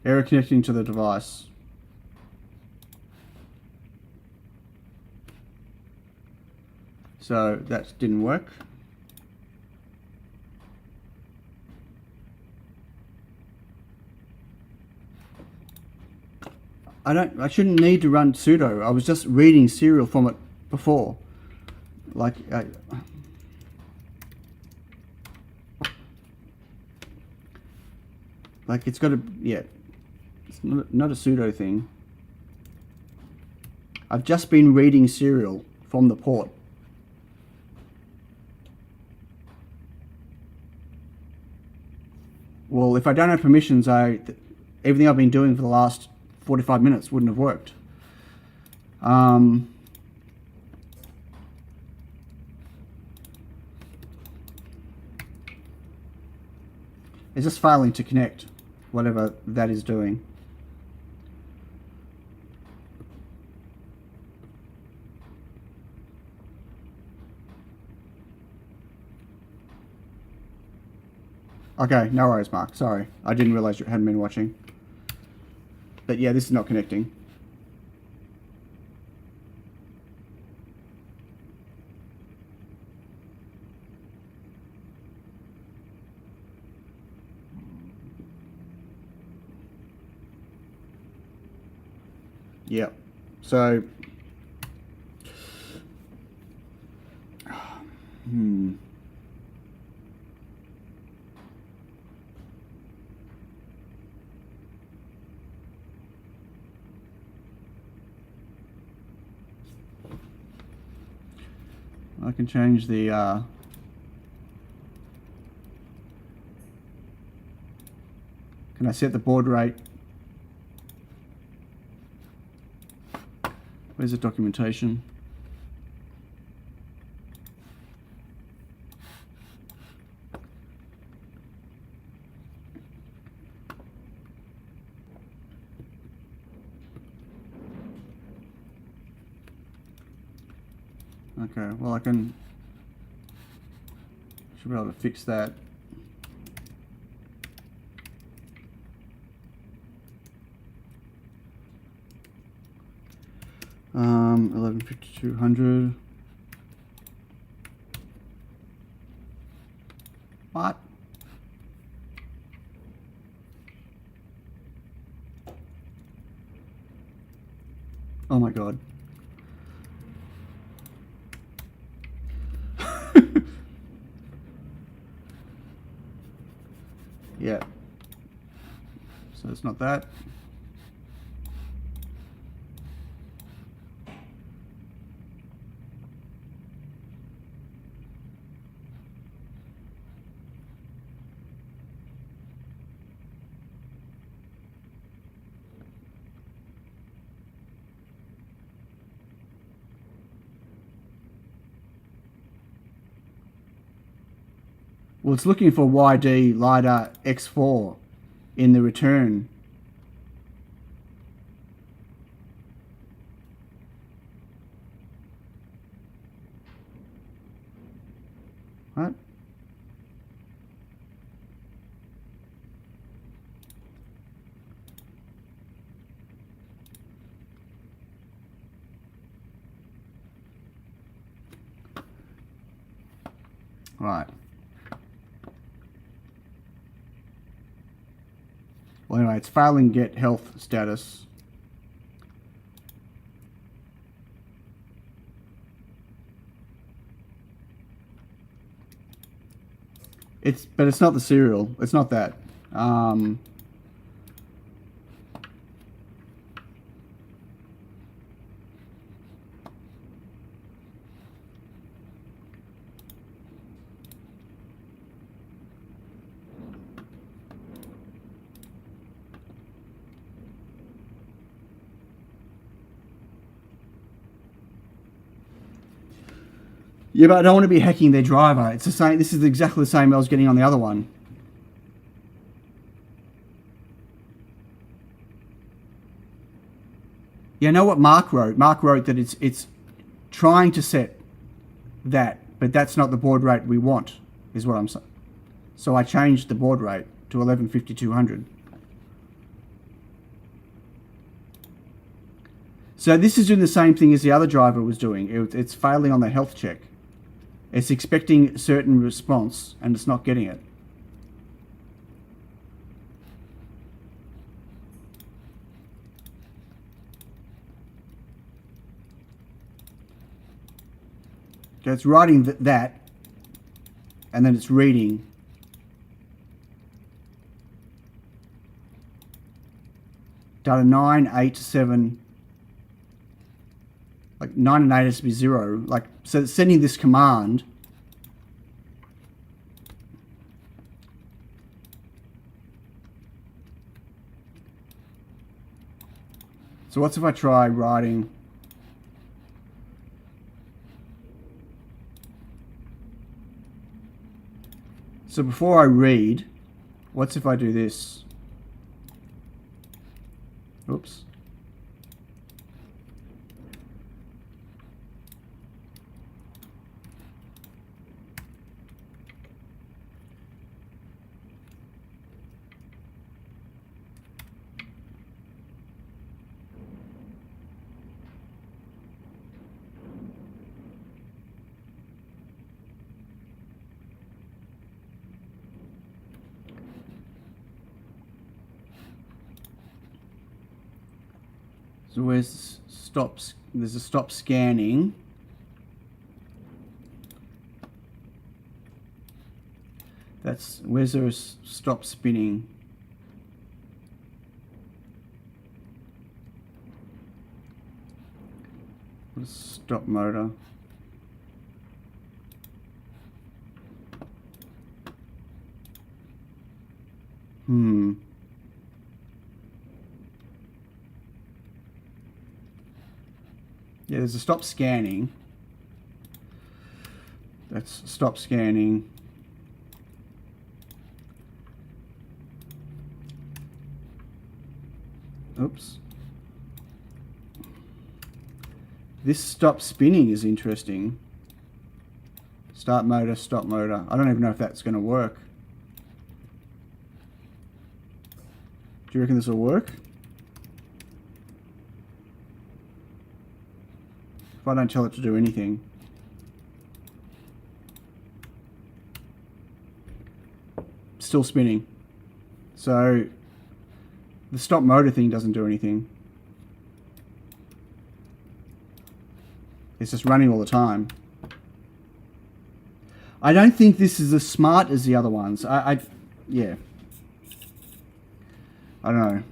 Error connecting to the device. So that didn't work. I shouldn't need to run sudo. I was just reading serial from it before. Like it's got to, yeah. It's not a sudo thing. I've just been reading serial from the port. Well, if I don't have permissions, everything I've been doing for the last 45 minutes wouldn't have worked. It's just failing to connect, whatever that is doing. Okay, no worries, Mark. Sorry. I didn't realize you hadn't been watching. But yeah, this is not connecting. Yep. So, I can change the can I set the baud rate? Where's the documentation? Okay, well I should be able to fix that. Um, 115200. What? Oh my god. Yeah. So it's not that. Well, it's looking for YD Lidar X4 in the return. What? Right. Well, anyway, it's failing get health status. But it's not the serial. It's not that. Yeah, but I don't want to be hacking their driver. It's the same. This is exactly the same I was getting on the other one. Yeah, I know what Mark wrote. Mark wrote that it's trying to set that, but that's not the baud rate we want, is what I'm saying. So I changed the baud rate to 115200. So this is doing the same thing as the other driver was doing. It's failing on the health check. It's expecting a certain response and it's not getting it. Okay, it's writing that and then it's reading. Data 9, 8, 7. Like 9 and 8 has to be 0. Like, so it's sending this command. So what's if I try writing? So before I read, what's if I do this? Oops. So where's stops? There's a stop scanning. That's where's there a stop spinning? Stop motor. Yeah, there's a stop scanning. That's stop scanning. Oops. This stop spinning is interesting. Start motor, stop motor. I don't even know if that's going to work. Do you reckon this will work? If I don't tell it to do anything. Still spinning. So the stop motor thing doesn't do anything. It's just running all the time. I don't think this is as smart as the other ones. Yeah. I don't know.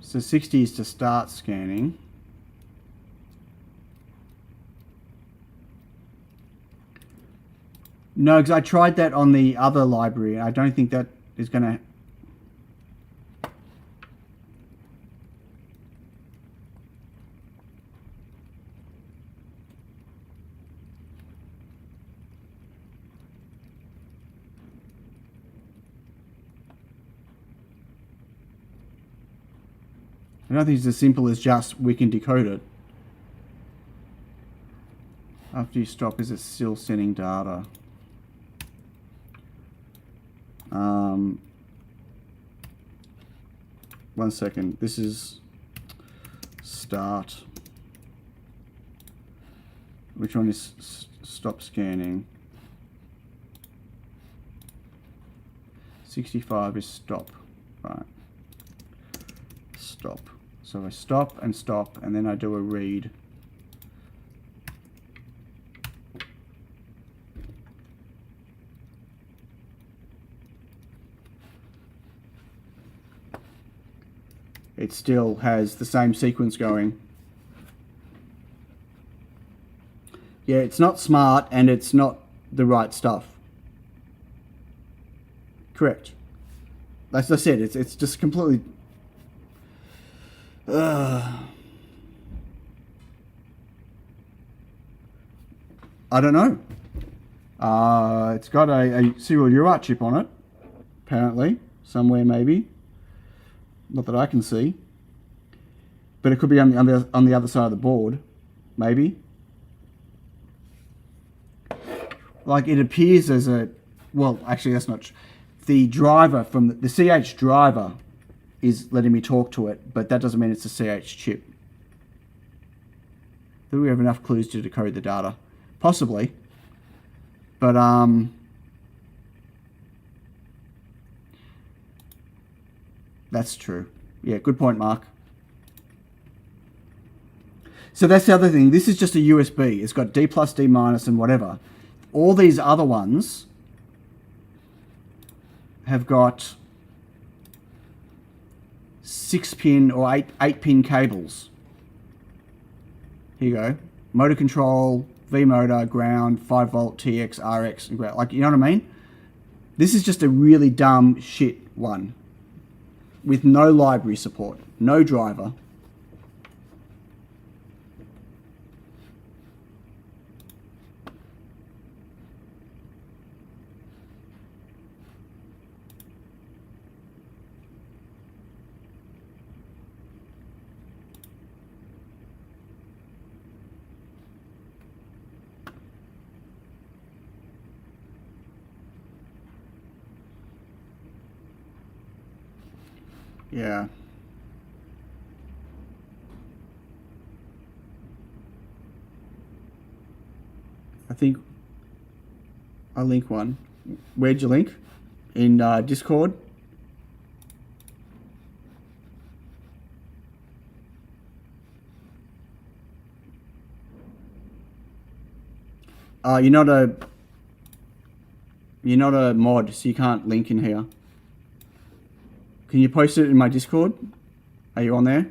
So 60 is to start scanning. No, because I tried that on the other library. I don't think that is going to... I don't think it's as simple as just we can decode it. After you stop, is it still sending data? 1 second. This is start. Which one is stop scanning? 65 is stop. Right. Stop. So I stop, and then I do a read. It still has the same sequence going. Yeah, it's not smart, and it's not the right stuff. Correct. As I said, it's just completely... I don't know. It's got a serial UART chip on it, apparently, somewhere maybe. Not that I can see, but it could be on the other side of the board, maybe. Like it appears as a, well, actually that's not. The driver from the CH driver is letting me talk to it, but that doesn't mean it's a CH chip. Do we have enough clues to decode the data? Possibly, but That's true. Yeah, good point, Mark. So that's the other thing. This is just a USB. It's got D plus, D minus, and whatever. All these other ones have got 6-pin or 8-pin cables. Here you go. Motor control, V motor, ground, 5-volt, TX, RX, and ground. Like, you know what I mean? This is just a really dumb shit one with no library support, no driver. Yeah. I think I'll link one. Where'd you link? In Discord? You're not a mod, so you can't link in here. Can you post it in my Discord? Are you on there?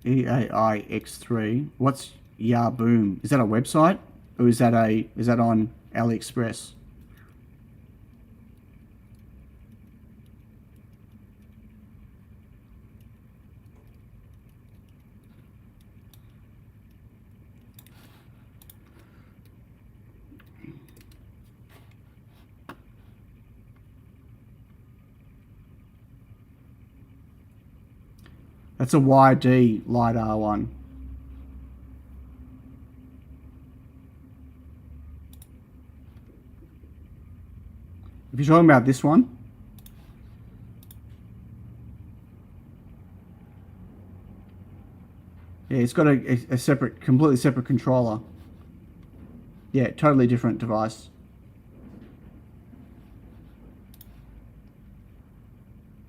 EAIX3. What's Yaboom? Is that a website, or is that on AliExpress? That's a YD Lidar one. If you're talking about this one, yeah, it's got a separate, completely separate controller. Yeah, totally different device.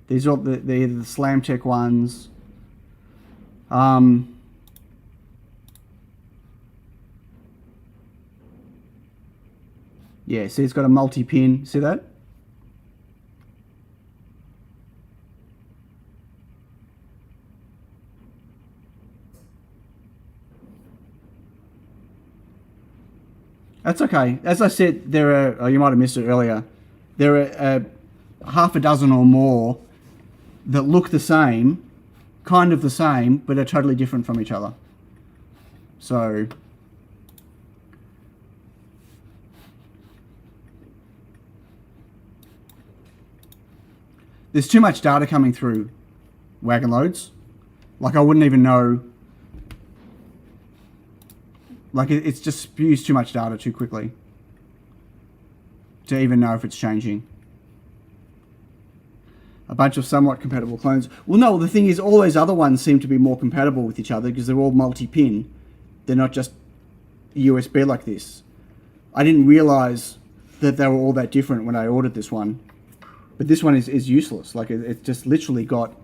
These are all the SlamTech ones. Yeah, see, it's got a multi-pin. See that? That's okay. As I said, there are, oh, you might have missed it earlier, there are half a dozen or more that look the same, kind of the same, but are totally different from each other. So there's too much data coming through Wagon Loads. Like, I wouldn't even know. Like, it just spews too much data too quickly to even know if it's changing. A bunch of somewhat compatible clones. Well, no, the thing is, all those other ones seem to be more compatible with each other because they're all multi-pin. They're not just USB like this. I didn't realize that they were all that different when I ordered this one. But this one is useless. Like, it's just literally got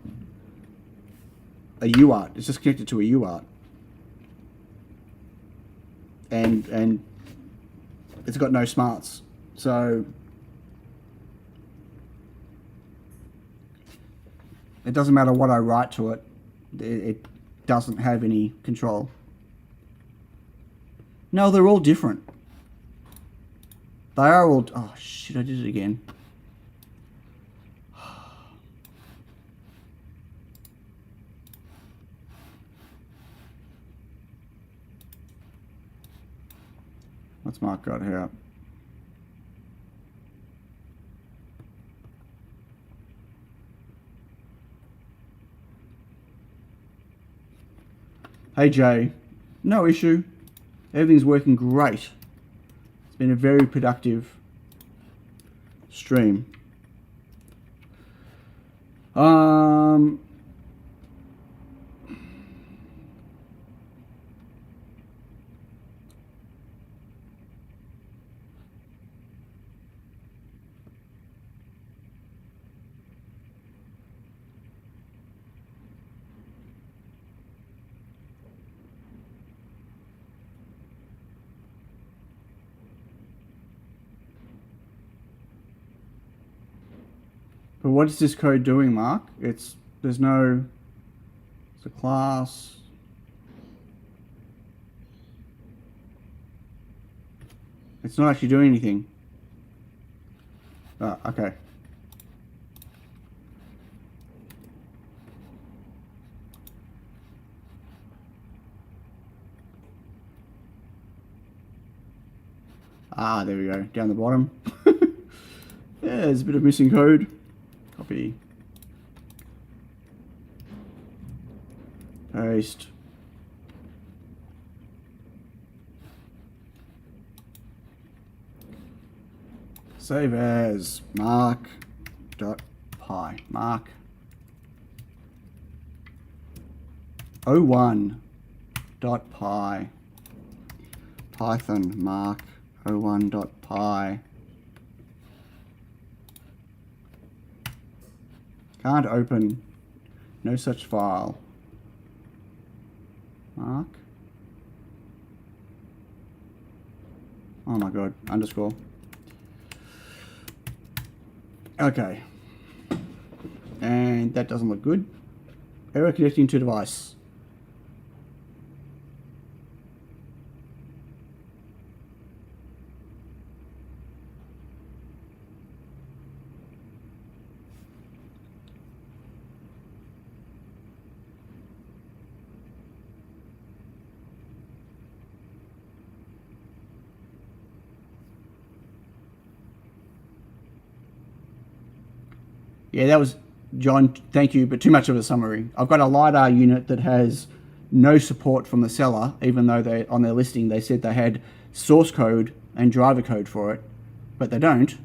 a UART. It's just connected to a UART. And it's got no smarts. So it doesn't matter what I write to it. It doesn't have any control. No, they're all different. They are all... Oh, shit, I did it again. What's Mark got here? Hey Jay, no issue. Everything's working great. It's been a very productive stream. But what is this code doing, Mark? It's a class. It's not actually doing anything. Ah, okay. Ah, there we go. Down the bottom. Yeah, there's a bit of missing code. Copy. Paste. Save as mark.py. Mark 01.py. Python mark 01.py. Can't open. No such file. Mark. Oh my god. Underscore. Okay. And that doesn't look good. Error connecting to device. Yeah, that was, John, thank you, but too much of a summary. I've got a Lidar unit that has no support from the seller, even though they on their listing they said they had source code and driver code for it, but they don't.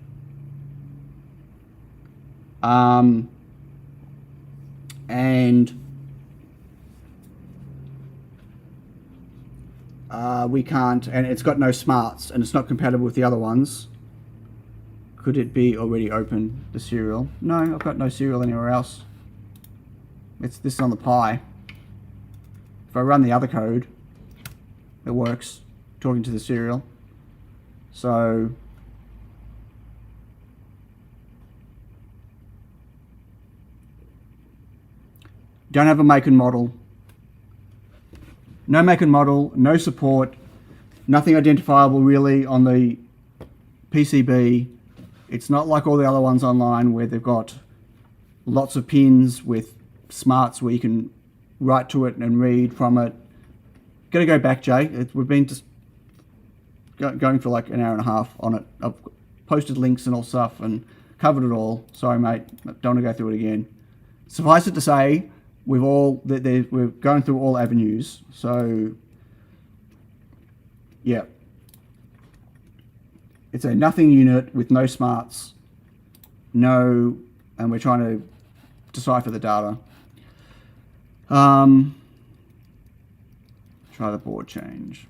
We can't, and it's got no smarts, and it's not compatible with the other ones. Could it be already open, the serial? No, I've got no serial anywhere else. This is on the Pi. If I run the other code, it works, talking to the serial. So, don't have a make and model. No make and model, no support, nothing identifiable really on the PCB. It's not like all the other ones online where they've got lots of pins with smarts where you can write to it and read from it. Got to go back, Jay. We've been just going for like an hour and a half on it. I've posted links and all stuff and covered it all. Sorry, mate. Don't want to go through it again. Suffice it to say, we're going through all avenues. So, yeah. It's a nothing unit with no smarts, and we're trying to decipher the data. Try the board change.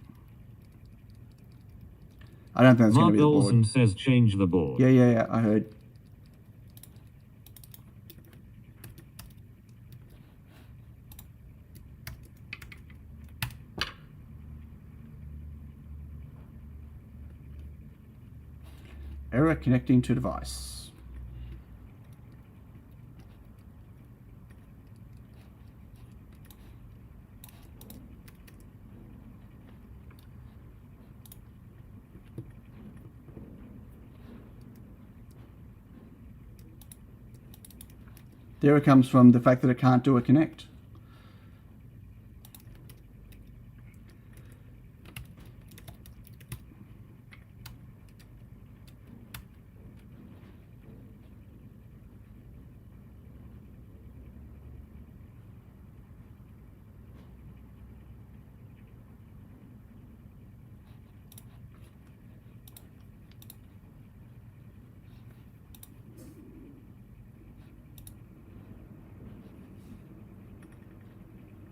I don't think it's going to be the board. Mark Olson says change the board. Yeah, I heard. Error connecting to device. The error comes from the fact that it can't do a connect.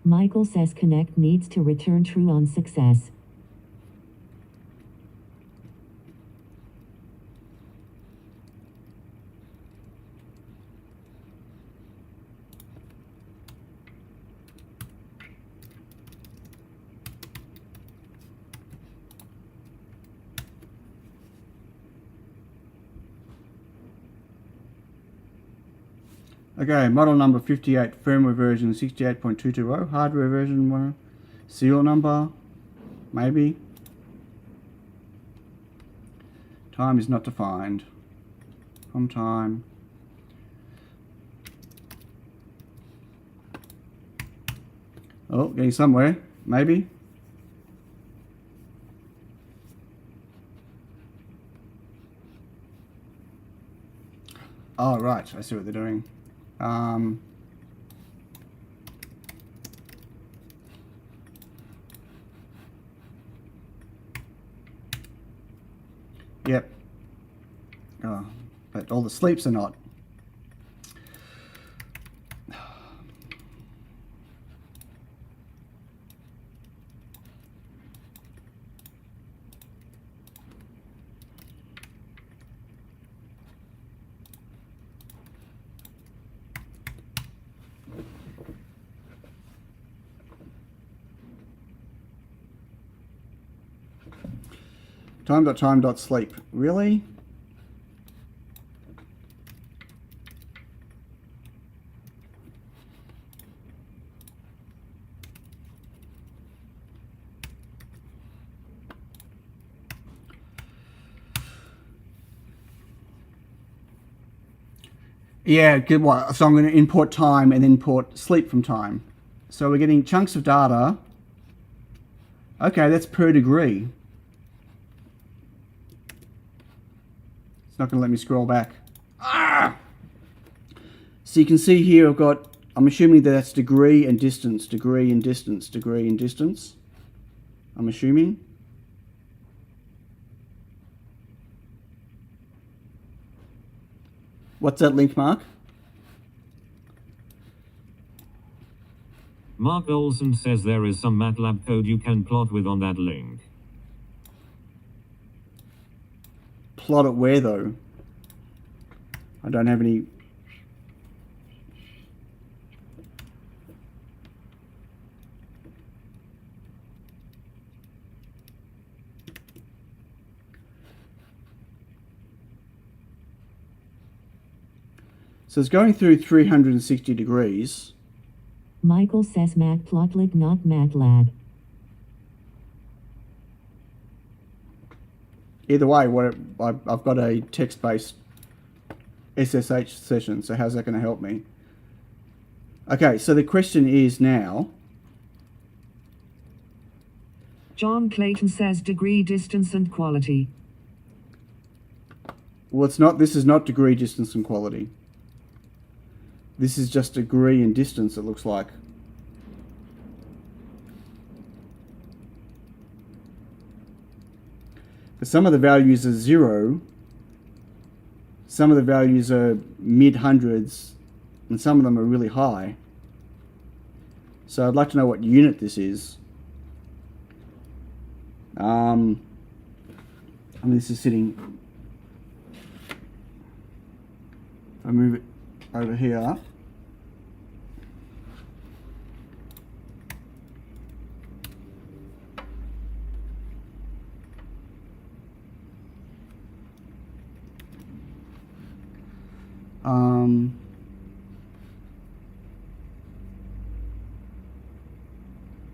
Michael says connect needs to return true on success. Okay, model number 58, firmware version 68.220, hardware version 1, serial number, maybe. Time is not defined. From time. Oh, getting somewhere, maybe. Oh, right, I see what they're doing. Yep. Oh, but all the sleeps are not. Time.time.sleep. Really? Yeah, good. What? So I'm going to import time and then import sleep from time. So we're getting chunks of data. Okay, that's per degree. It's not going to let me scroll back. Ah! So you can see here I've got, I'm assuming that that's degree and distance, degree and distance, degree and distance. I'm assuming. What's that link, Mark? Mark Olson says there is some MATLAB code you can plot with on that link. Plot it where though? I don't have any. So it's going through 360 degrees. Michael says Matplotlib, not MATLAB. Either way, I've got a text-based SSH session, so how's that going to help me? Okay, so the question is now... John Clayton says degree, distance and quality. Well, it's not. This is not degree, distance and quality. This is just degree and distance, it looks like. But some of the values are 0, some of the values are mid-hundreds, and some of them are really high. So I'd like to know what unit this is. I mean, this is sitting... If I move it over here.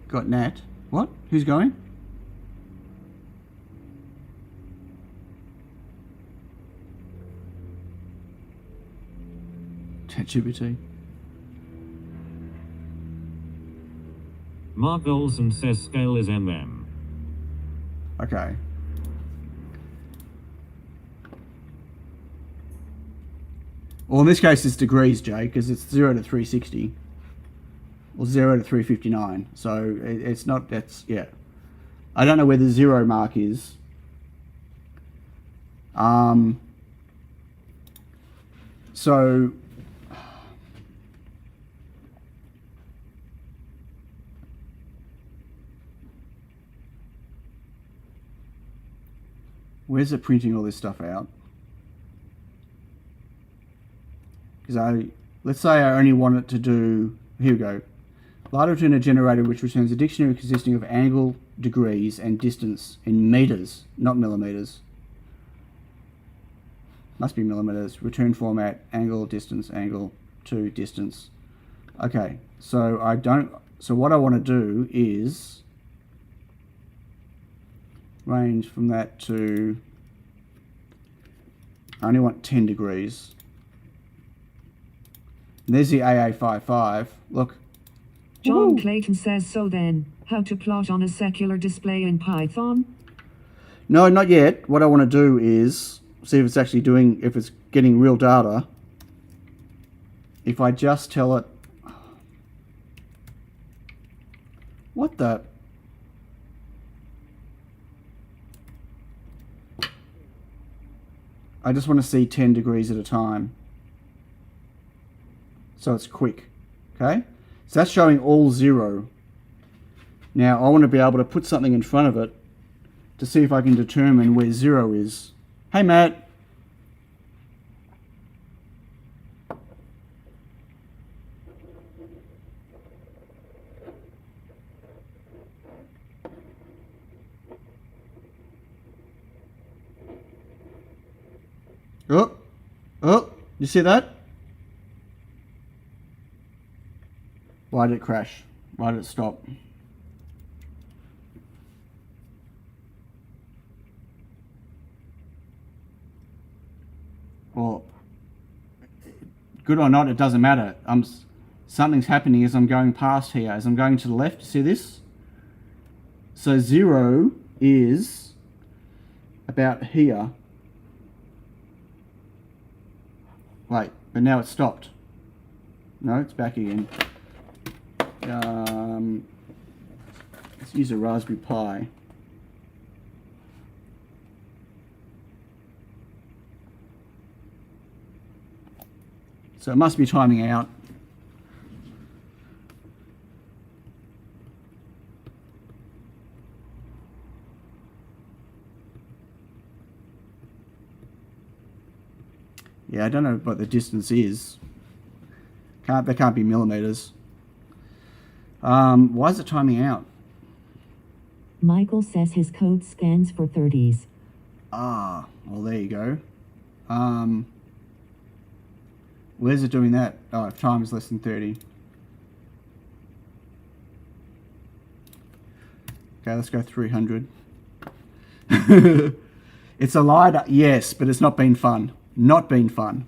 Got Nat. What? Who's going? ChatGPT. Mark Olson says scale is mm. Okay. Well, in this case, it's degrees, Jay, because it's 0 to 360. Or 0 to 359. So it's not, that's, yeah. I don't know where the 0 mark is. So Where's it printing all this stuff out? Because let's say I only want it to do, here we go. Lidar return a generator which returns a dictionary consisting of angle, degrees, and distance in meters, not millimeters. Must be millimeters. Return format, angle, angle to distance. Okay, so what I want to do is range from that to, I only want 10 degrees. And there's the AA55. Look. John Woo. Clayton says, so then, how to plot on a secular display in Python? No, not yet. What I want to do is see if it's actually doing, if it's getting real data. If I just tell it, what the? I just want to see 10 degrees at a time. So it's quick, okay? So that's showing all 0. Now I want to be able to put something in front of it to see if I can determine where 0 is. Hey, Matt. Oh, you see that? Why did it crash? Why did it stop? Well, good or not, it doesn't matter. Something's happening as I'm going past here. As I'm going to the left, see this? So 0 is about here. Wait, but now it's stopped. No, it's back again. Let's use a Raspberry Pi. So it must be timing out. Yeah, I don't know what the distance is. They can't be millimeters. Why is it timing out? Michael says his code scans for 30s. Ah, well there you go. Where's it doing that? Oh, if time is less than 30. Okay, let's go 300. It's a LiDAR, yes, but it's not been fun. Not been fun.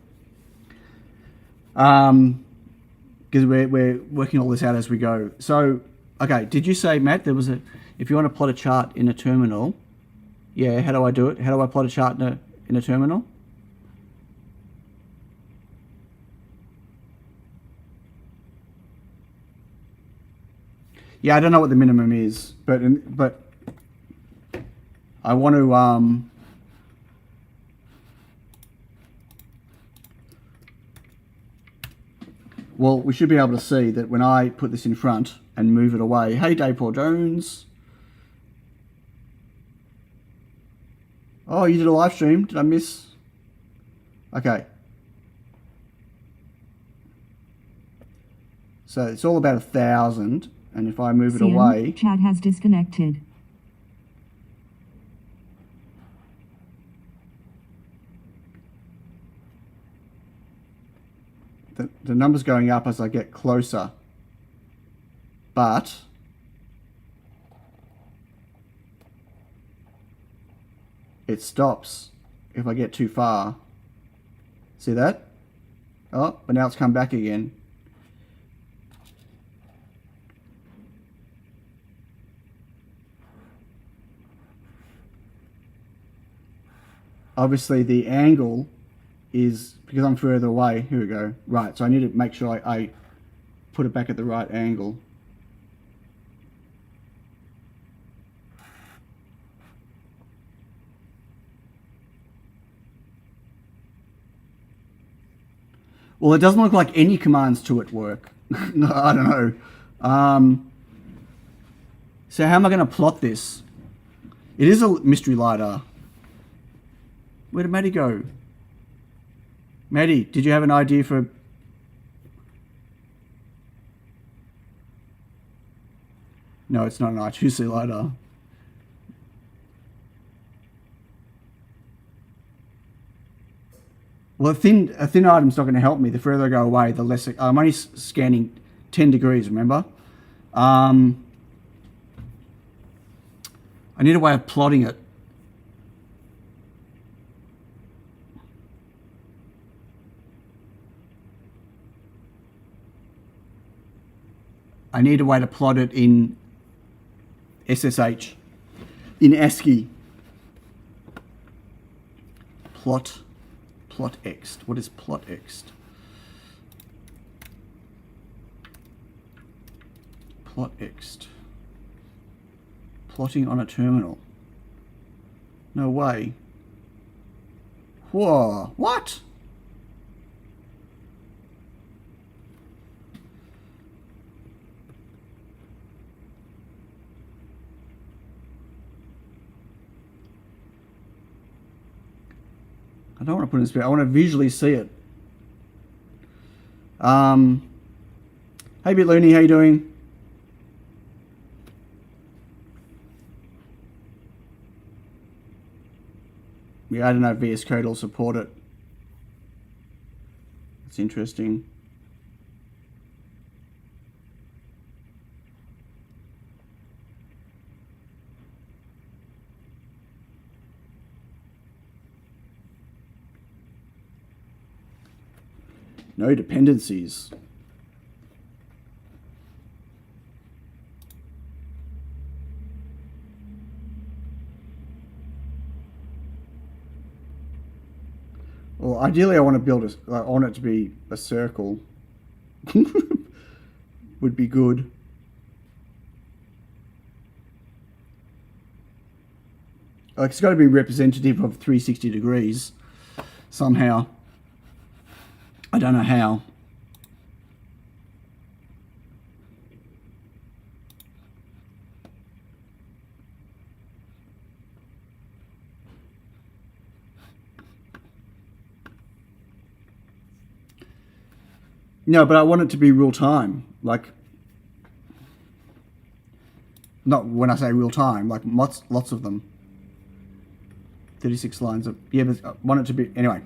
Because we're working all this out as we go. So, okay, did you say, Matt, there was if you want to plot a chart in a terminal, yeah, how do I do it? How do I plot a chart in a terminal? Yeah, I don't know what the minimum is, but I want to well, we should be able to see that when I put this in front and move it away. Hey, Dave Paul Jones. Oh, you did a live stream. Did I miss? Okay. So it's all about 1,000. And if I move it away... Chat has disconnected. The number's going up as I get closer. But... it stops if I get too far. See that? Oh, but now it's come back again. Obviously the angle is, because I'm further away, here we go. Right, so I need to make sure I put it back at the right angle. Well, it doesn't look like any commands to it work. I don't know. So how am I going to plot this? It is a mystery LiDAR. Where did Maddie go? Maddie, did you have an idea for... No, it's not an I2C LiDAR. Well, a thin item's not going to help me. The further I go away, the less... I'm only scanning 10 degrees, remember? I need a way of plotting it. I need a way to plot it in SSH, in ASCII. Plot ext. What is plot ext? Plot ext. Plotting on a terminal. No way. Whoa, what? I don't want to put it in spirit. I want to visually see it. Hey, Bit Looney, how you doing? Yeah, I don't know if VS Code will support it. It's interesting. No dependencies. Well, ideally I want to build I want it to be a circle. Would be good. Like, it's got to be representative of 360 degrees somehow. I don't know how. No, but I want it to be real time. Like, not when I say real time, like lots of them. 36 lines of, yeah, but I want it to be, anyway.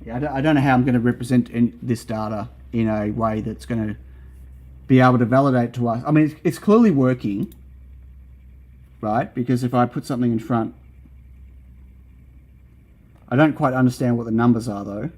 Yeah, I don't know how I'm going to represent this data in a way that's going to be able to validate to us. I mean, it's clearly working, right? Because if I put something in front, I don't quite understand what the numbers are though.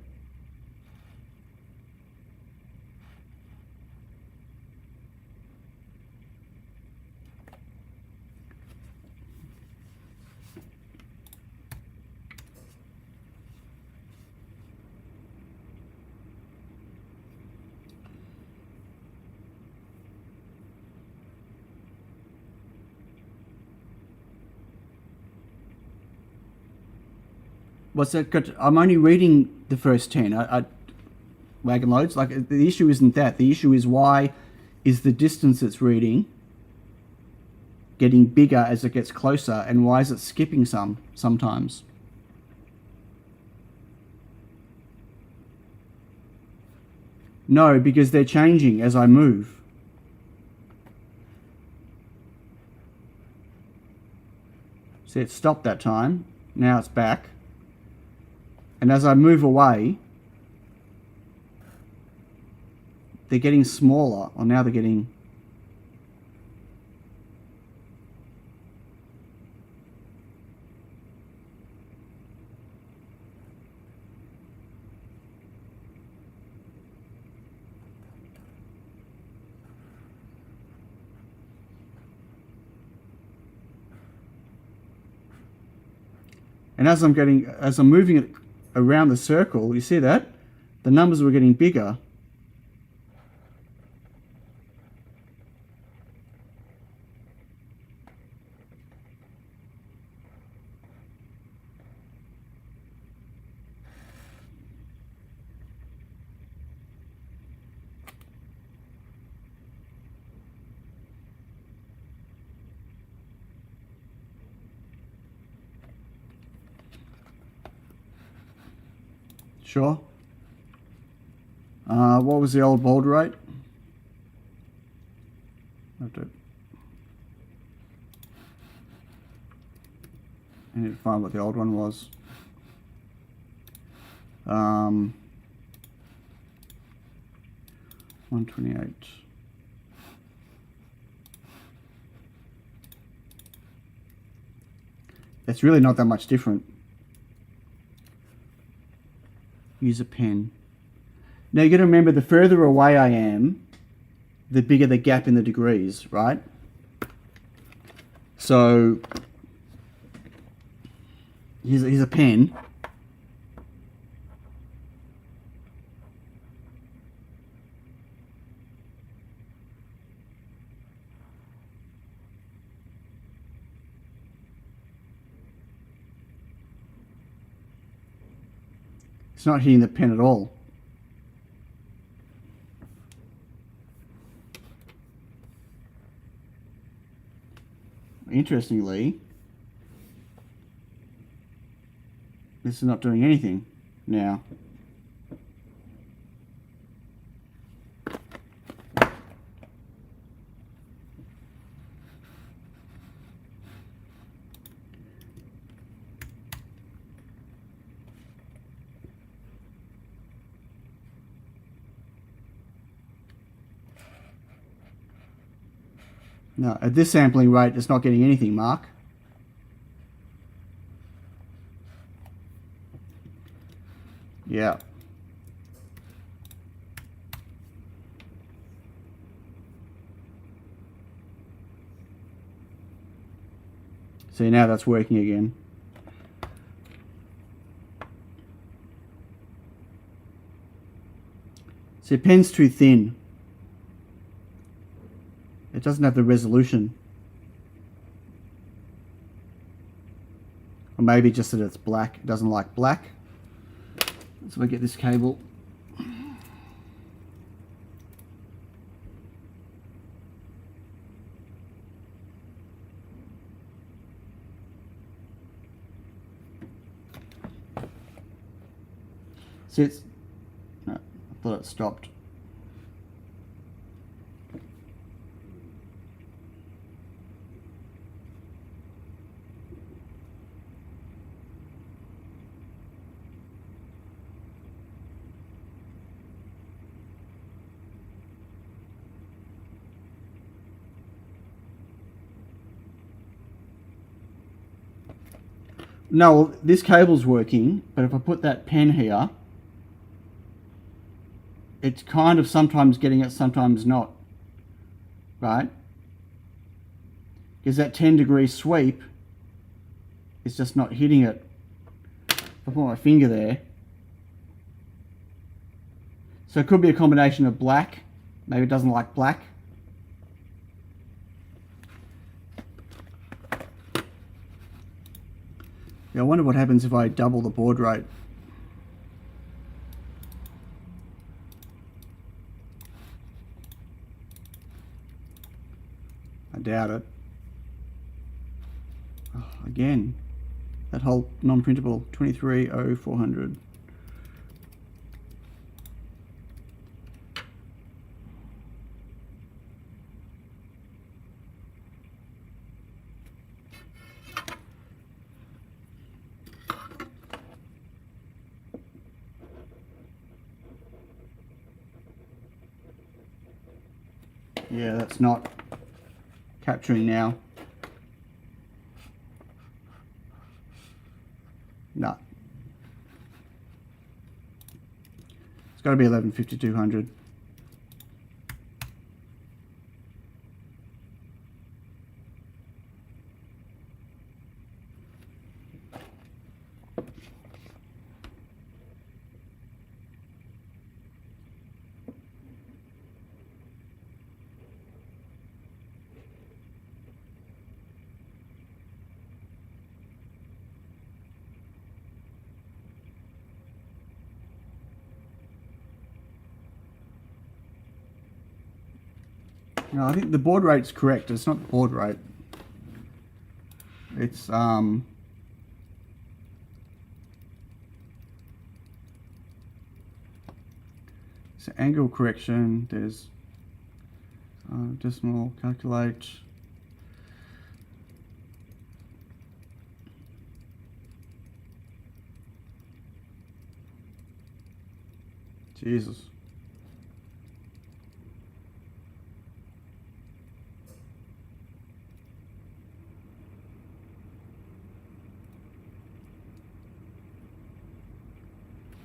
What's that got? I'm only reading the first 10. Wagon loads. Like, the issue isn't that. The issue is, why is the distance it's reading getting bigger as it gets closer, and why is it skipping sometimes? No, because they're changing as I move. See, it stopped that time. Now it's back. And as I move away, they're getting smaller. Or now they're getting... And as I'm moving it around the circle, you see that? The numbers were getting bigger. Sure. What was the old baud rate? I need to find what the old one was. 128. It's really not that much different. Use a pen. Now you got to remember, the further away I am, the bigger the gap in the degrees, right? So here's a pen. It's not hitting the pen at all. Interestingly, this is not doing anything now. No, at this sampling rate, it's not getting anything, Mark. Yeah. See, now that's working again. See, the pen's too thin. It doesn't have the resolution. Or maybe just that it's black. It doesn't like black. So I get this cable. See, it's... No, I thought it stopped. No, well, this cable's working, but if I put that pen here, it's kind of sometimes getting it, sometimes not, right? Because that 10-degree sweep is just not hitting it. If I put my finger there. So it could be a combination of black, maybe it doesn't like black. Yeah, I wonder what happens if I double the baud rate. I doubt it. Oh, again, that whole non-printable 230400. Yeah, that's not capturing now. No. It's got to be 115200. No, I think the baud rate's correct. It's not the baud rate. It's so angle correction. There's decimal calculate. Jesus.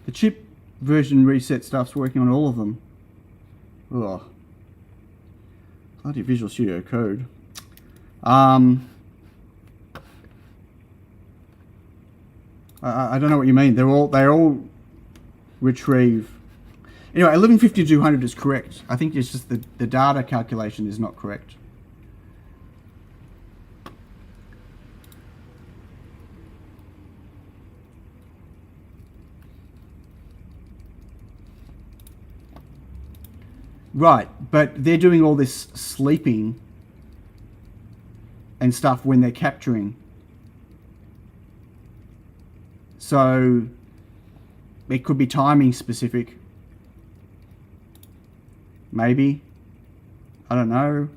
The chip version reset stuff's working on all of them. Ugh. Bloody Visual Studio Code. I don't know what you mean. They all retrieve. Anyway, 1150-200 is correct. I think it's just the data calculation is not correct. Right, but they're doing all this sleeping and stuff when they're capturing. So it could be timing specific. Maybe. I don't know.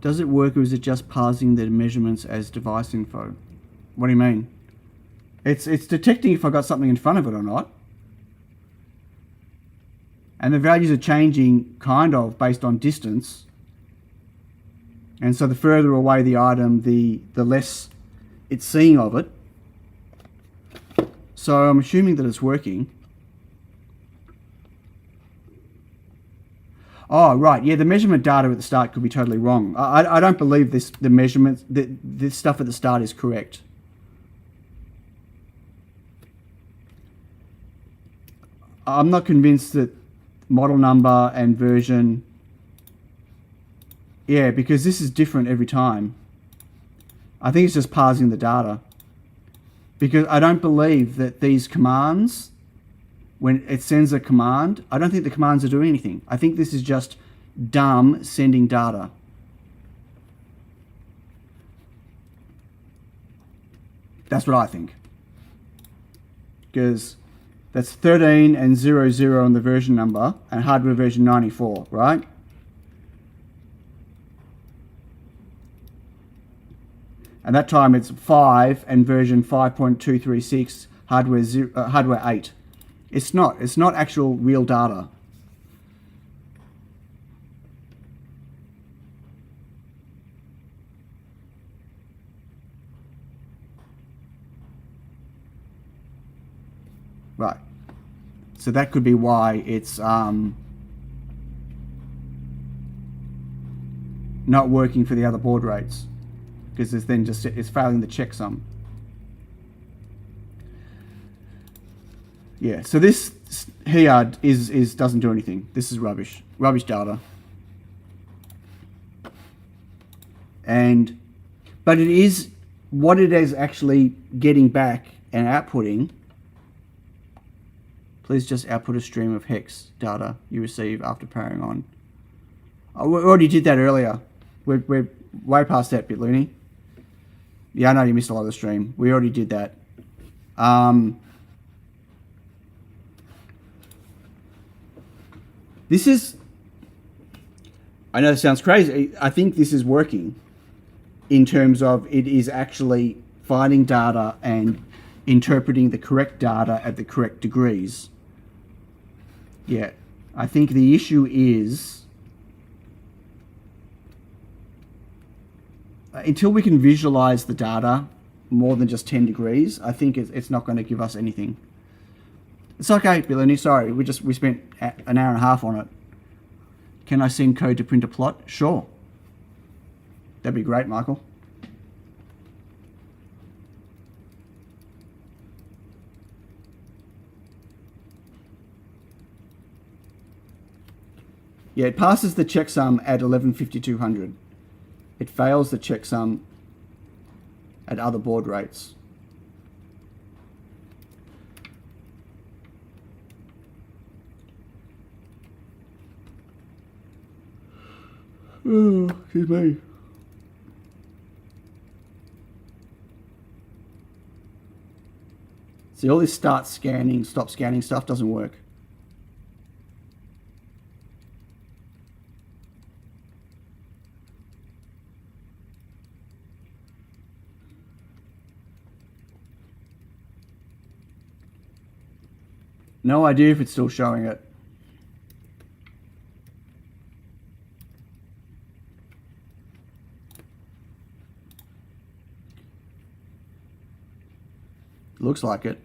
Does it work, or is it just parsing the measurements as device info? What do you mean? It's detecting if I got something in front of it or not. And the values are changing kind of based on distance. And so the further away the item, the less it's seeing of it. So I'm assuming that it's working. Oh, right. Yeah, the measurement data at the start could be totally wrong. I don't believe the measurements, this stuff at the start is correct. I'm not convinced that model number and version... Yeah, because this is different every time. I think it's just parsing the data. Because I don't believe that these commands... When it sends a command, I don't think the commands are doing anything. I think this is just dumb sending data. That's what I think. Because that's 13 and 00 on the version number and hardware version 94, right? And that time it's 5 and version 5.236, hardware 8. It's not actual real data. Right. So that could be why it's not working for the other baud rates, because it's then just it's failing the checksum. Yeah, so this here is doesn't do anything. This is rubbish data. But it is what it is actually getting back and outputting. Please just output a stream of hex data you receive after powering on. Oh, we already did that earlier. We're way past that bit, Looney. Yeah, I know you missed a lot of the stream. We already did that. This is, I know it sounds crazy. I think this is working in terms of it is actually finding data and interpreting the correct data at the correct degrees. Yeah, I think the issue is until we can visualize the data more than just 10 degrees, I think it's not going to give us anything. It's okay, Billini, sorry, we spent an hour and a half on it. Can I send code to print a plot? Sure. That'd be great, Michael. Yeah, it passes the checksum at 1150-200. It fails the checksum at other baud rates. Oh, excuse me. See, all this start scanning, stop scanning stuff doesn't work. No idea if it's still showing it. Looks like it.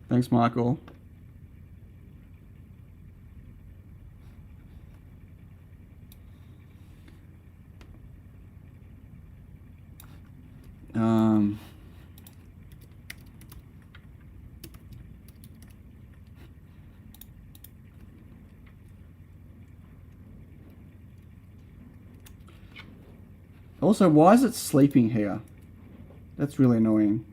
Thanks, Michael. Also, why is it sleeping here? That's really annoying.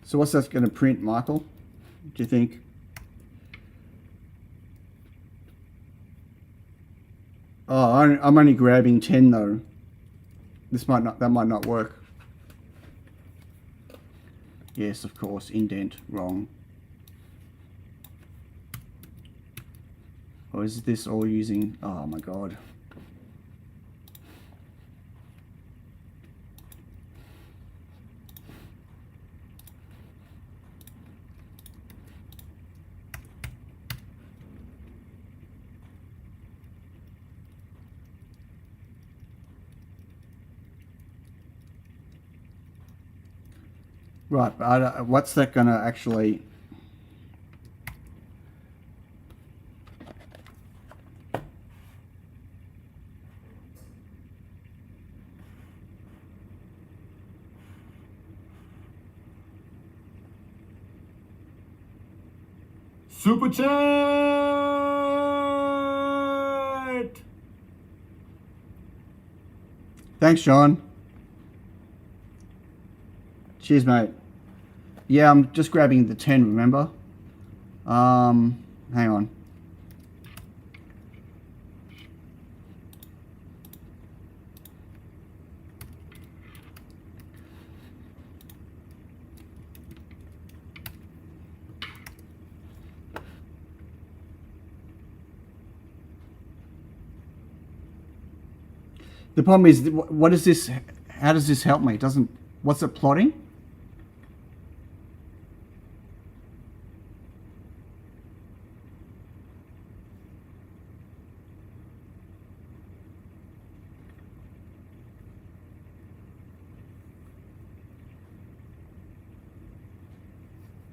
So what's that going to print, Michael? Do you think? Oh, I'm only grabbing 10 though. That might not work. Yes, of course, indent, wrong. Or is this all using, oh my god. Right, but what's that going to actually... Super chat! Thanks, John. Cheers, mate. Yeah, I'm just grabbing the 10, remember? Hang on. The problem is, what is this? How does this help me? It doesn't. What's it plotting?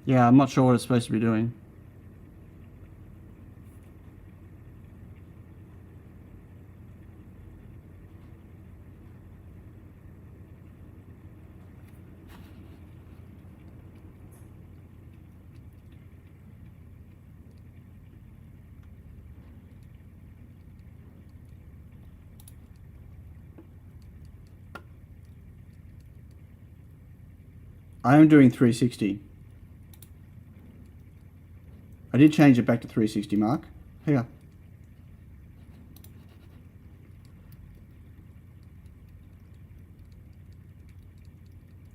Yeah, I'm not sure what it's supposed to be doing. I am doing 360. I did change it back to 360, Mark. Here.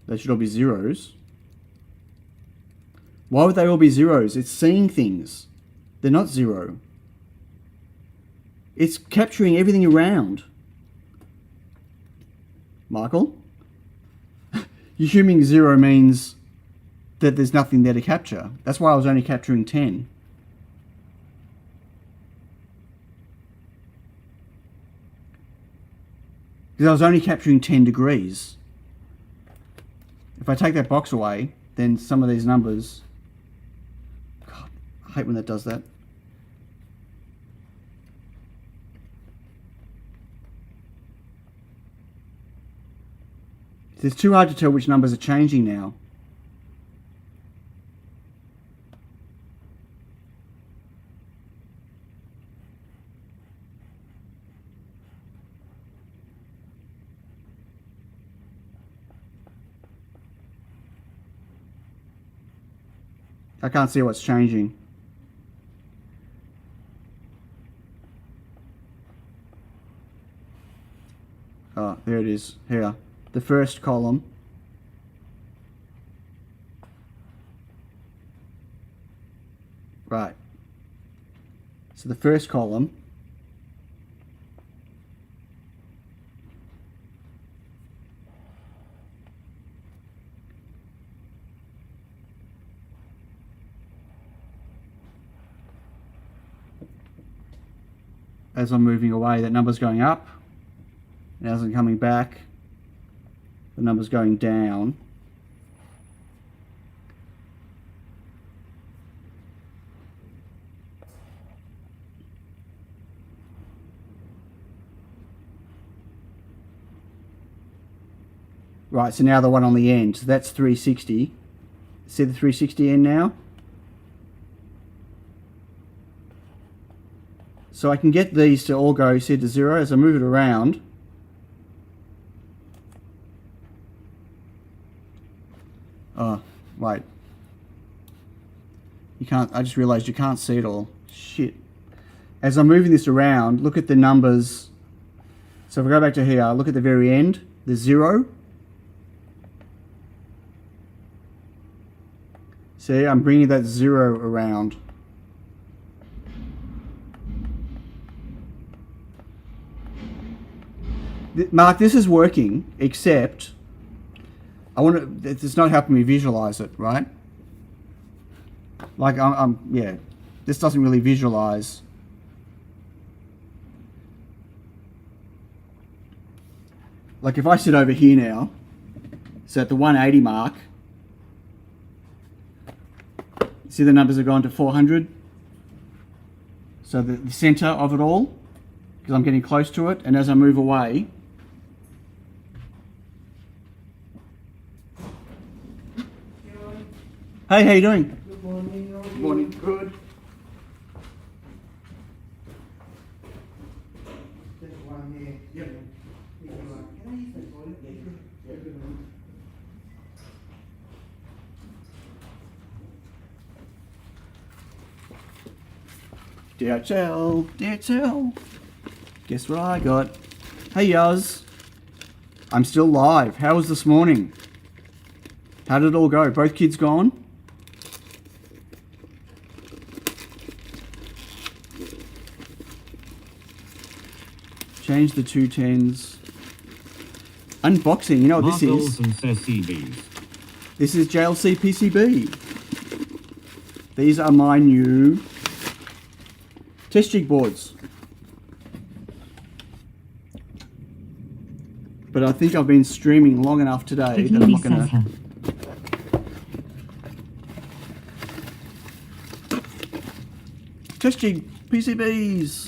They should all be zeros. Why would they all be zeros? It's seeing things. They're not zero. It's capturing everything around. Michael? Assuming zero means that there's nothing there to capture. That's why I was only capturing 10. Because I was only capturing 10 degrees. If I take that box away, then some of these numbers... God, I hate when that does that. It's too hard to tell which numbers are changing now. I can't see what's changing. Oh, there it is. Here. The first column. Right. So the first column. As I'm moving away, that number's going up. As I'm coming back, the number's going down. Right, so now the one on the end, so that's 360. See the 360 end now? So I can get these to all go, see, to 0 as I move it around. Oh, wait. You can't, I just realized you can't see it all. Shit. As I'm moving this around, look at the numbers. So if I go back to here, look at the very end, the 0. See, I'm bringing that 0 around. Mark, this is working, except I want to. It's not helping me visualize it, right? Like yeah. This doesn't really visualize. Like if I sit over here now, so at the 180 mark, see the numbers have gone to 400. So the center of it all, because I'm getting close to it, and as I move away. Hey, how you doing? Good morning. How are you? Good morning. Good. There's one here. Yep. Can I use the toilet? Yeah, good. DHL, DHL. Guess what I got? Hey, Yuz. I'm still live. How was this morning? How did it all go? Both kids gone? Change the 210s. Unboxing. You know what this is? Mark Olsen says CBs. This is JLC PCB. These are my new test jig boards. But I think I've been streaming long enough today that I'm not going to... Test jig PCBs.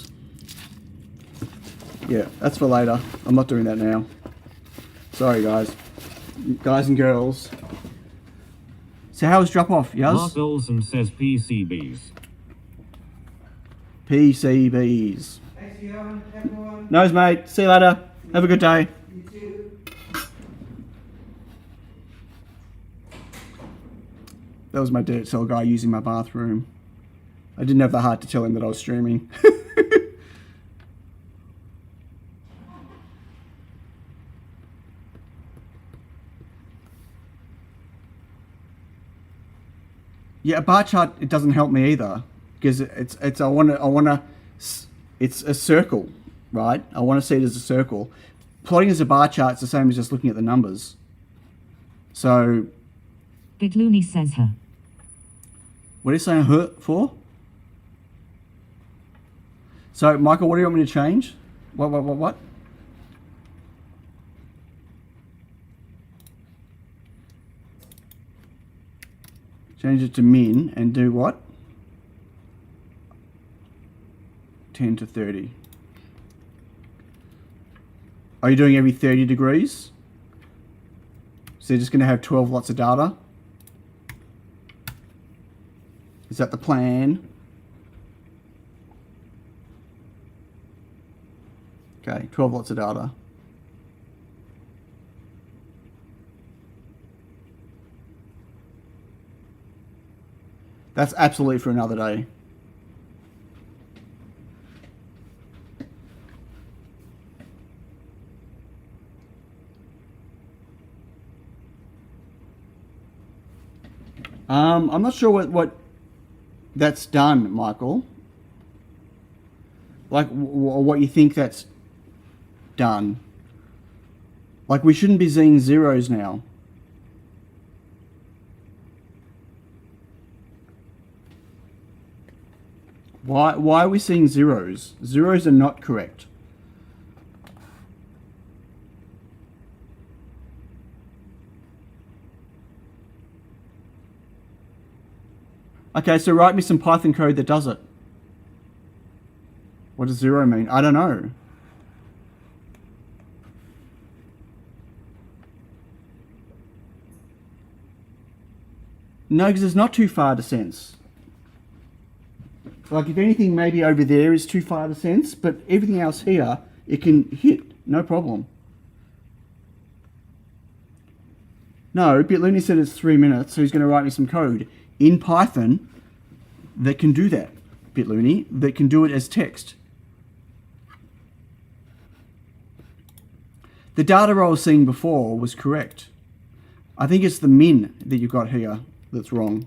Yeah, that's for later. I'm not doing that now. Sorry, guys. Guys and girls. So how was drop off, Yaz? Mark Olsen says PCBs. PCBs. Thanks, Johan. Everyone. Nose, mate. See you later. Have a good day. You too. That was my dirt cell guy using my bathroom. I didn't have the heart to tell him that I was streaming. Yeah, a bar chart, it doesn't help me either, because it's it's a circle, right? I want to see it as a circle. Plotting as a bar chart is the same as just looking at the numbers. So, Bitlooney says her. what are you saying her for? So, Michael, what do you want me to change? What? Change it to min and do what? 10 to 30. Are you doing every 30 degrees? So you're just going to have 12 lots of data. Is that the plan? Okay, 12 lots of data. That's absolutely for another day. I'm not sure what that's done, Michael. Like, what you think that's done. Like, we shouldn't be seeing zeros now. Why are we seeing zeros? Zeros are not correct. Okay, so write me some Python code that does it. What does zero mean? I don't know. No, because it's not too far to sense. Like, if anything, maybe over there is too far to sense, but everything else here, it can hit, no problem. No, Bitluni said it's 3 minutes, so he's going to write me some code in Python that can do that, Bitluni, that can do it as text. The data I was seeing before was correct. I think it's the min that you've got here that's wrong.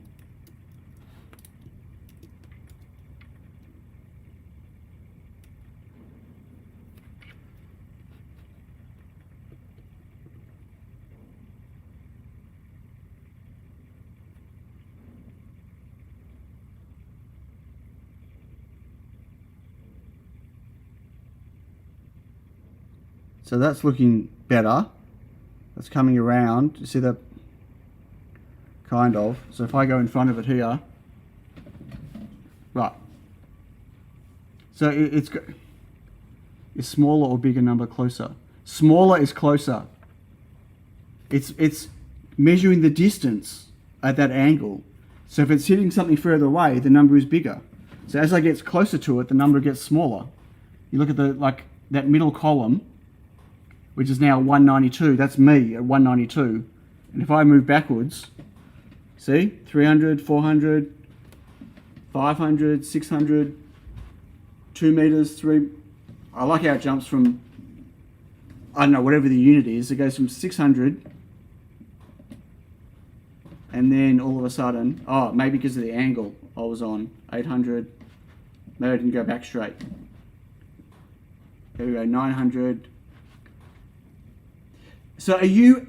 So that's looking better. That's coming around. You see that? Kind of. So if I go in front of it here, right. So it's is smaller or bigger number closer? Smaller is closer. It's measuring the distance at that angle. So if it's hitting something further away, the number is bigger. So as I get closer to it, the number gets smaller. You look at that middle column, which is now 192. That's me at 192. And if I move backwards, see, 300, 400, 500, 600, 2 meters, 3. I like how it jumps from, I don't know, whatever the unit is. It goes from 600, and then all of a sudden, oh, maybe because of the angle I was on, 800. Maybe I didn't go back straight. There we go, 900. So are you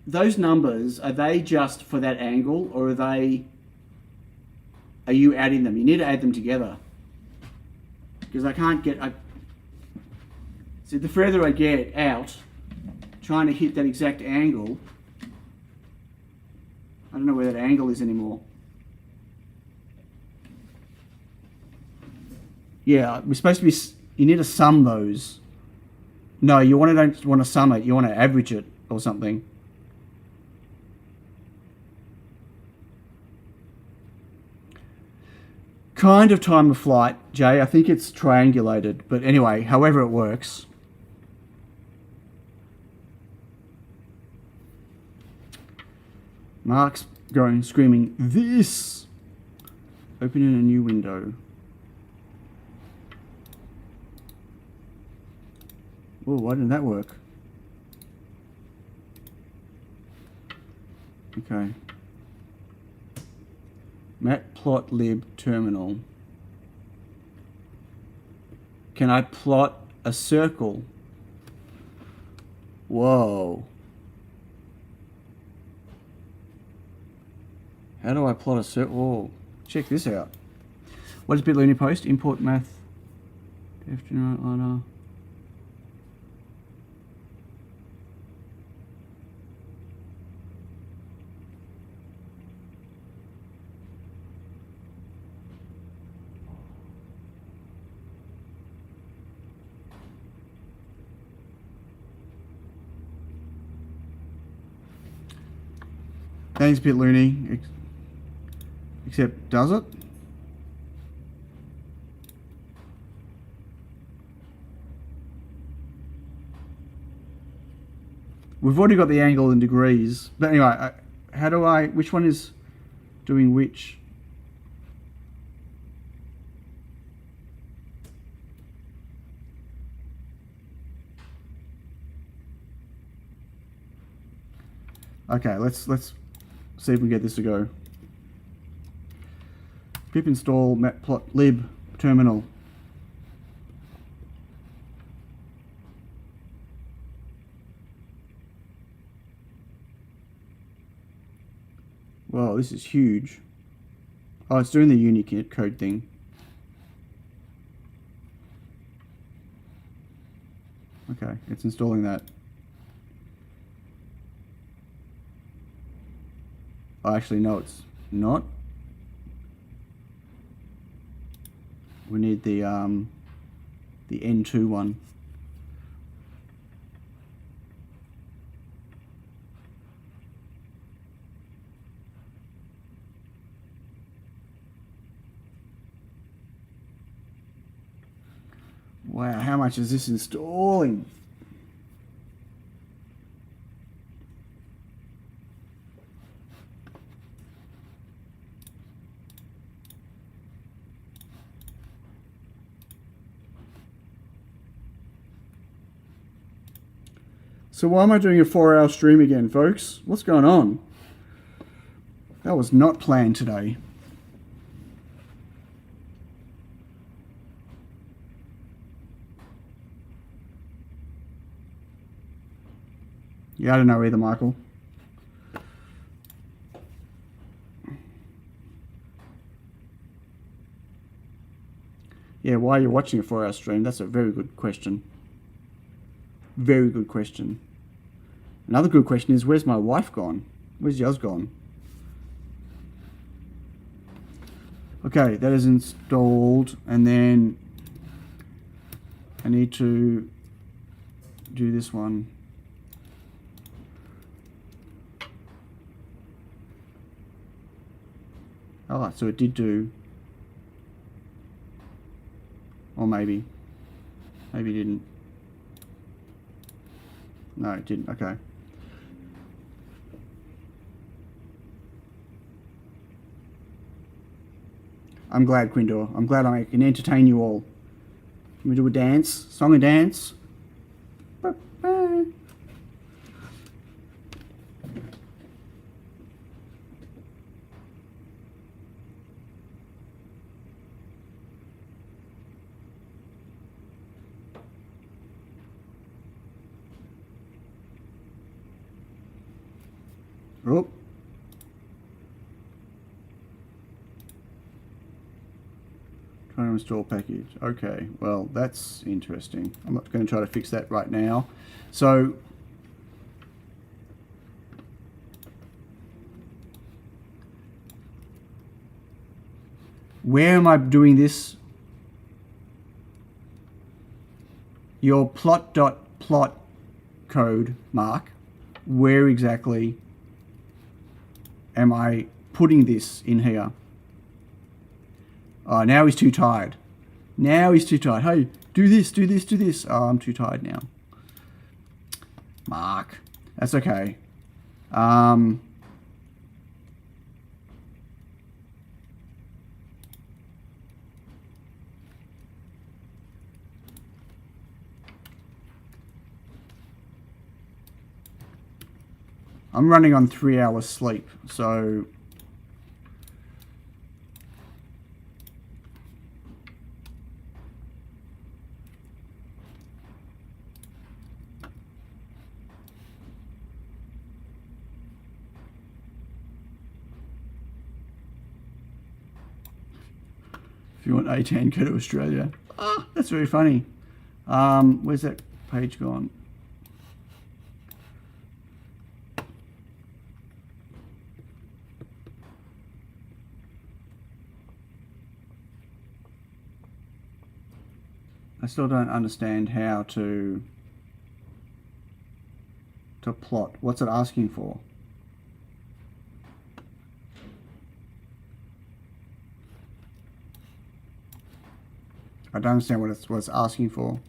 those numbers, are they just for that angle, or are you adding them? You need to add them together. Because I can't get, see, the further I get out, trying to hit that exact angle, I don't know where that angle is anymore. Yeah, we're supposed to be, you need to sum those. No, don't want to sum it, you want to average it or something. Kind of time of flight, Jay. I think it's triangulated, but anyway, however it works. Mark's going screaming, this! Opening a new window. Oh, why didn't that work? Okay. Matplotlib terminal. Can I plot a circle? Whoa. How do I plot a circle? Whoa. Check this out. What does Bitluni post? Import math. Generate ladder. That's a bit loony. Except, does it? We've already got the angle in degrees. But anyway, how do I... Which one is doing which? Okay, let's see if we can get this to go. Pip install matplotlib terminal. Wow, this is huge. Oh, it's doing the Unicode thing. Okay, it's installing that. Oh, actually, no, it's not. We need the N2 one. Wow, how much is this installing? So why am I doing a 4-hour stream again, folks? What's going on? That was not planned today. Yeah, I don't know either, Michael. Yeah, why are you watching a 4-hour stream? That's a very good question. Very good question. Another good question is, where's my wife gone? Where's yours gone? Okay, that is installed, and then I need to do this one. Oh, so it did do. Or maybe it didn't. No, it didn't. Okay. I'm glad, Quindor. I'm glad I can entertain you all. Can we do a dance? Song and dance? Oh. Trying to install package. Okay, well, that's interesting. I'm not going to try to fix that right now. So, where am I doing this? Your plot.plot code, Mark. Where exactly am I putting this in here? Oh, now he's too tired. Now he's too tired. Hey, do this, do this, do this. Oh, I'm too tired now. Mark. That's okay. I'm running on 3 hours sleep, so if you want A10, go to Australia. Ah, that's very funny. Where's that page gone? I still don't understand how to plot. What's it asking for? I don't understand what it's asking for.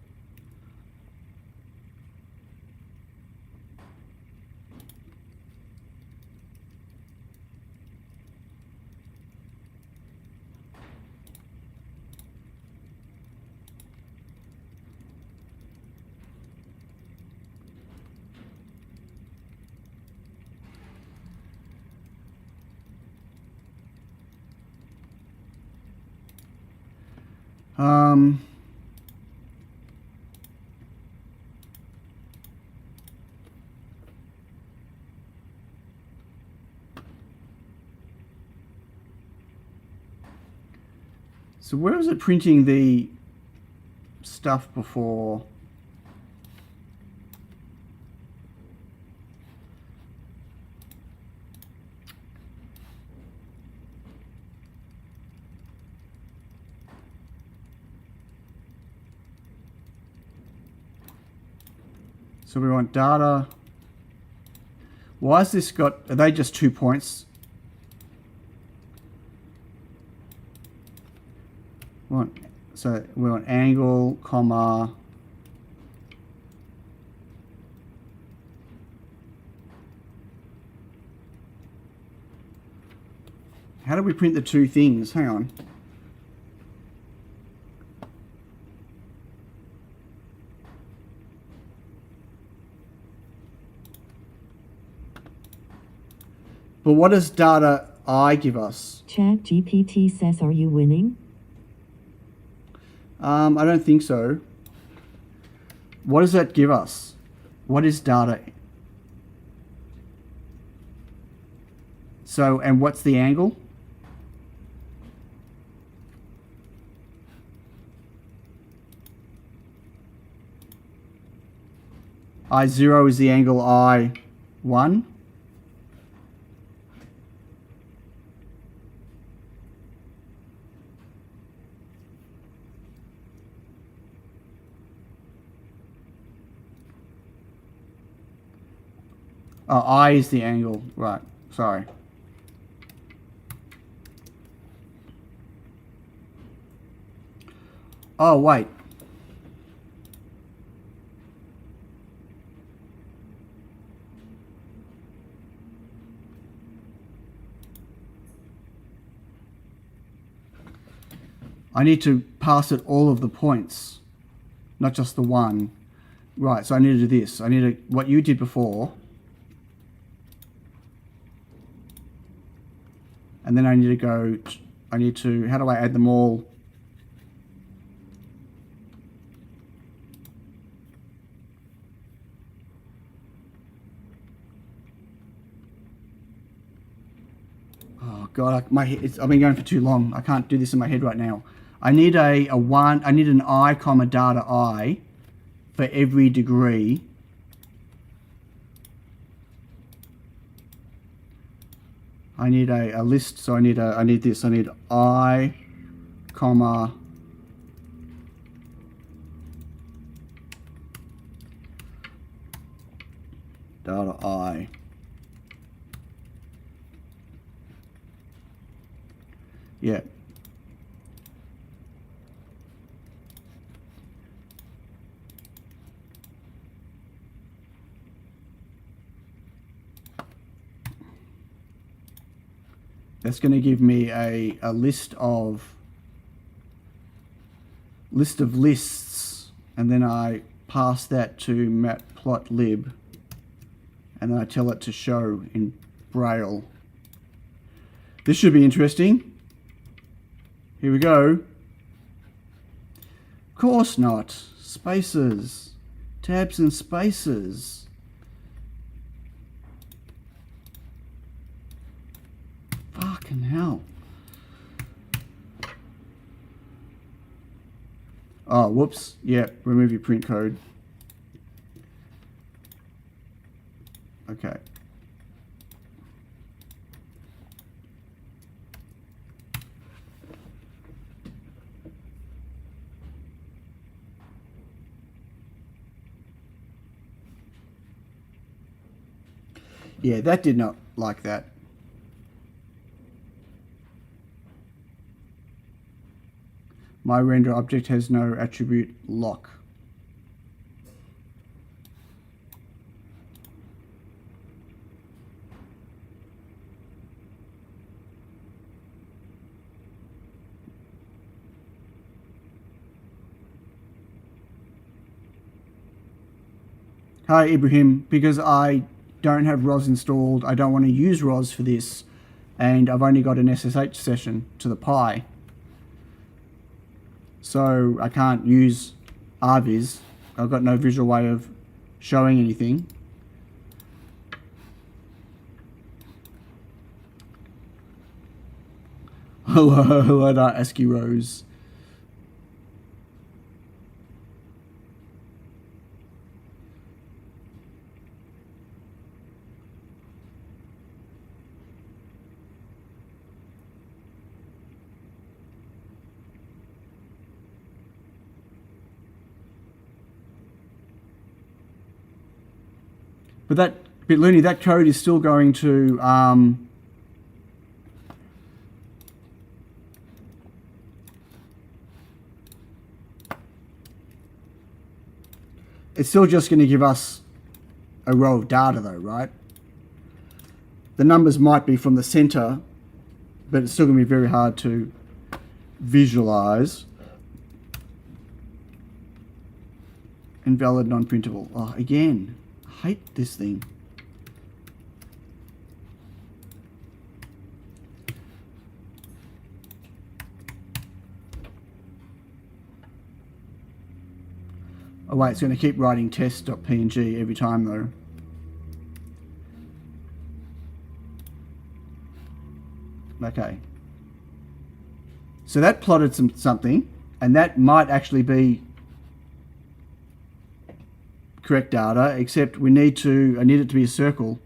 So where was it printing the stuff before? So we want data. Why has this got, are they just 2 points? So we want angle, comma. How do we print the two things? Hang on. But what does data I give us? Chat GPT says, are you winning? I don't think so. What does that give us? What is data? So, and what's the angle? I0 is the angle I1. Oh, I is the angle, right, sorry. Oh, wait. I need to pass it all of the points, not just the one. Right, so I need to do this. I need to, what you did before. And then I need to go, I need to, how do I add them all? Oh God, my head, I've been going for too long. I can't do this in my head right now. I need a one, I need an I comma data I for every degree. I need a list, so I need this. I need I, comma, data I. Yeah. That's going to give me a list of lists, and then I pass that to matplotlib, and then I tell it to show in Braille. This should be interesting. Here we go. Of course not. Spaces, tabs and spaces. Fucking hell. Oh, whoops. Yeah, remove your print code. Okay. Yeah, that did not like that. My render object has no attribute lock. Hi Ibrahim, because I don't have ROS installed, I don't want to use ROS for this, and I've only got an SSH session to the Pi. So I can't use RViz. I've got no visual way of showing anything. Hello, Lidar, ASCII Rose. But Looney, that code is still going to it's still just going to give us a row of data though, right? The numbers might be from the center, but it's still going to be very hard to visualize. Invalid non-printable. Oh, again. Hate this thing. Oh wait, it's going to keep writing test.png every time though. Okay. So that plotted something, and that might actually be correct data, except I need it to be a circle.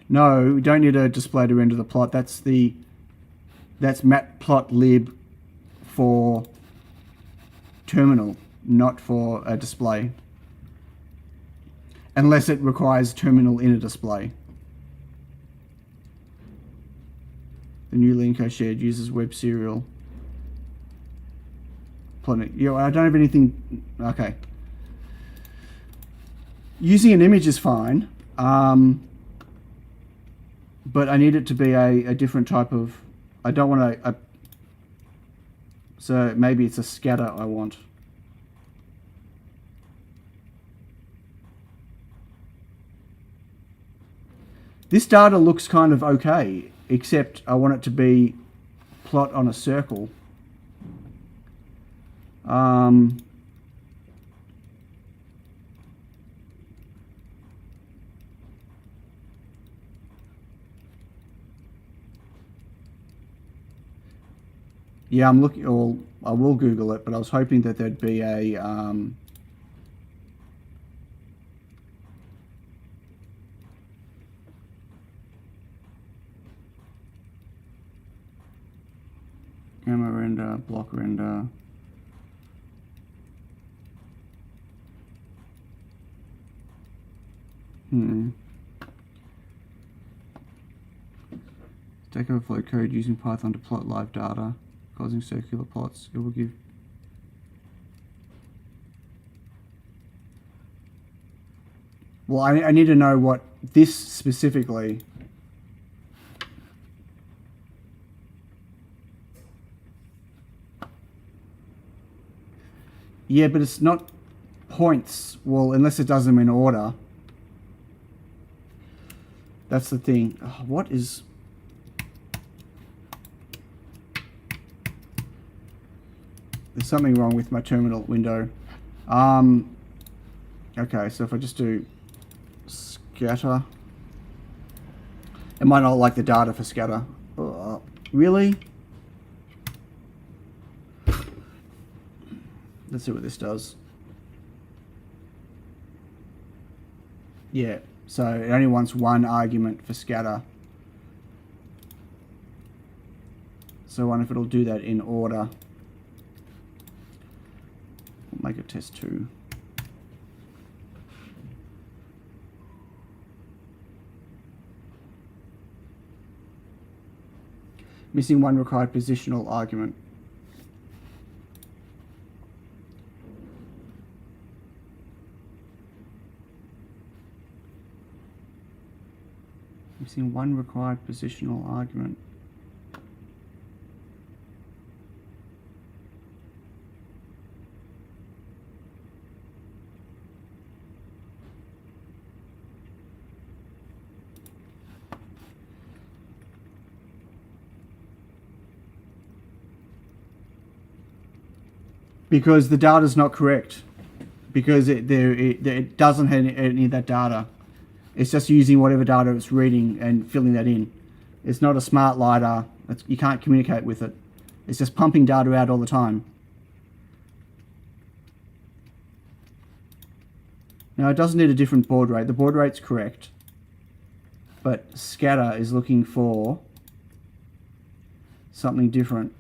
No, we don't need a display to render the plot. That's matplotlib for terminal, not for a display. Unless it requires terminal in a display. The new link I shared uses web serial. Yeah, I don't have anything. Okay. Using an image is fine, but I need it to be a different type of. I don't want a. So maybe it's a scatter I want. This data looks kind of okay, except I want it to be plot on a circle. Yeah, I'm looking, or I will Google it, but I was hoping that there'd be a gamma render, block render. Stack Overflow code using Python to plot live data, causing circular plots. It will give. Well, I need to know what this specifically. Yeah, but it's not points. Well, unless it does them in order. That's the thing. Oh, what is... There's something wrong with my terminal window. Okay, so if I just do scatter... It might not like the data for scatter. Really? Let's see what this does. Yeah, so it only wants one argument for scatter. So I wonder if it'll do that in order. We'll make it test 2. Missing one required positional argument. Missing one required positional argument. Because the data is not correct. Because it doesn't have any of that data. It's just using whatever data it's reading and filling that in. It's not a smart LiDAR. You can't communicate with it. It's just pumping data out all the time. Now it doesn't need a different baud rate. The baud rate's correct. But scatter is looking for something different.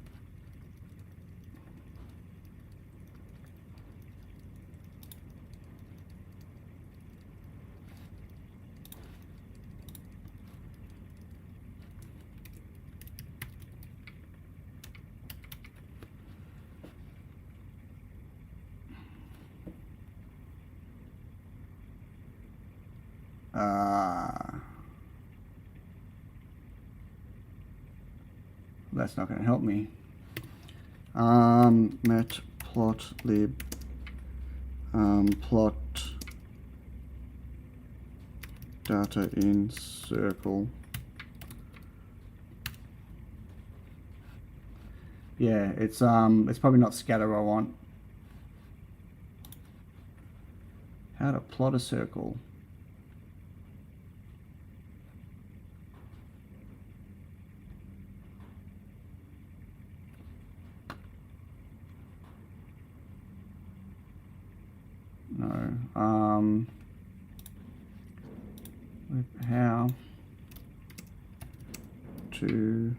That's not going to help me. Matplotlib plot data in circle. Yeah, it's probably not scatter I want. How to plot a circle. No. How to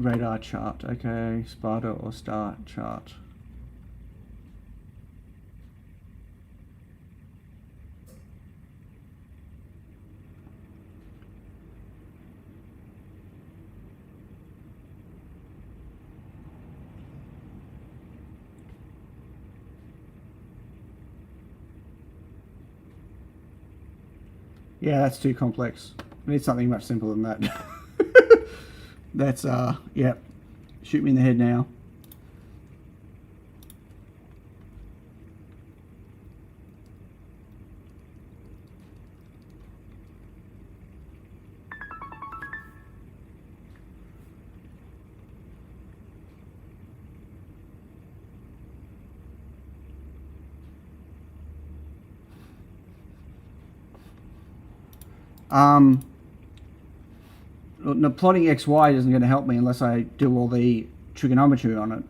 radar chart, okay, spider or star chart. Yeah, that's too complex. We need something much simpler than that. That's, yeah, shoot me in the head now. No, plotting XY isn't going to help me unless I do all the trigonometry on it.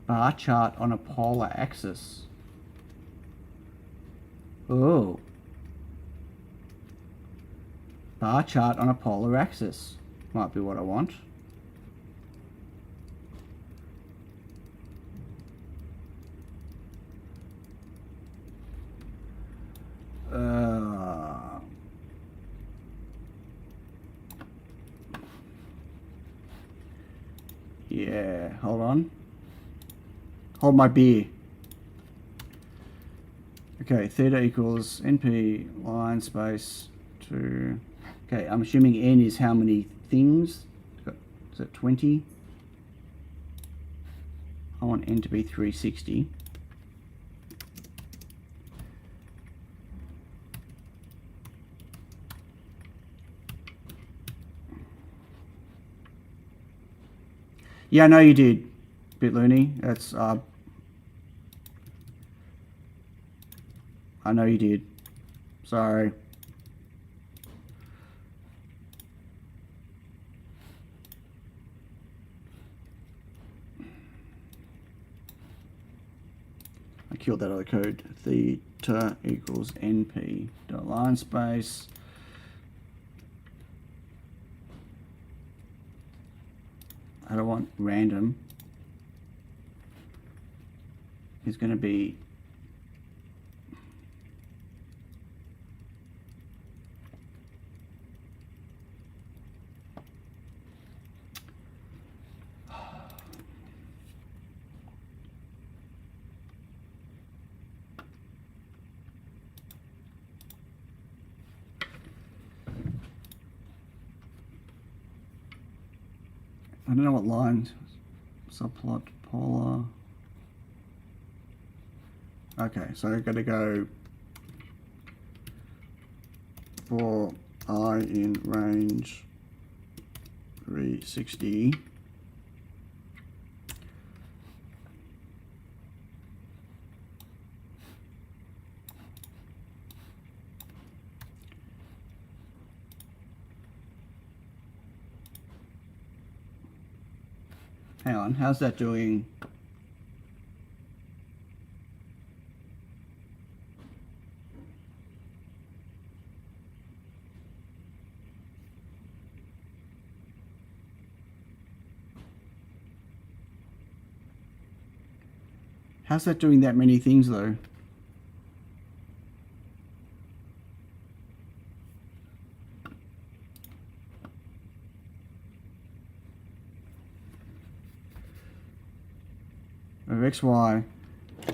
Bar chart on a polar axis. Oh. Bar chart on a polar axis. Might be what I want. Yeah, hold on. Hold my beer. Okay, theta equals NP line space 2. Okay, I'm assuming N is how many things. Is it 20? I want N to be 360. Yeah, I know you did, Bit Looney. That's I know you did. Sorry. I killed that other code. Theta equals NP dot line space. I don't want random. Is going to be I don't know what line. Subplot polar. Okay, so I've got to go for I in range 360. Hang on, how's that doing? How's that doing that many things though? Of xy,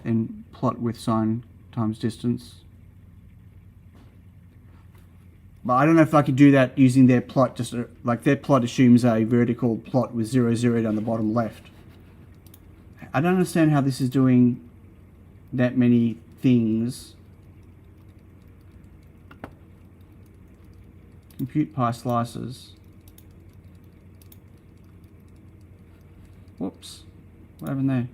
then plot with sine times distance. But I don't know if I could do that using their plot, just like their plot assumes a vertical plot with 0, 0 down the bottom left. I don't understand how this is doing that many things. Compute pi slices. Whoops, what happened there?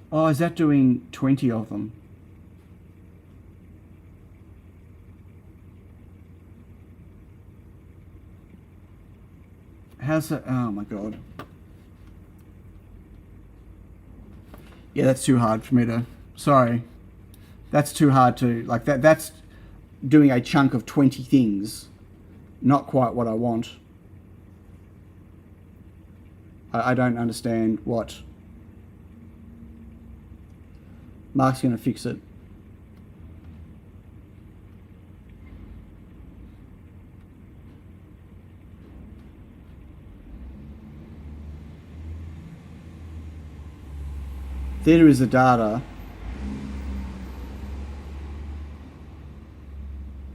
Oh, is that doing 20 of them? How's that? Oh my god. Yeah, that's too hard for me to... Sorry. That's too hard to... Like, that's doing a chunk of 20 things. Not quite what I want. I don't understand what... Mark's going to fix it. Theta is the data.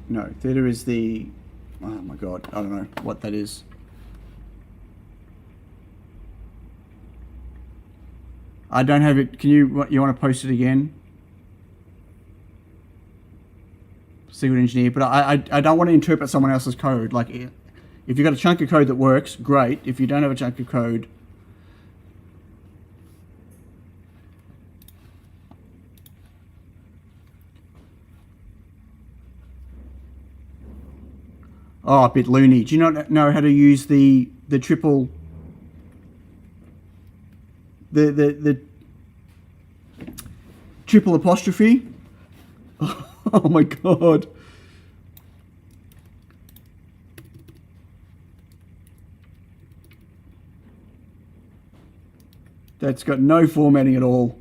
No, theta is the... Oh my god, I don't know what that is. I don't have it. Can you want to post it again? Secret engineer, but I don't want to interpret someone else's code. Like, if you've got a chunk of code that works, great. If you don't have a chunk of code, oh, a bit loony. Do you not know how to use the triple? The triple apostrophe? Oh my god. That's got no formatting at all.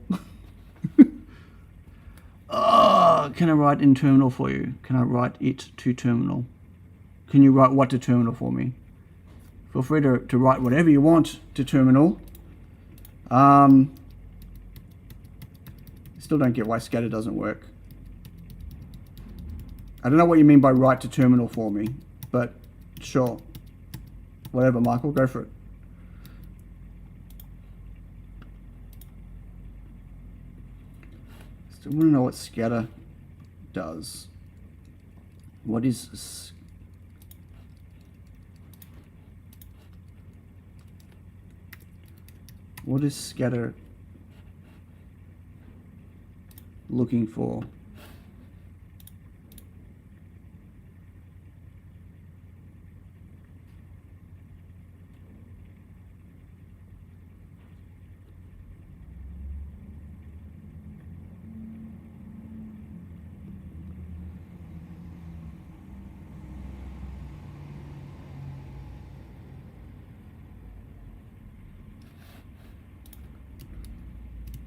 Oh, can I write in terminal for you? Can I write it to terminal? Can you write what to terminal for me? Feel free to write whatever you want to terminal. Still don't get why scatter doesn't work. I don't know what you mean by write to terminal for me, but sure. Whatever, Michael, go for it. Still want to know what scatter does. What is scatter looking for?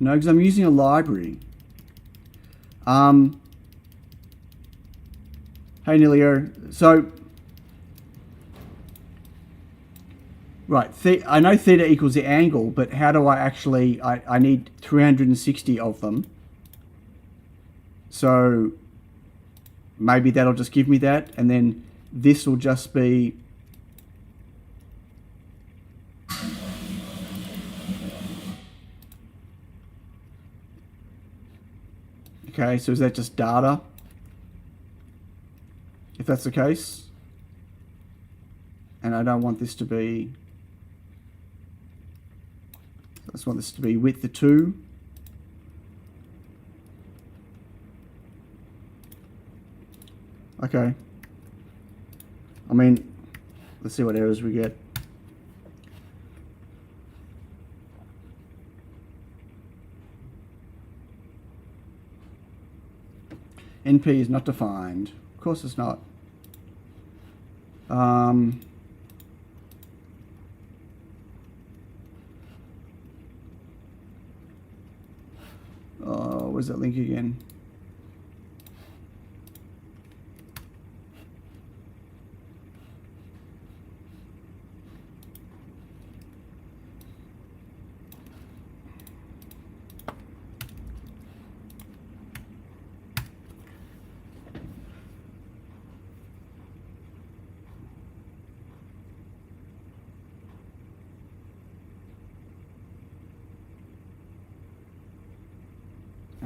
No, because I'm using a library. Hey, Nilio. So, right, I know theta equals the angle, but how do I actually, I need 360 of them. So, maybe that'll just give me that, and then this will just be... Okay, so is that just data? If that's the case. And I don't want this to be... I just want this to be width of 2. Okay. I mean, let's see what errors we get. NP is not defined. Of course it's not. Oh, where's that link again?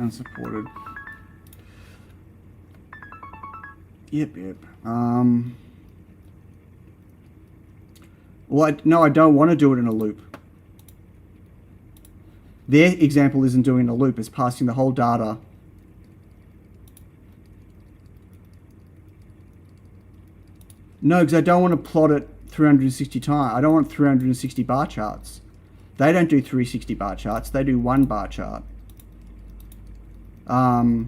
Unsupported. Yep. Well, no, I don't want to do it in a loop. Their example isn't doing a loop, it's passing the whole data. No, because I don't want to plot it 360 times. I don't want 360 bar charts. They don't do 360 bar charts, they do 1 bar chart. I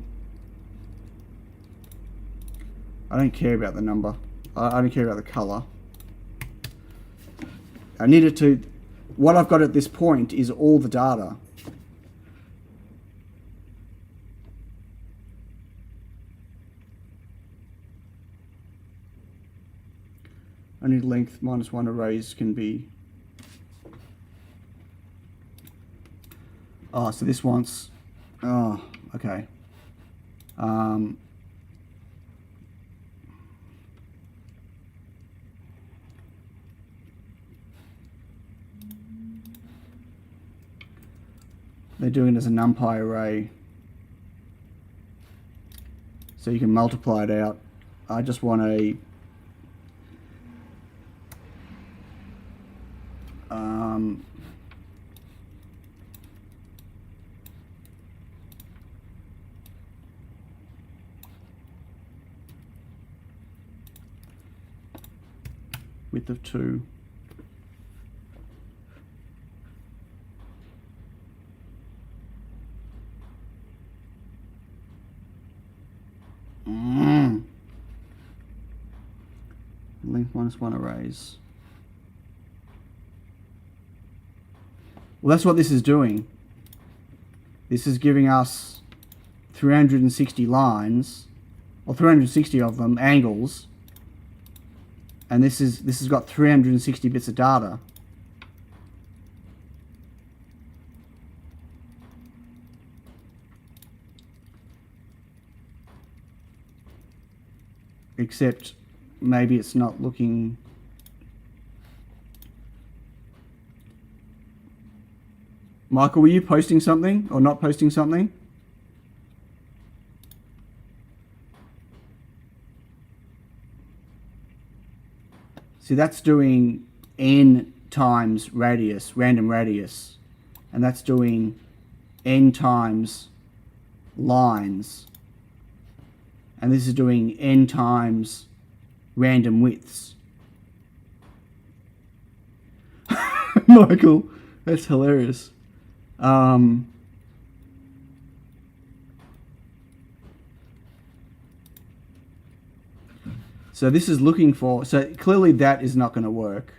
don't care about the number. I don't care about the color. I need it to... What I've got at this point is all the data. I need length -1 arrays can be... Oh, so this wants... Oh, okay. They're doing it as a NumPy array. So you can multiply it out. I just want a... width of 2. Length -1 arrays. Well, that's what this is doing. This is giving us 360 lines, or 360 of them, angles, And this has got 360 bits of data. Except maybe it's not looking. Michael, were you posting something or not posting something? See, that's doing n times radius, random radius. And that's doing n times lines. And this is doing n times random widths. Michael, that's hilarious. So this is looking for, so clearly that is not going to work.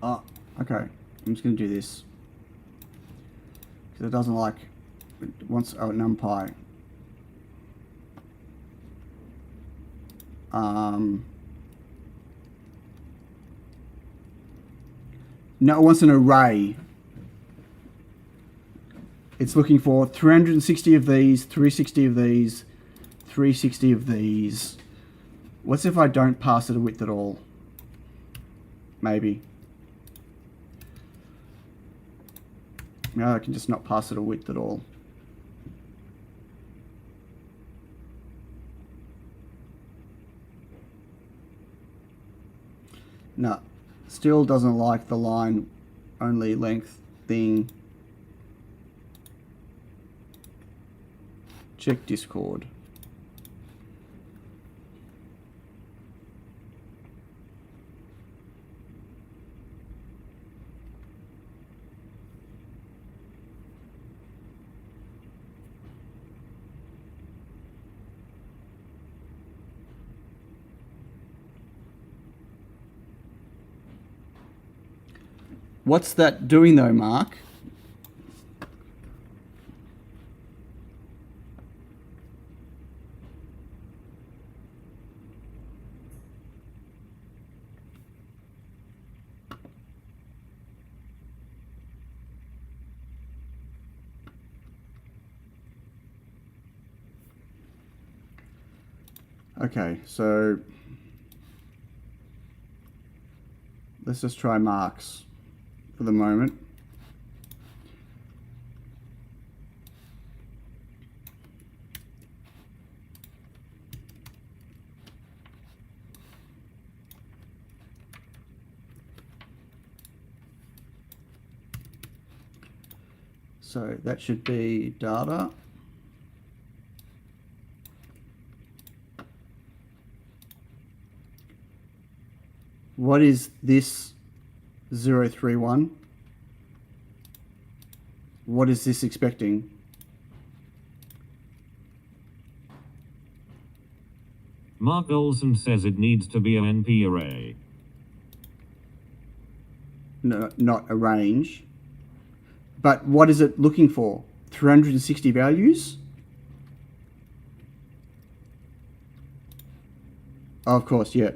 Oh, okay. I'm just going to do this. Because it doesn't like, it wants, oh, numpy. No, it wants an array. It's looking for 360 of these, 360 of these, 360 of these. What's if I don't pass it a width at all? Maybe. No, I can just not pass it a width at all. No, still doesn't like the line only length thing. Check Discord. What's that doing though, Mark? Okay, so let's just try marks for the moment. So that should be data. What is this 031? What is this expecting? Mark Olson says it needs to be an NP array. No, not a range. But what is it looking for? 360 values? Oh, of course, yeah.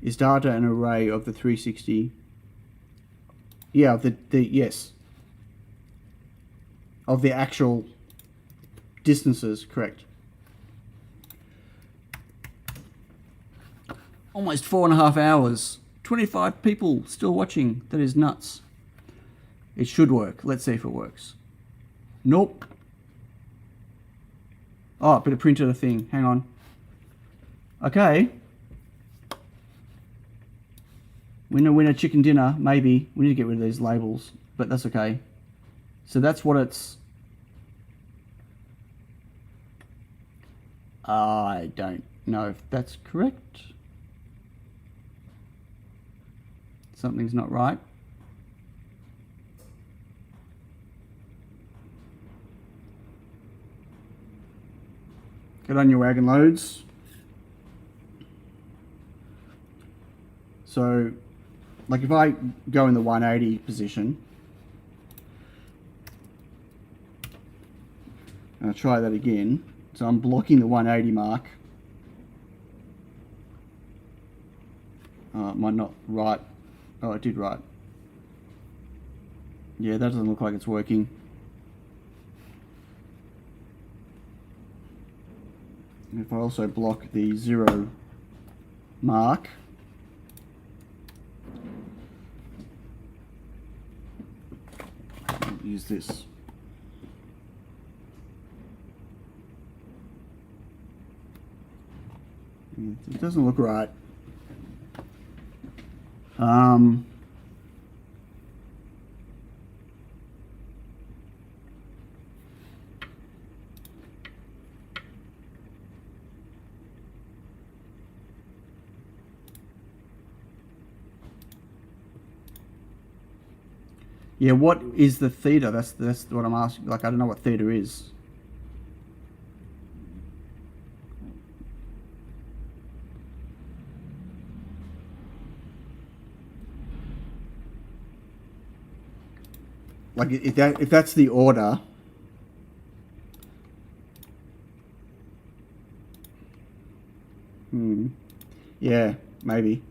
Is data an array of the 360? Yeah, of the yes. Of the actual distances, correct. Almost 4.5 hours. 25 people still watching. That is nuts. It should work. Let's see if it works. Nope. Oh, but it printed a thing. Hang on. Okay. Winner, winner, chicken dinner. Maybe. We need to get rid of these labels, but that's okay. So that's what it's... I don't know if that's correct. Something's not right. Get on your wagon loads. So, like if I go in the 180 position, and I'll try that again. So I'm blocking the 180 mark. It might not right. Oh, it did right. Yeah, that doesn't look like it's working. If I also block the 0 mark, I'll use this. It doesn't look right. Yeah, what is the theta? That's what I'm asking. Like, I don't know what theta is. Like, if that's the order, yeah, maybe.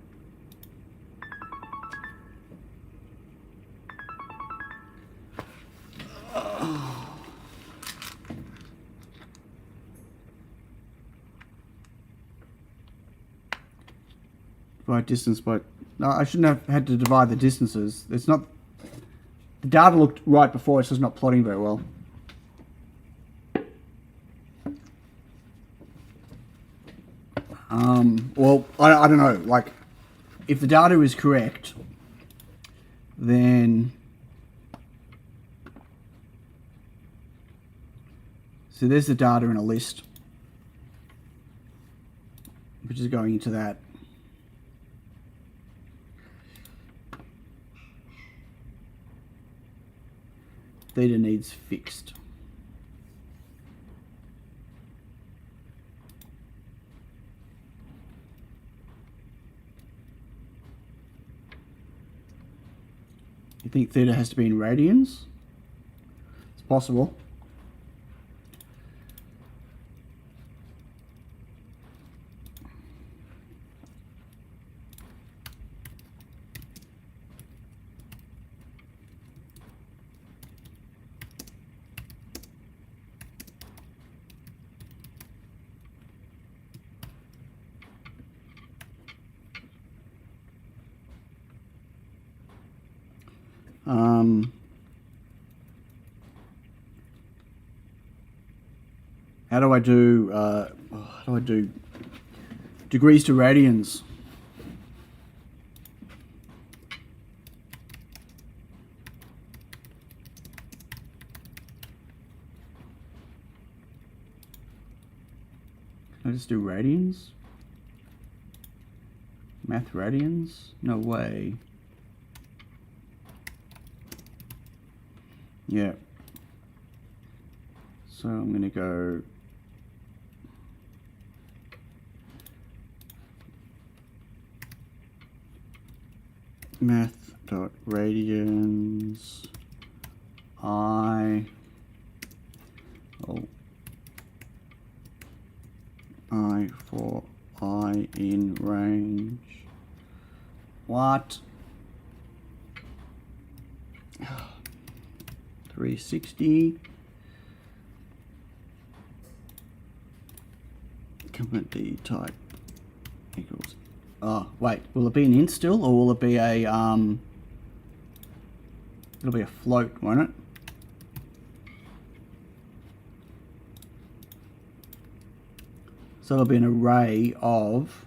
Divide distance by... No, I shouldn't have had to divide the distances. It's not... The data looked right before, it's just not plotting very well. Well, I don't know. Like, if the data is correct, then... So there's the data in a list, which is going into that. Theta needs fixed. You think theta has to be in radians? It's possible. How do I do degrees to radians? Can I just do radians? Math radians? No way. Yeah. So I'm going to go math.radians I for I in range. What? 360. Comment D type equals. Oh, wait, will it be an int still, or will it be a, it'll be a float, won't it? So it'll be an array of,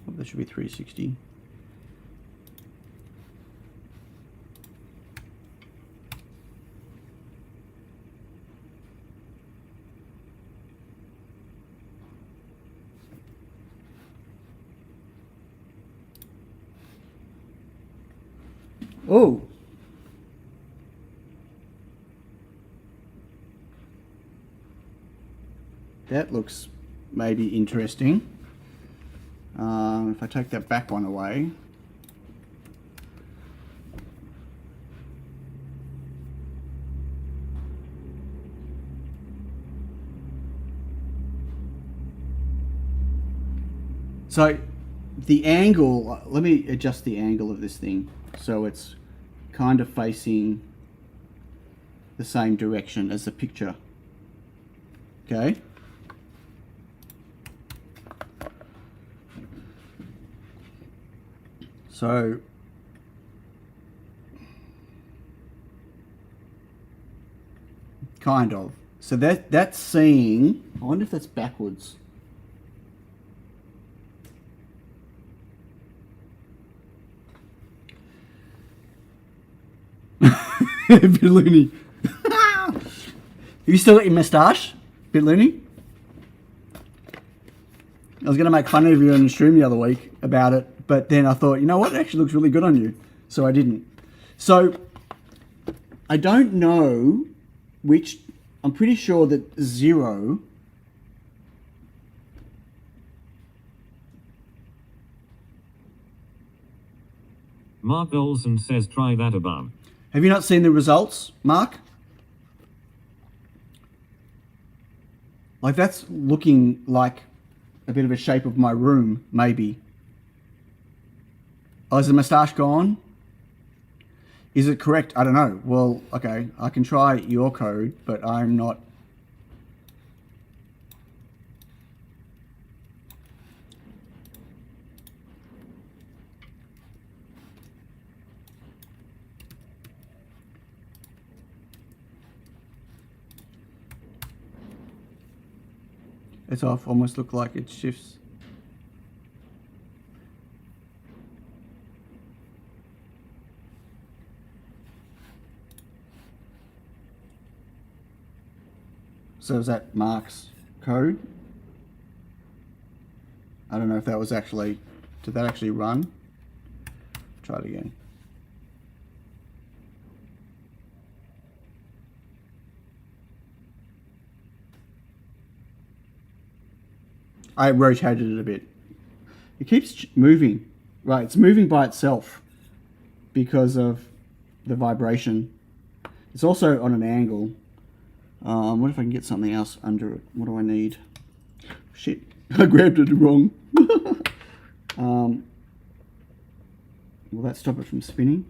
oh, that should be 360. Oh. That looks maybe interesting. If I take that back one away. So the angle, let me adjust the angle of this thing so it's kind of facing the same direction as the picture. Okay. So kind of. So that's seeing, I wonder if that's backwards. Bit loony. You still got your moustache? Bit loony? I was going to make fun of you on the stream the other week about it, but then I thought, you know what, it actually looks really good on you. So I didn't. So I don't know which, I'm pretty sure that 0 Mark Olson says try that above. Have you not seen the results, Mark? Like that's looking like a bit of a shape of my room, maybe. Oh, is the moustache gone? Is it correct? I don't know. Well, okay, I can try your code, but I'm not. It's off, almost look like it shifts. So is that Mark's code? I don't know if that was actually, did that actually run? Try it again. I rotated it a bit. It keeps moving. Right, it's moving by itself because of the vibration. It's also on an angle. What if I can get something else under it? What do I need? Shit, I grabbed it wrong. Will that stop it from spinning?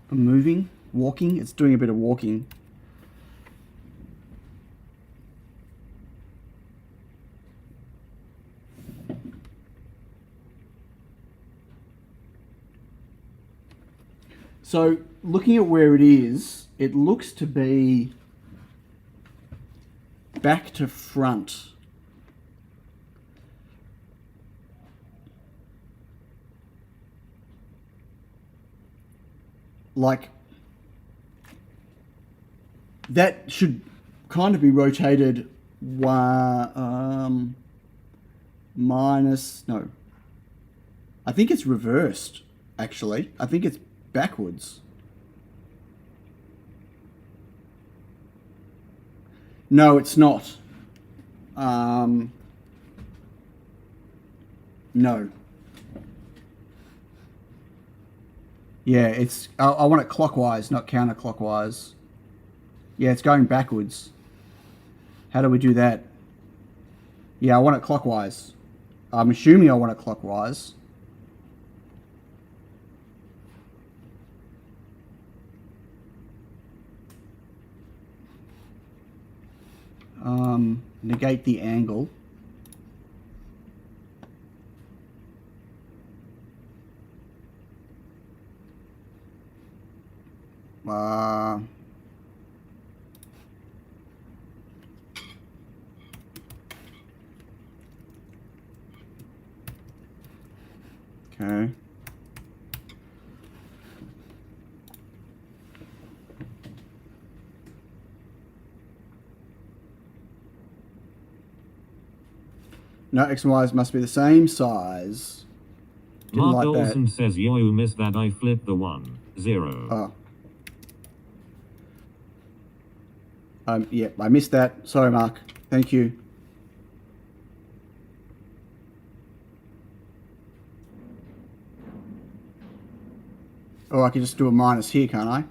I'm moving, walking. It's doing a bit of walking. So looking at where it is, it looks to be back to front. Like that should kind of be rotated minus, no. I think it's reversed, actually. I think it's backwards. No, it's not. No. Yeah, it's. I want it clockwise, not counterclockwise. Yeah, it's going backwards. How do we do that? Yeah, I want it clockwise. I'm assuming I want it clockwise. Negate the angle. Okay. No, X and Y's must be the same size. Mark like that. Olson says, yo, you missed that. I flipped the 1, 0. Oh. Yeah, I missed that. Sorry, Mark. Thank you. Or I can just do a minus here, can't I?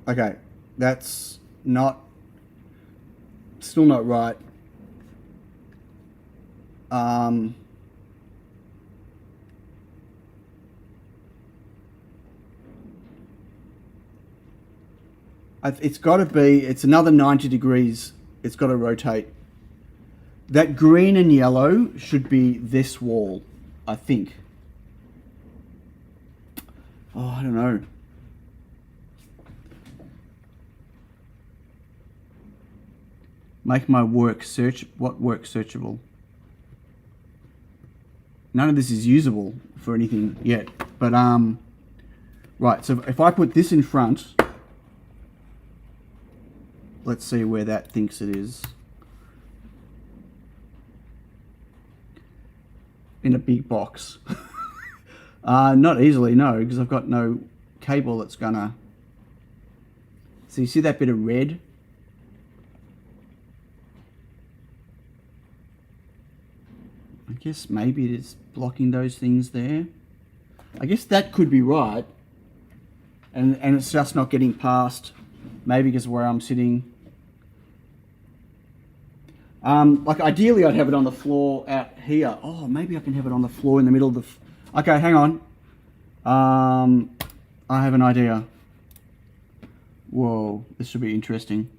Okay, that's not, still not right. It's got to be, it's another 90 degrees. It's got to rotate. That green and yellow should be this wall, I think. Oh, I don't know. Make my work search, what work searchable? None of this is usable for anything yet, but right, so if I put this in front, let's see where that thinks it is. In a big box. Not easily, no, because I've got no cable that's gonna... So you see that bit of red? I guess maybe it is blocking those things there. I guess that could be right. And it's just not getting past, maybe because of where I'm sitting. Like ideally I'd have it on the floor out here. Oh, maybe I can have it on the floor in the middle of the... Okay, hang on. I have an idea. Whoa, this should be interesting.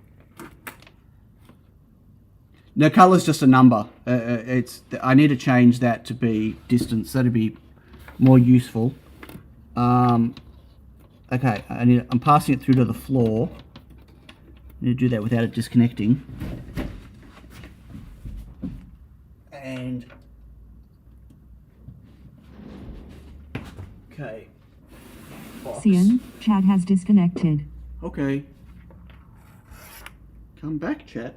Now, color's just a number. I need to change that to be distance. That'd be more useful. Okay, I'm passing it through to the floor. I need to do that without it disconnecting. And okay. Box. Cian, Chad has disconnected. Okay. Come back, chat.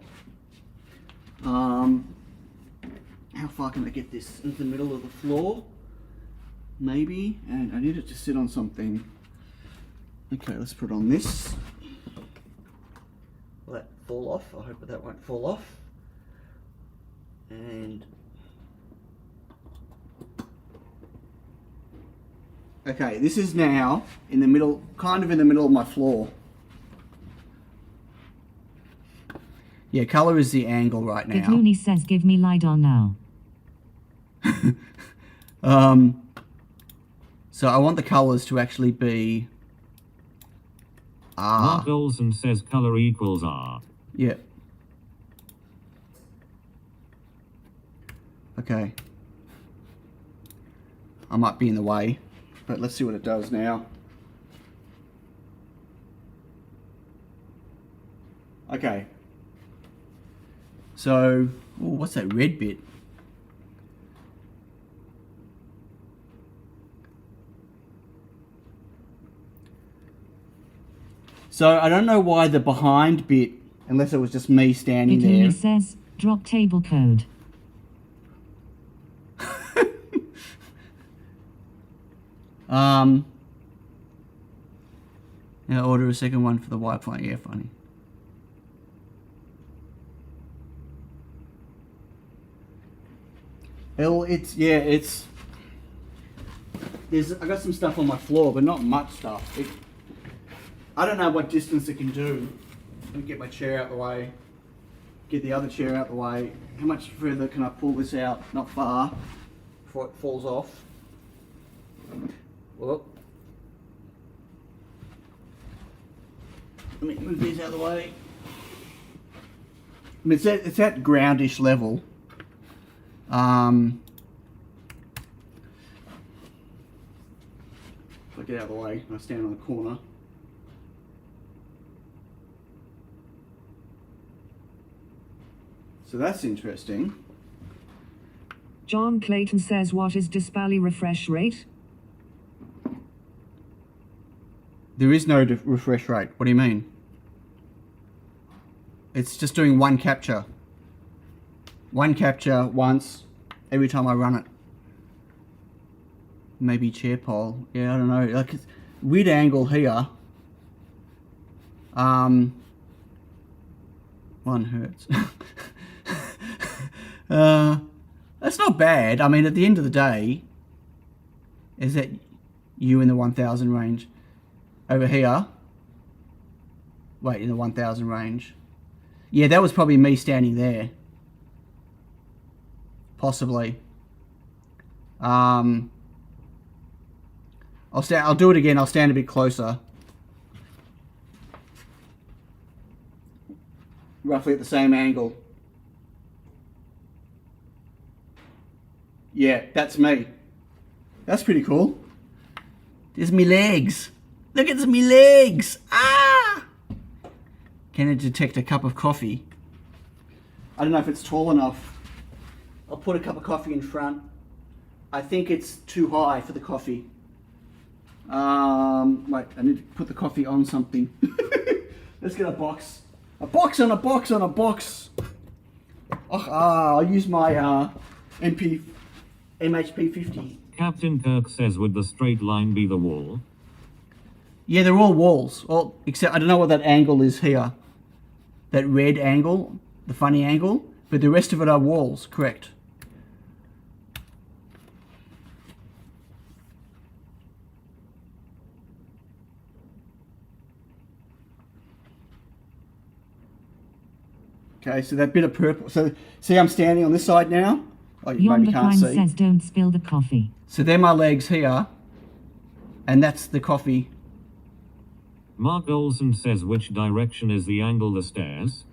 How far can I get this into the middle of the floor? Maybe, and I need it to sit on something. Okay, let's put it on this. Will that fall off? I hope that won't fall off. And okay, this is now in the middle, kind of in the middle of my floor. Yeah, color is the angle right now. Clooney says, give me Lidar now. So I want the colors to actually be R. Mark Olson says color equals R. Yeah. Okay. I might be in the way, but let's see what it does now. Okay. So, ooh, what's that red bit? So I don't know why the behind bit, unless it was just me standing there. Clooney says, drop table code. Now order a second one for the Wi-Fi. Yeah, funny. Well, it's I got some stuff on my floor, but not much stuff. I don't know what distance it can do. Let me get my chair out the way. Get the other chair out the way. How much further can I pull this out? Not far, before it falls off. Well, let me move these out of the way. I mean, it's at groundish level. If I get out of the way, I stand on the corner. So that's interesting. John Clayton says, what is display refresh rate? There is no refresh rate. What do you mean? It's just doing one capture. One capture once, every time I run it. Maybe chair pole. Yeah, I don't know. Like, it's weird angle here. One hertz. That's not bad. I mean, at the end of the day, is that you in the 1000 range? Over here. Wait, in the 1000 range. Yeah, that was probably me standing there. Possibly. I'll do it again. I'll stand a bit closer. Roughly at the same angle. Yeah, that's me. That's pretty cool. There's me legs. Look at me legs. Ah! Can it detect a cup of coffee? I don't know if it's tall enough. I'll put a cup of coffee in front. I think it's too high for the coffee. Wait, I need to put the coffee on something. Let's get a box. A box on a box on a box. I'll use my MHP 50. Captain Kirk says, would the straight line be the wall? Yeah, they're all walls. Well, except I don't know what that angle is here. That red angle, the funny angle, but the rest of it are walls, correct. Okay, so that bit of purple. So, see, I'm standing on this side now. Oh, you maybe Yonder can't Prime see. says don't spill the coffee. So they're my legs here, and that's the coffee. Mark Olson says, which direction is the angle the stairs?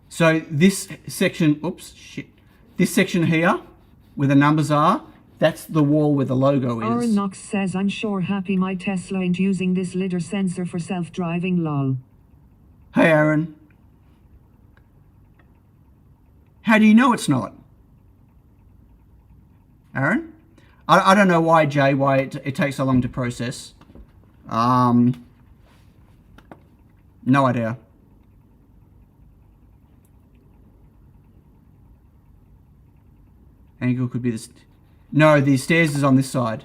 So this section, oops, shit. This section here, where the numbers are, that's the wall where the logo is. Aaron Knox says, I'm sure happy my Tesla ain't using this lidar sensor for self-driving, lol. Hey, Aaron. How do you know it's not? Aaron? I don't know why, Jay, why it takes so long to process. No idea. Angle could be this. No, the stairs is on this side.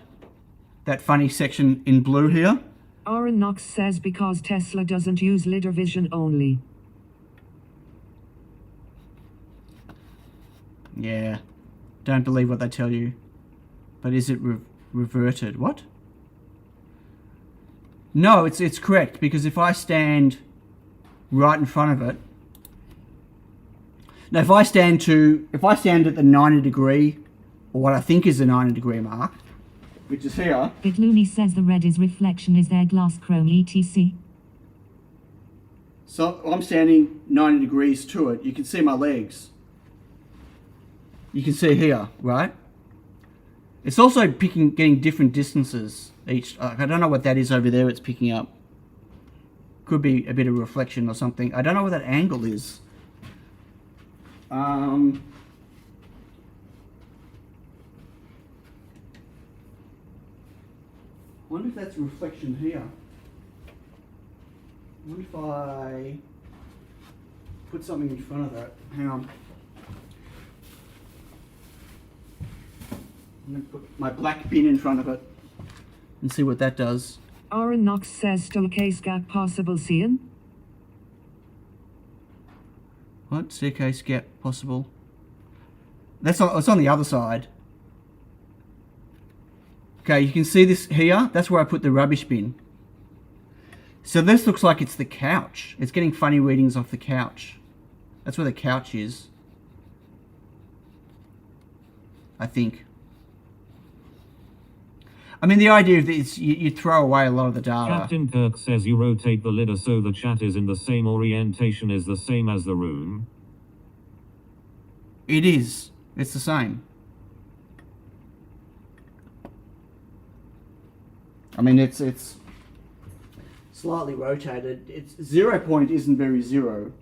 That funny section in blue here. Aaron Knox says because Tesla doesn't use lidar vision only. Yeah. Don't believe what they tell you. But is it reverted? What? No, it's correct, because if I stand right in front of it. Now if I stand at the 90 degree, or what I think is the 90 degree mark, which is here. Bitlooney says the red is reflection is their glass chrome etc. So I'm standing 90 degrees to it. You can see my legs. You can see here, right? It's also getting different distances each. I don't know what that is over there it's picking up. Could be a bit of reflection or something. I don't know what that angle is. I wonder if that's a reflection here. I wonder if I put something in front of that. Hang on. I'm going to put my black bin in front of it and see what that does. Aaron Knox says still case gap possible seeing. What? Staircase gap possible? It's on the other side. Okay, you can see this here. That's where I put the rubbish bin. So this looks like it's the couch. It's getting funny readings off the couch. That's where the couch is. I think. I mean, the idea of this, you throw away a lot of the data. Captain Kirk says you rotate the lidar so the chat is in the same orientation is the same as the room. It is. It's the same. I mean, it's slightly rotated. Its 0 point isn't very zero.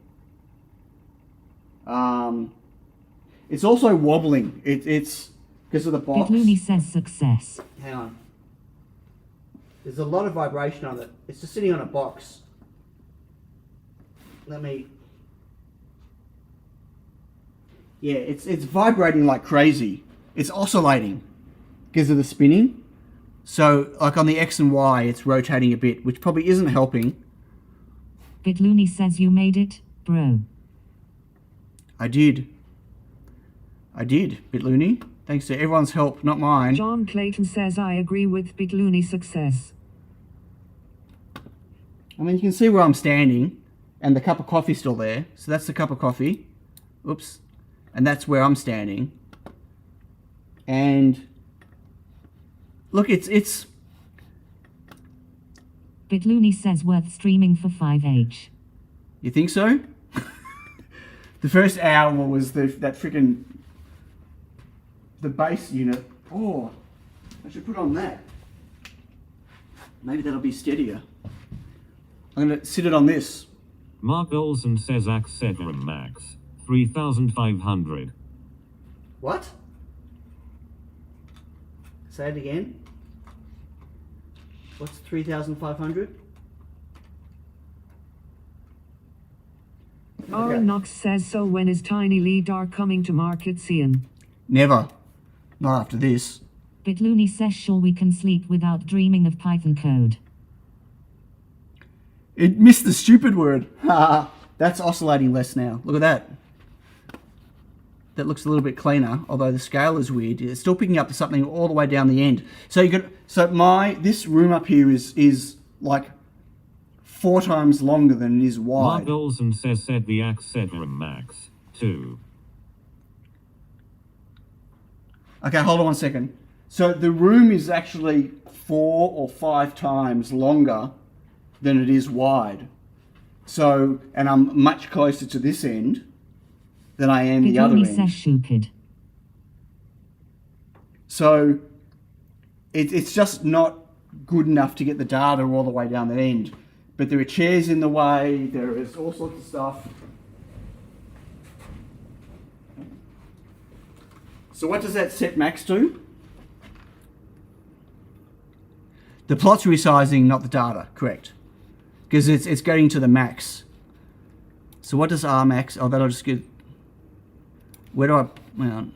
It's also wobbling. It's because of the box. Bitlooney says success. Hang on. There's a lot of vibration on it. It's just sitting on a box. let me. Yeah, it's vibrating like crazy. It's oscillating because of the spinning. So like on the X and Y, it's rotating a bit, which probably isn't helping. Bitlooney says you made it, bro. I did, Bitlooney. Thanks to everyone's help, not mine. John Clayton says I agree with Bitlooney success. I mean, you can see where I'm standing, and the cup of coffee's still there. So that's the cup of coffee. Oops. And that's where I'm standing. And look, it's. Bitlooney says worth streaming for 5H. You think so? The first hour was that freaking the bass unit. Oh, I should put on that. Maybe that'll be steadier. I'm gonna sit it on this. Mark Olson says Accelerum Max 3500. What? Say it again. What's 3,500? Aaron Knox says so when is Tiny Lidar coming to market Cian? Never. Not after this. Bitlooney says sure we can sleep without dreaming of Python code. It missed the stupid word. That's oscillating less now. Look at that. That looks a little bit cleaner, although the scale is weird. It's still picking up something all the way down the end. So this room up here is like 4 times longer than it is wide. Mark Olson says set the Accelerum Max 2. Okay, hold on 1 second. So the room is actually 4 or 5 times longer than it is wide. So, and I'm much closer to this end than I am the other Bitlooney end. says stupid. So it's just not good enough to get the data all the way down the end. But there are chairs in the way, there is all sorts of stuff. So what does that set max do? The plot's resizing, not the data, correct. Because it's going to the max. So what does R max? Oh, that'll just get. Where do I? Hang on.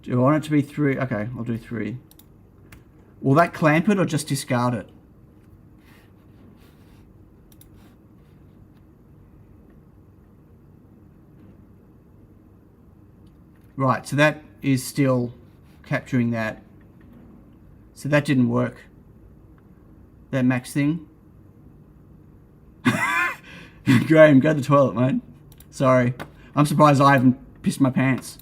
Do I want it to be 3? Okay, I'll do 3. Will that clamp it or just discard it? Right, so that is still capturing that. So that didn't work. That max thing. Graham, go to the toilet, mate. Sorry. I'm surprised I haven't pissed my pants.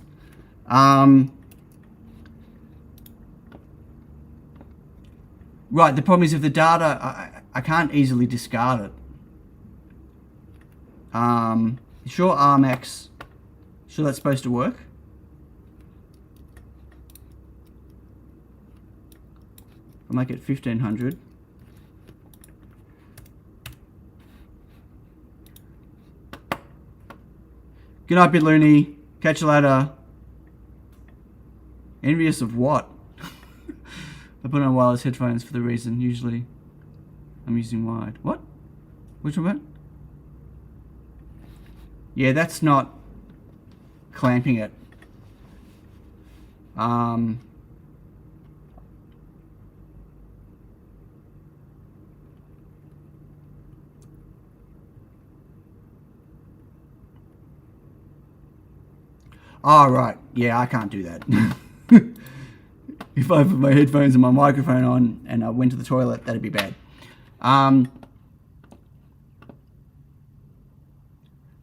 Right, the problem is if the data, I can't easily discard it. Sure, RMax. Sure that's supposed to work? I'll make it 1500. Good night, Bitlooney. Catch you later. Envious of what? I put on wireless headphones for the reason usually I'm using wired. What? Which one about? Yeah, that's not clamping it. Oh, right. Yeah, I can't do that. If I put my headphones and my microphone on and I went to the toilet, that'd be bad.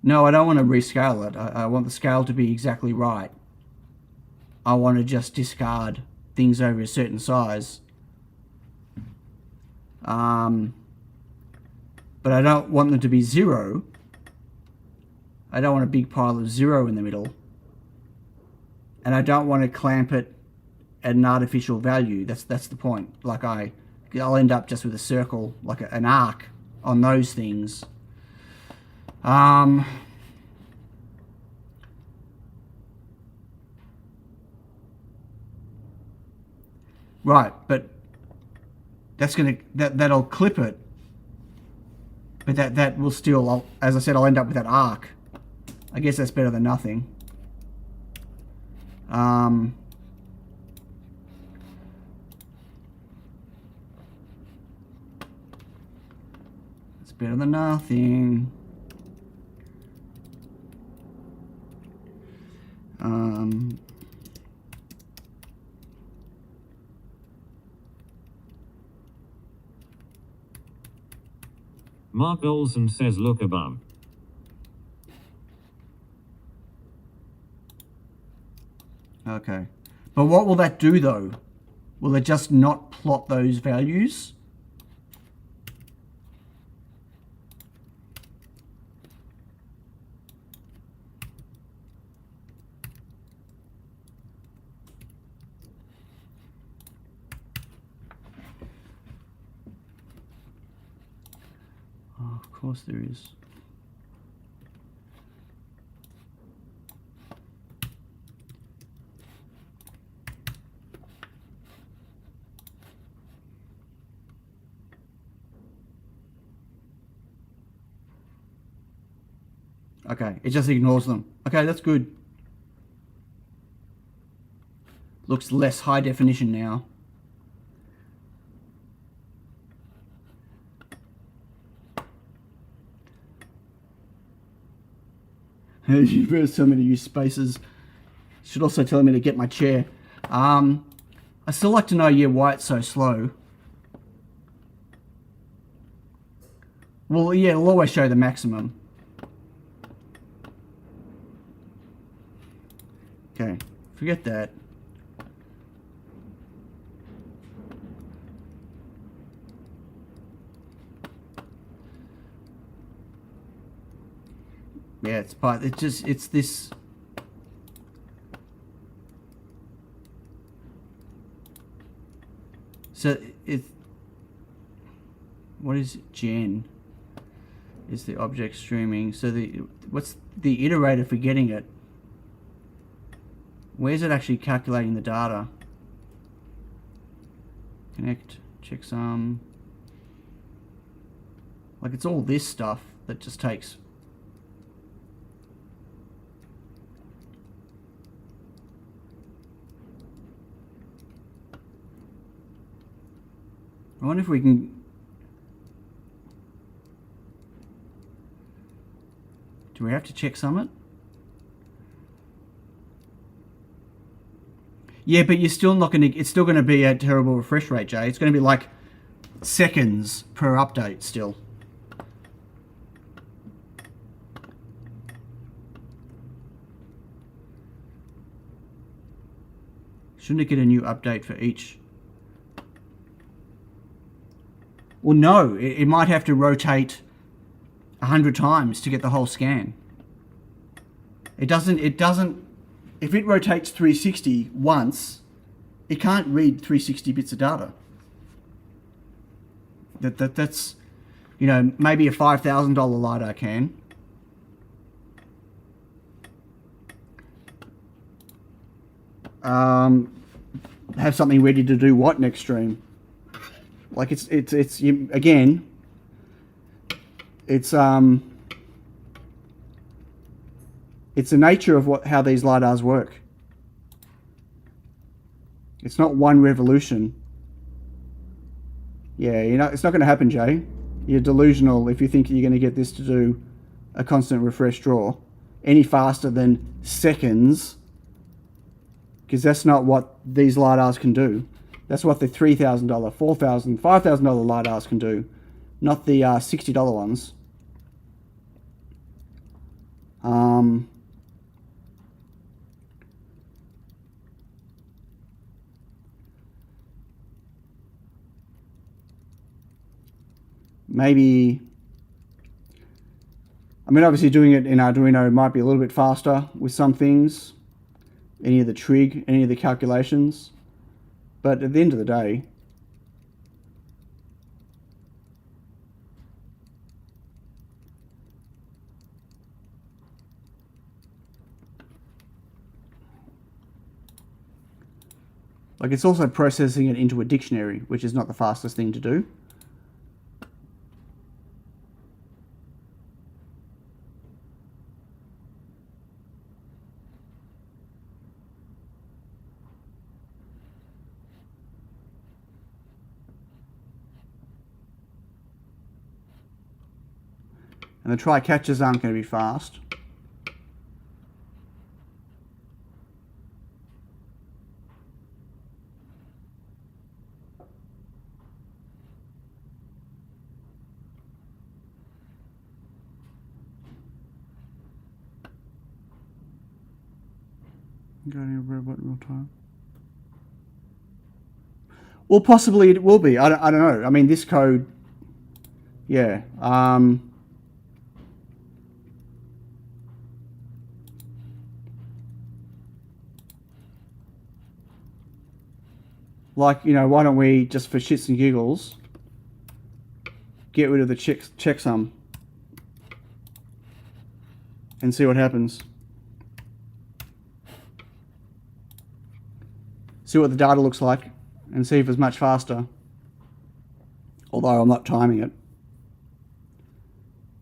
No, I don't want to rescale it. I want the scale to be exactly right. I want to just discard things over a certain size. But I don't want them to be 0. I don't want a big pile of 0 in the middle. And I don't want to clamp it at an artificial value. That's the point. Like I'll end up just with a circle, like an arc on those things. Right, but that's gonna that'll clip it. But that will still, as I said, I'll end up with that arc. I guess that's better than nothing. It's better than nothing. Mark Olson says look above. Okay. But what will that do though? Will it just not plot those values? Oh, of course there is. Okay, it just ignores them. Okay, that's good. Looks less high definition now. You first tell me to use spaces. Should also tell me to get my chair. I still like to know, yeah, why it's so slow. Well, yeah, it'll always show the maximum. Okay, forget that. Yeah, it's this. So what is gen? Is the object streaming? So what's the iterator for getting it? Where's it actually calculating the data? Connect, checksum. Like it's all this stuff that just takes. I wonder if we can. Do we have to checksum it? Yeah, but you're still not going to. It's still going to be a terrible refresh rate, Jay. It's going to be like seconds per update still. Shouldn't it get a new update for each? Well, no. It might have to rotate 100 times to get the whole scan. It doesn't. If it rotates 360 once, it can't read 360 bits of data. That's, you know, maybe a $5,000 Lidar can. Have something ready to do what next stream? Like it's again. It's the nature of how these lidars work. It's not one revolution. Yeah, you know, it's not going to happen, Jay. You're delusional if you think you're going to get this to do a constant refresh draw any faster than seconds, because that's not what these lidars can do. That's what the $3,000, $4,000, $5,000 lidars can do, not the $60 ones. Maybe, I mean, obviously doing it in Arduino might be a little bit faster with some things, any of the trig, any of the calculations, but at the end of the day, Like, it's also processing it into a dictionary, which is not the fastest thing to do. And the try catches aren't going to be fast. Going to robot real time. Well, possibly it will be. I don't know. I mean, this code, yeah. Like, you know, why don't we, just for shits and giggles, get rid of the checksum and see what happens. See what the data looks like and see if it's much faster. Although I'm not timing it.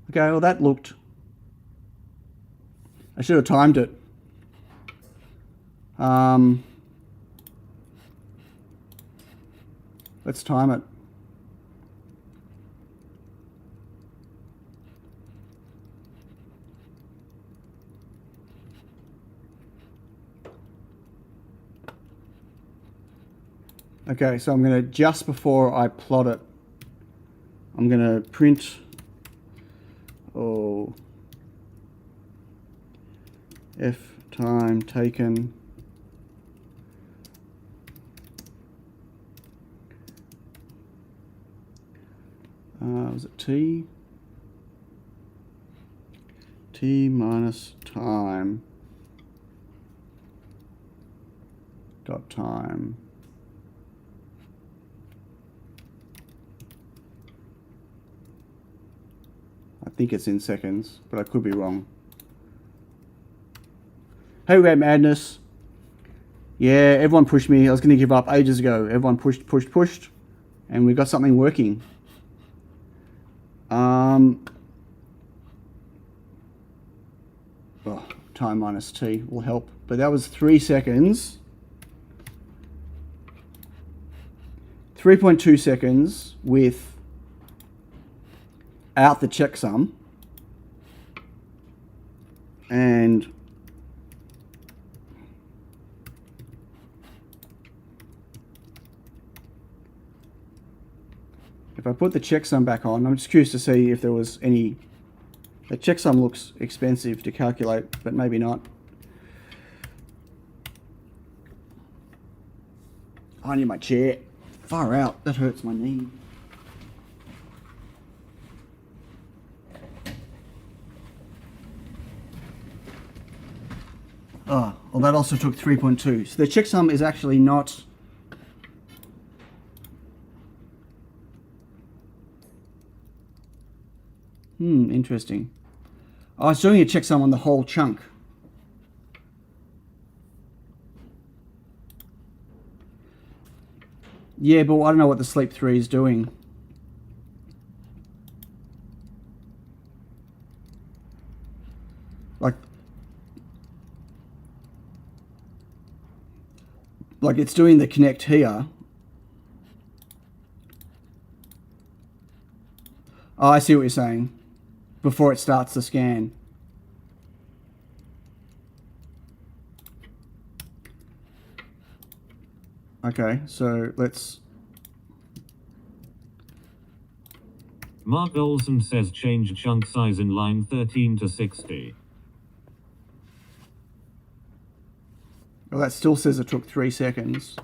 Okay, well that looked... I should have timed it. Let's time it. Okay, so I'm going to, just before I plot it, I'm going to print, F time taken was it T? T minus time dot time. I think it's in seconds, but I could be wrong. Hey, Red Madness. Yeah, everyone pushed me. I was going to give up ages ago. Everyone pushed, and we got something working. Time minus T will help. But that was 3 seconds. 3.2 seconds without the checksum. And if I put the checksum back on, I'm just curious to see if there was any... The checksum looks expensive to calculate, but maybe not. I need my chair. Far out, that hurts my knee. Oh, well that also took 3.2. So the checksum is actually not... Interesting. I was doing a checksum on the whole chunk. Yeah, but I don't know what the sleep 3 is doing. Like it's doing the connect here. Oh, I see what you're saying. Before it starts the scan. Okay, so let's... Mark Olson says change chunk size in line 13 to 60. Well, that still says it took 3 seconds.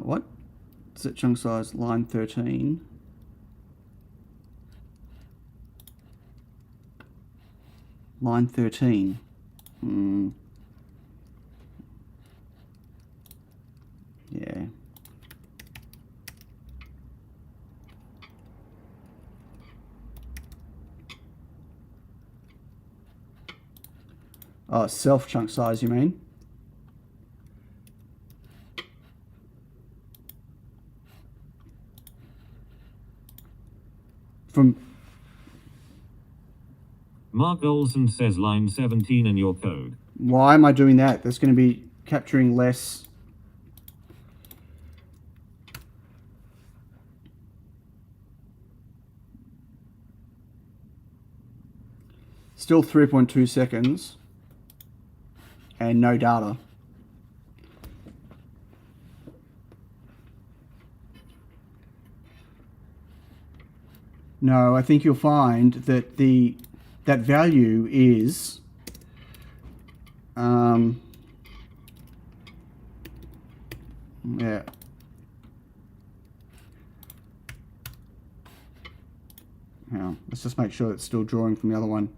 What? Set chunk size line 13. Line 13. Yeah. Oh, self chunk size, you mean? From Mark Olson says line 17 in your code. why am I doing that? That's going to be capturing less. Still 3.2 seconds and no data. No, I think you'll find that that value is yeah. Hang on, let's just make sure it's still drawing from the other one.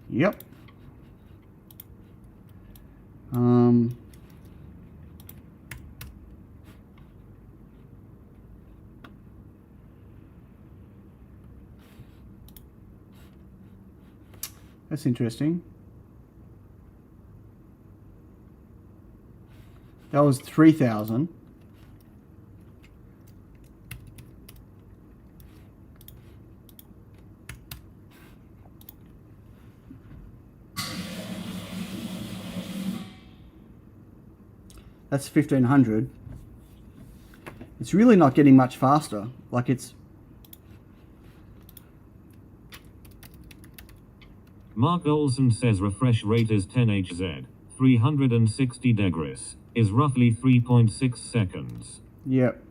Yep. That's interesting. That was 3,000. That's 1,500. It's really not getting much faster. Like it's... Mark Olson says refresh rate is 10 Hz, 360 degrees, is roughly 3.6 seconds. Yep.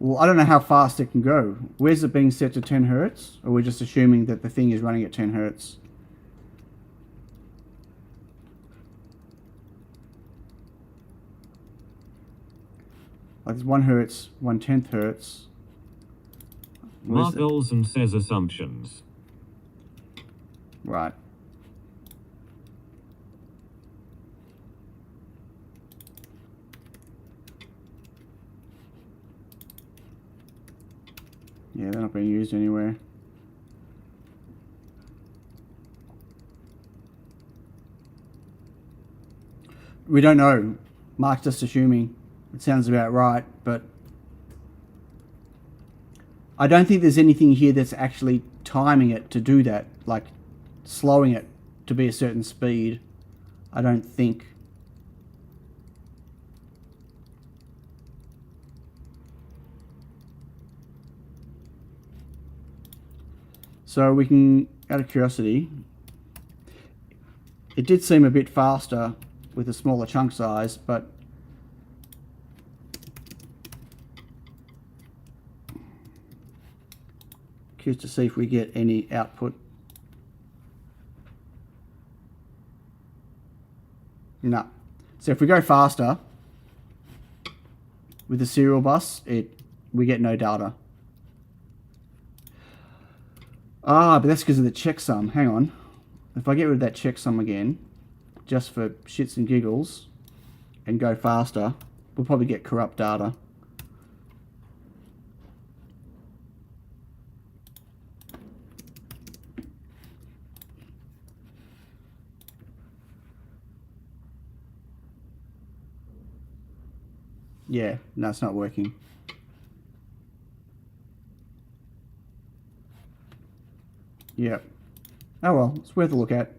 Well, I don't know how fast it can go. Where's it being set to 10 Hertz? Or we're just assuming that the thing is running at 10 Hertz? Like it's 1 Hertz, 1/10 Hertz. Mark Olson says assumptions. Right. Yeah, they're not being used anywhere. We don't know. Mark's just assuming. It sounds about right, but I don't think there's anything here that's actually timing it to do that, like slowing it to be a certain speed. I don't think. So we can, out of curiosity, it did seem a bit faster with a smaller chunk size, but curious to see if we get any output. No. So if we go faster with the serial bus, we get no data. Ah, but that's because of the checksum. Hang on. If I get rid of that checksum again, just for shits and giggles, and go faster, we'll probably get corrupt data. Yeah, no, it's not working. Yep. Oh well, it's worth a look at.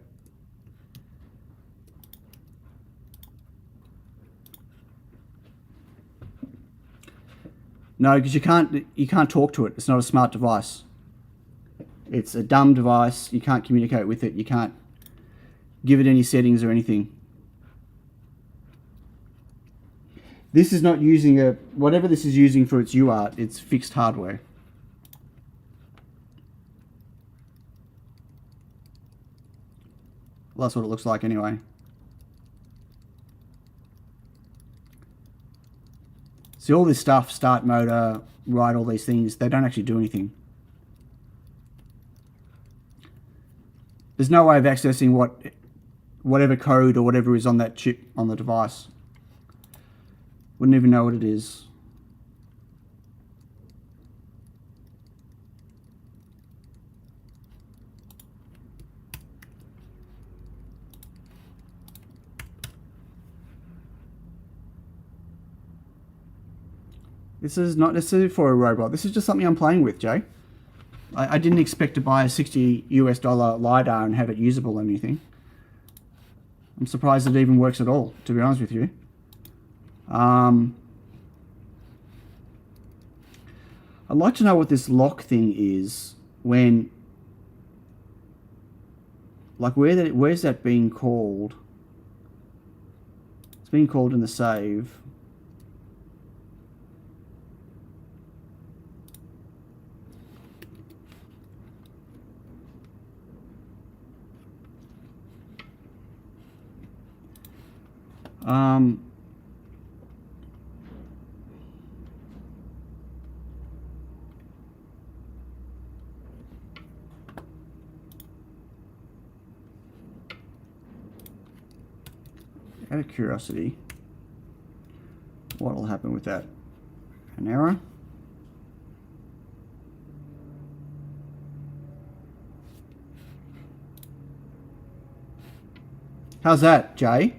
No, because you can't talk to it. It's not a smart device. It's a dumb device. You can't communicate with it. You can't give it any settings or anything. This is not using whatever this is using for its UART, it's fixed hardware. Well, that's what it looks like anyway. See, all this stuff, start motor, write, all these things, they don't actually do anything. There's no way of accessing whatever code or whatever is on that chip on the device. Wouldn't even know what it is. This is not necessarily for a robot. This is just something I'm playing with, Jay. I didn't expect to buy a $60 Lidar and have it usable or anything. I'm surprised it even works at all, to be honest with you. I'd like to know what this lock thing is when... Like, where's that being called? It's being called in the save. Out of curiosity, what will happen with that? An error? How's that, Jay?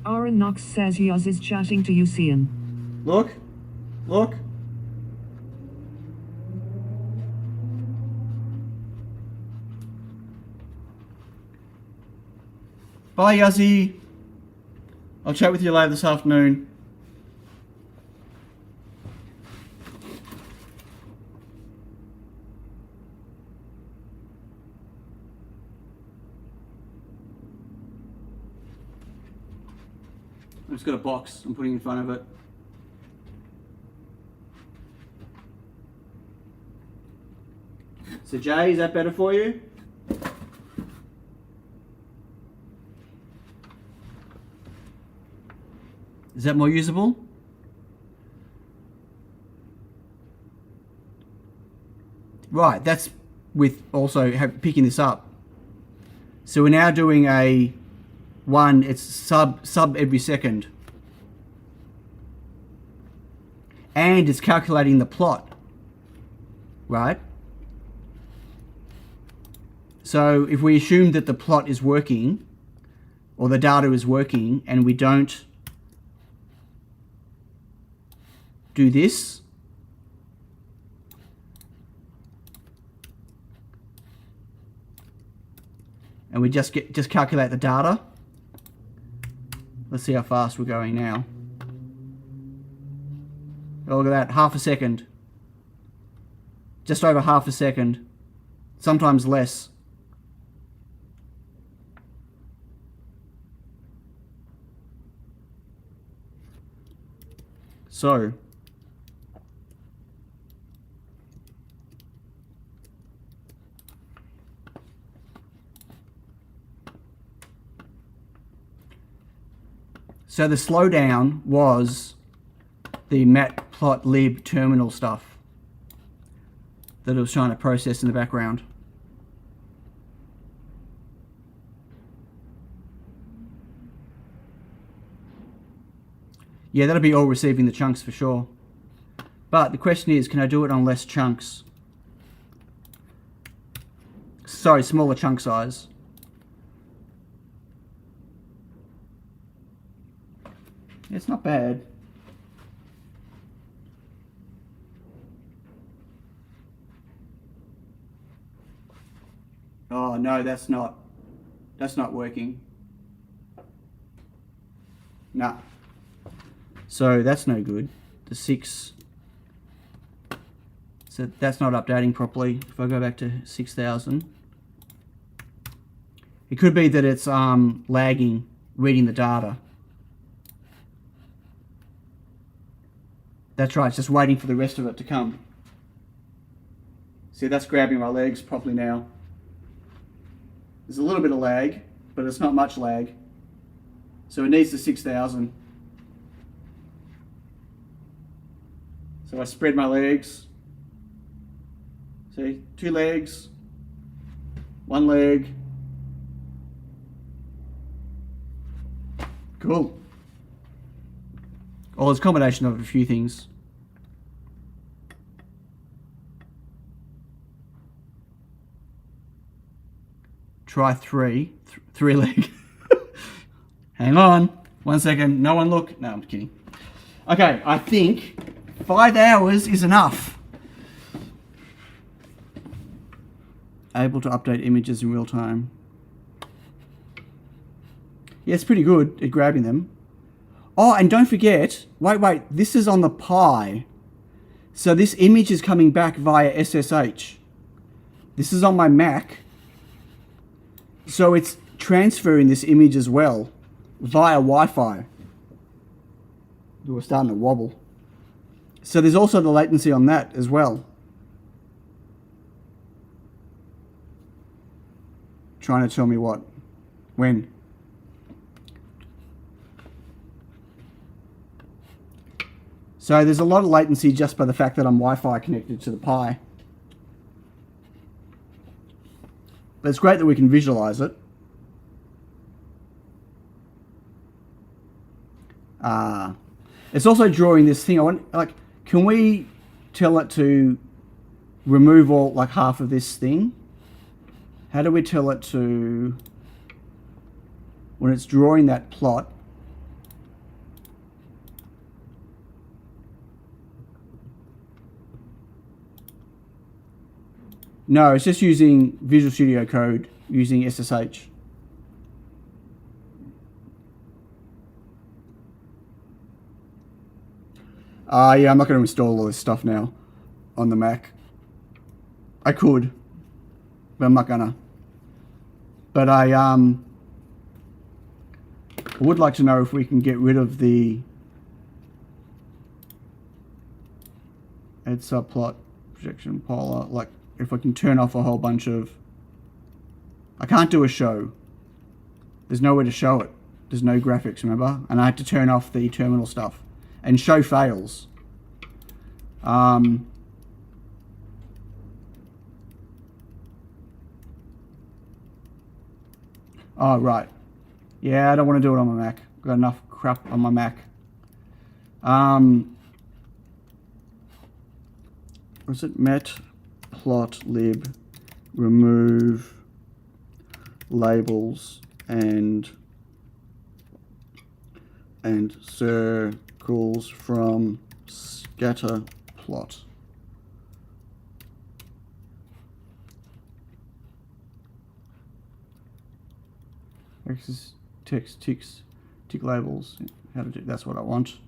Aaron Knox says Yoz is chatting to you, Cian. Look, look. Bye, Yuzzy. I'll chat with you later this afternoon. I've just got a box I'm putting in front of it. So Jay, is that better for you? Is that more usable? Right, that's with also picking this up. So we're now doing a one, it's sub every second. And it's calculating the plot, right? So if we assume that the plot is working, or the data is working, and we don't do this, and we just calculate the data. Let's see how fast we're going now. Oh, look at that, half a second. Just over half a second. Sometimes less. So, the slowdown was the matplotlib terminal stuff that it was trying to process in the background. Yeah, that'll be all receiving the chunks for sure. But the question is, can I do it on less chunks? Sorry, smaller chunk size. It's not bad. Oh no, that's not working. Nah. So that's no good. The 6. So that's not updating properly. If I go back to 6,000. It could be that it's lagging, reading the data. That's right, it's just waiting for the rest of it to come. See, that's grabbing my legs properly now. There's a little bit of lag, but it's not much lag. So it needs the 6,000. So I spread my legs. See, 2 legs, 1 leg. Cool. Oh, it's a combination of a few things. Try 3 leg. Hang on, 1 second. No one look. No, I'm kidding. Okay, I think 5 hours is enough. Able to update images in real time. Yeah, it's pretty good at grabbing them. Oh, and don't forget, wait, this is on the Pi. So this image is coming back via SSH. This is on my Mac. So it's transferring this image as well via Wi-Fi. We're starting to wobble. So there's also the latency on that as well. Trying to tell me what? When? So there's a lot of latency just by the fact that I'm Wi-Fi connected to the Pi. But it's great that we can visualize it. It's also drawing this thing. I want, like, can we tell it to remove all, like, half of this thing? How do we tell it to, when it's drawing that plot? No, it's just using Visual Studio Code, using SSH. Yeah, I'm not going to install all this stuff now on the Mac. I could, but I'm not gonna. But I would like to know if we can get rid of the add subplot, projection, polar, like if I can turn off a whole bunch of, I can't do a show. There's nowhere to show it. There's no graphics, remember? And I had to turn off the terminal stuff. And show fails. Oh, right. Yeah, I don't want to do it on my Mac. I've got enough crap on my Mac. Was it matplotlib remove labels and circles from scatter plot? Access text ticks tick labels. How to do that's what I want.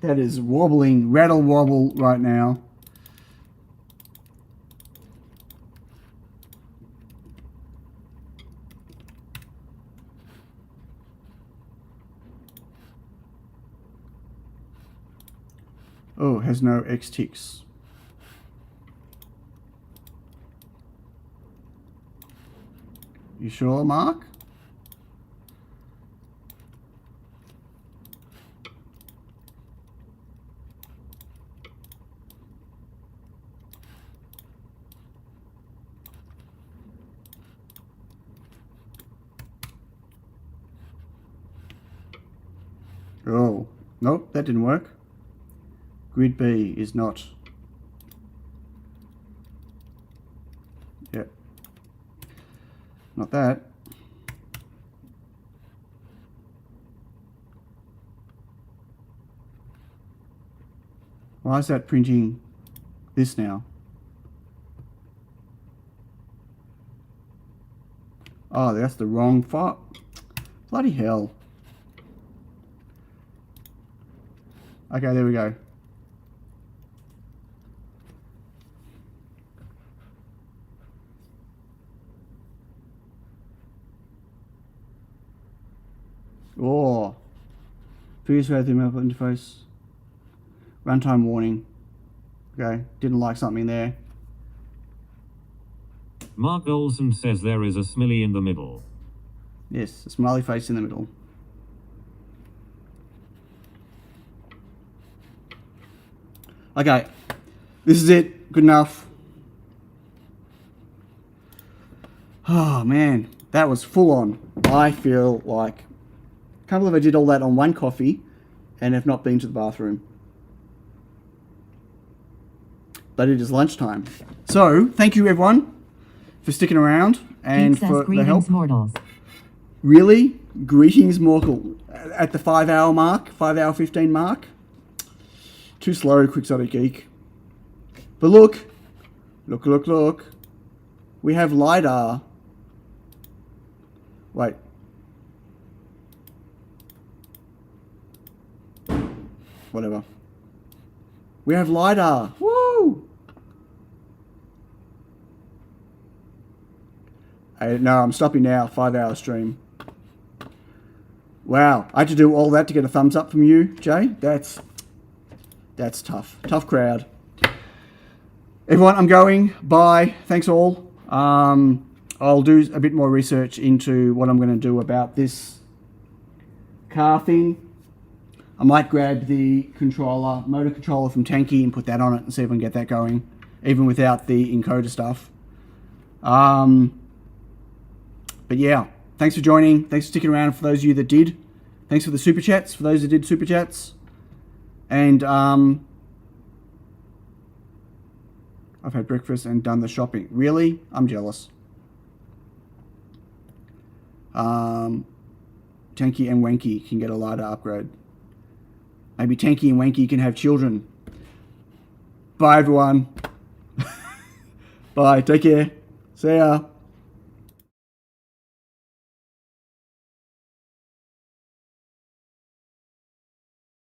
That is wobbling, rattle wobble right now. Oh, has no X ticks. You sure, Mark? Oh, nope, that didn't work. Grid B is not. Yep. Not that. Why is that printing this now? Oh, that's the wrong file. Bloody hell. Okay, there we go. Previous through the mobile interface. Runtime warning. Okay, didn't like something there. Mark Olson says there is a smiley in the middle. Yes, a smiley face in the middle. Okay, this is it. Good enough. Oh man, that was full on. I feel like, can't believe I did all that on one coffee and have not been to the bathroom. But it is lunchtime. So, thank you everyone for sticking around and Geek says, for the help. greetings, mortals. Really? Greetings, mortal. At the 5 hour mark, 5 hour 15 mark. Too slow, Quixotic Geek. But look. Look. We have Lidar. Wait. Whatever. We have Lidar. Woo! No, I'm stopping now. 5 hour stream. Wow. I had to do all that to get a thumbs up from you, Jay. That's tough. Tough crowd. Everyone, I'm going. Bye. Thanks all. I'll do a bit more research into what I'm going to do about this car thing. I might grab the motor controller from Tanky and put that on it and see if I can get that going, even without the encoder stuff. But yeah, thanks for joining. Thanks for sticking around for those of you that did. Thanks for the super chats, for those that did super chats. And I've had breakfast and done the shopping. Really? I'm jealous. Tanky and Wanky can get a Lidar upgrade. Maybe Tanky and Wanky can have children. Bye, everyone. Bye. Take care. See ya.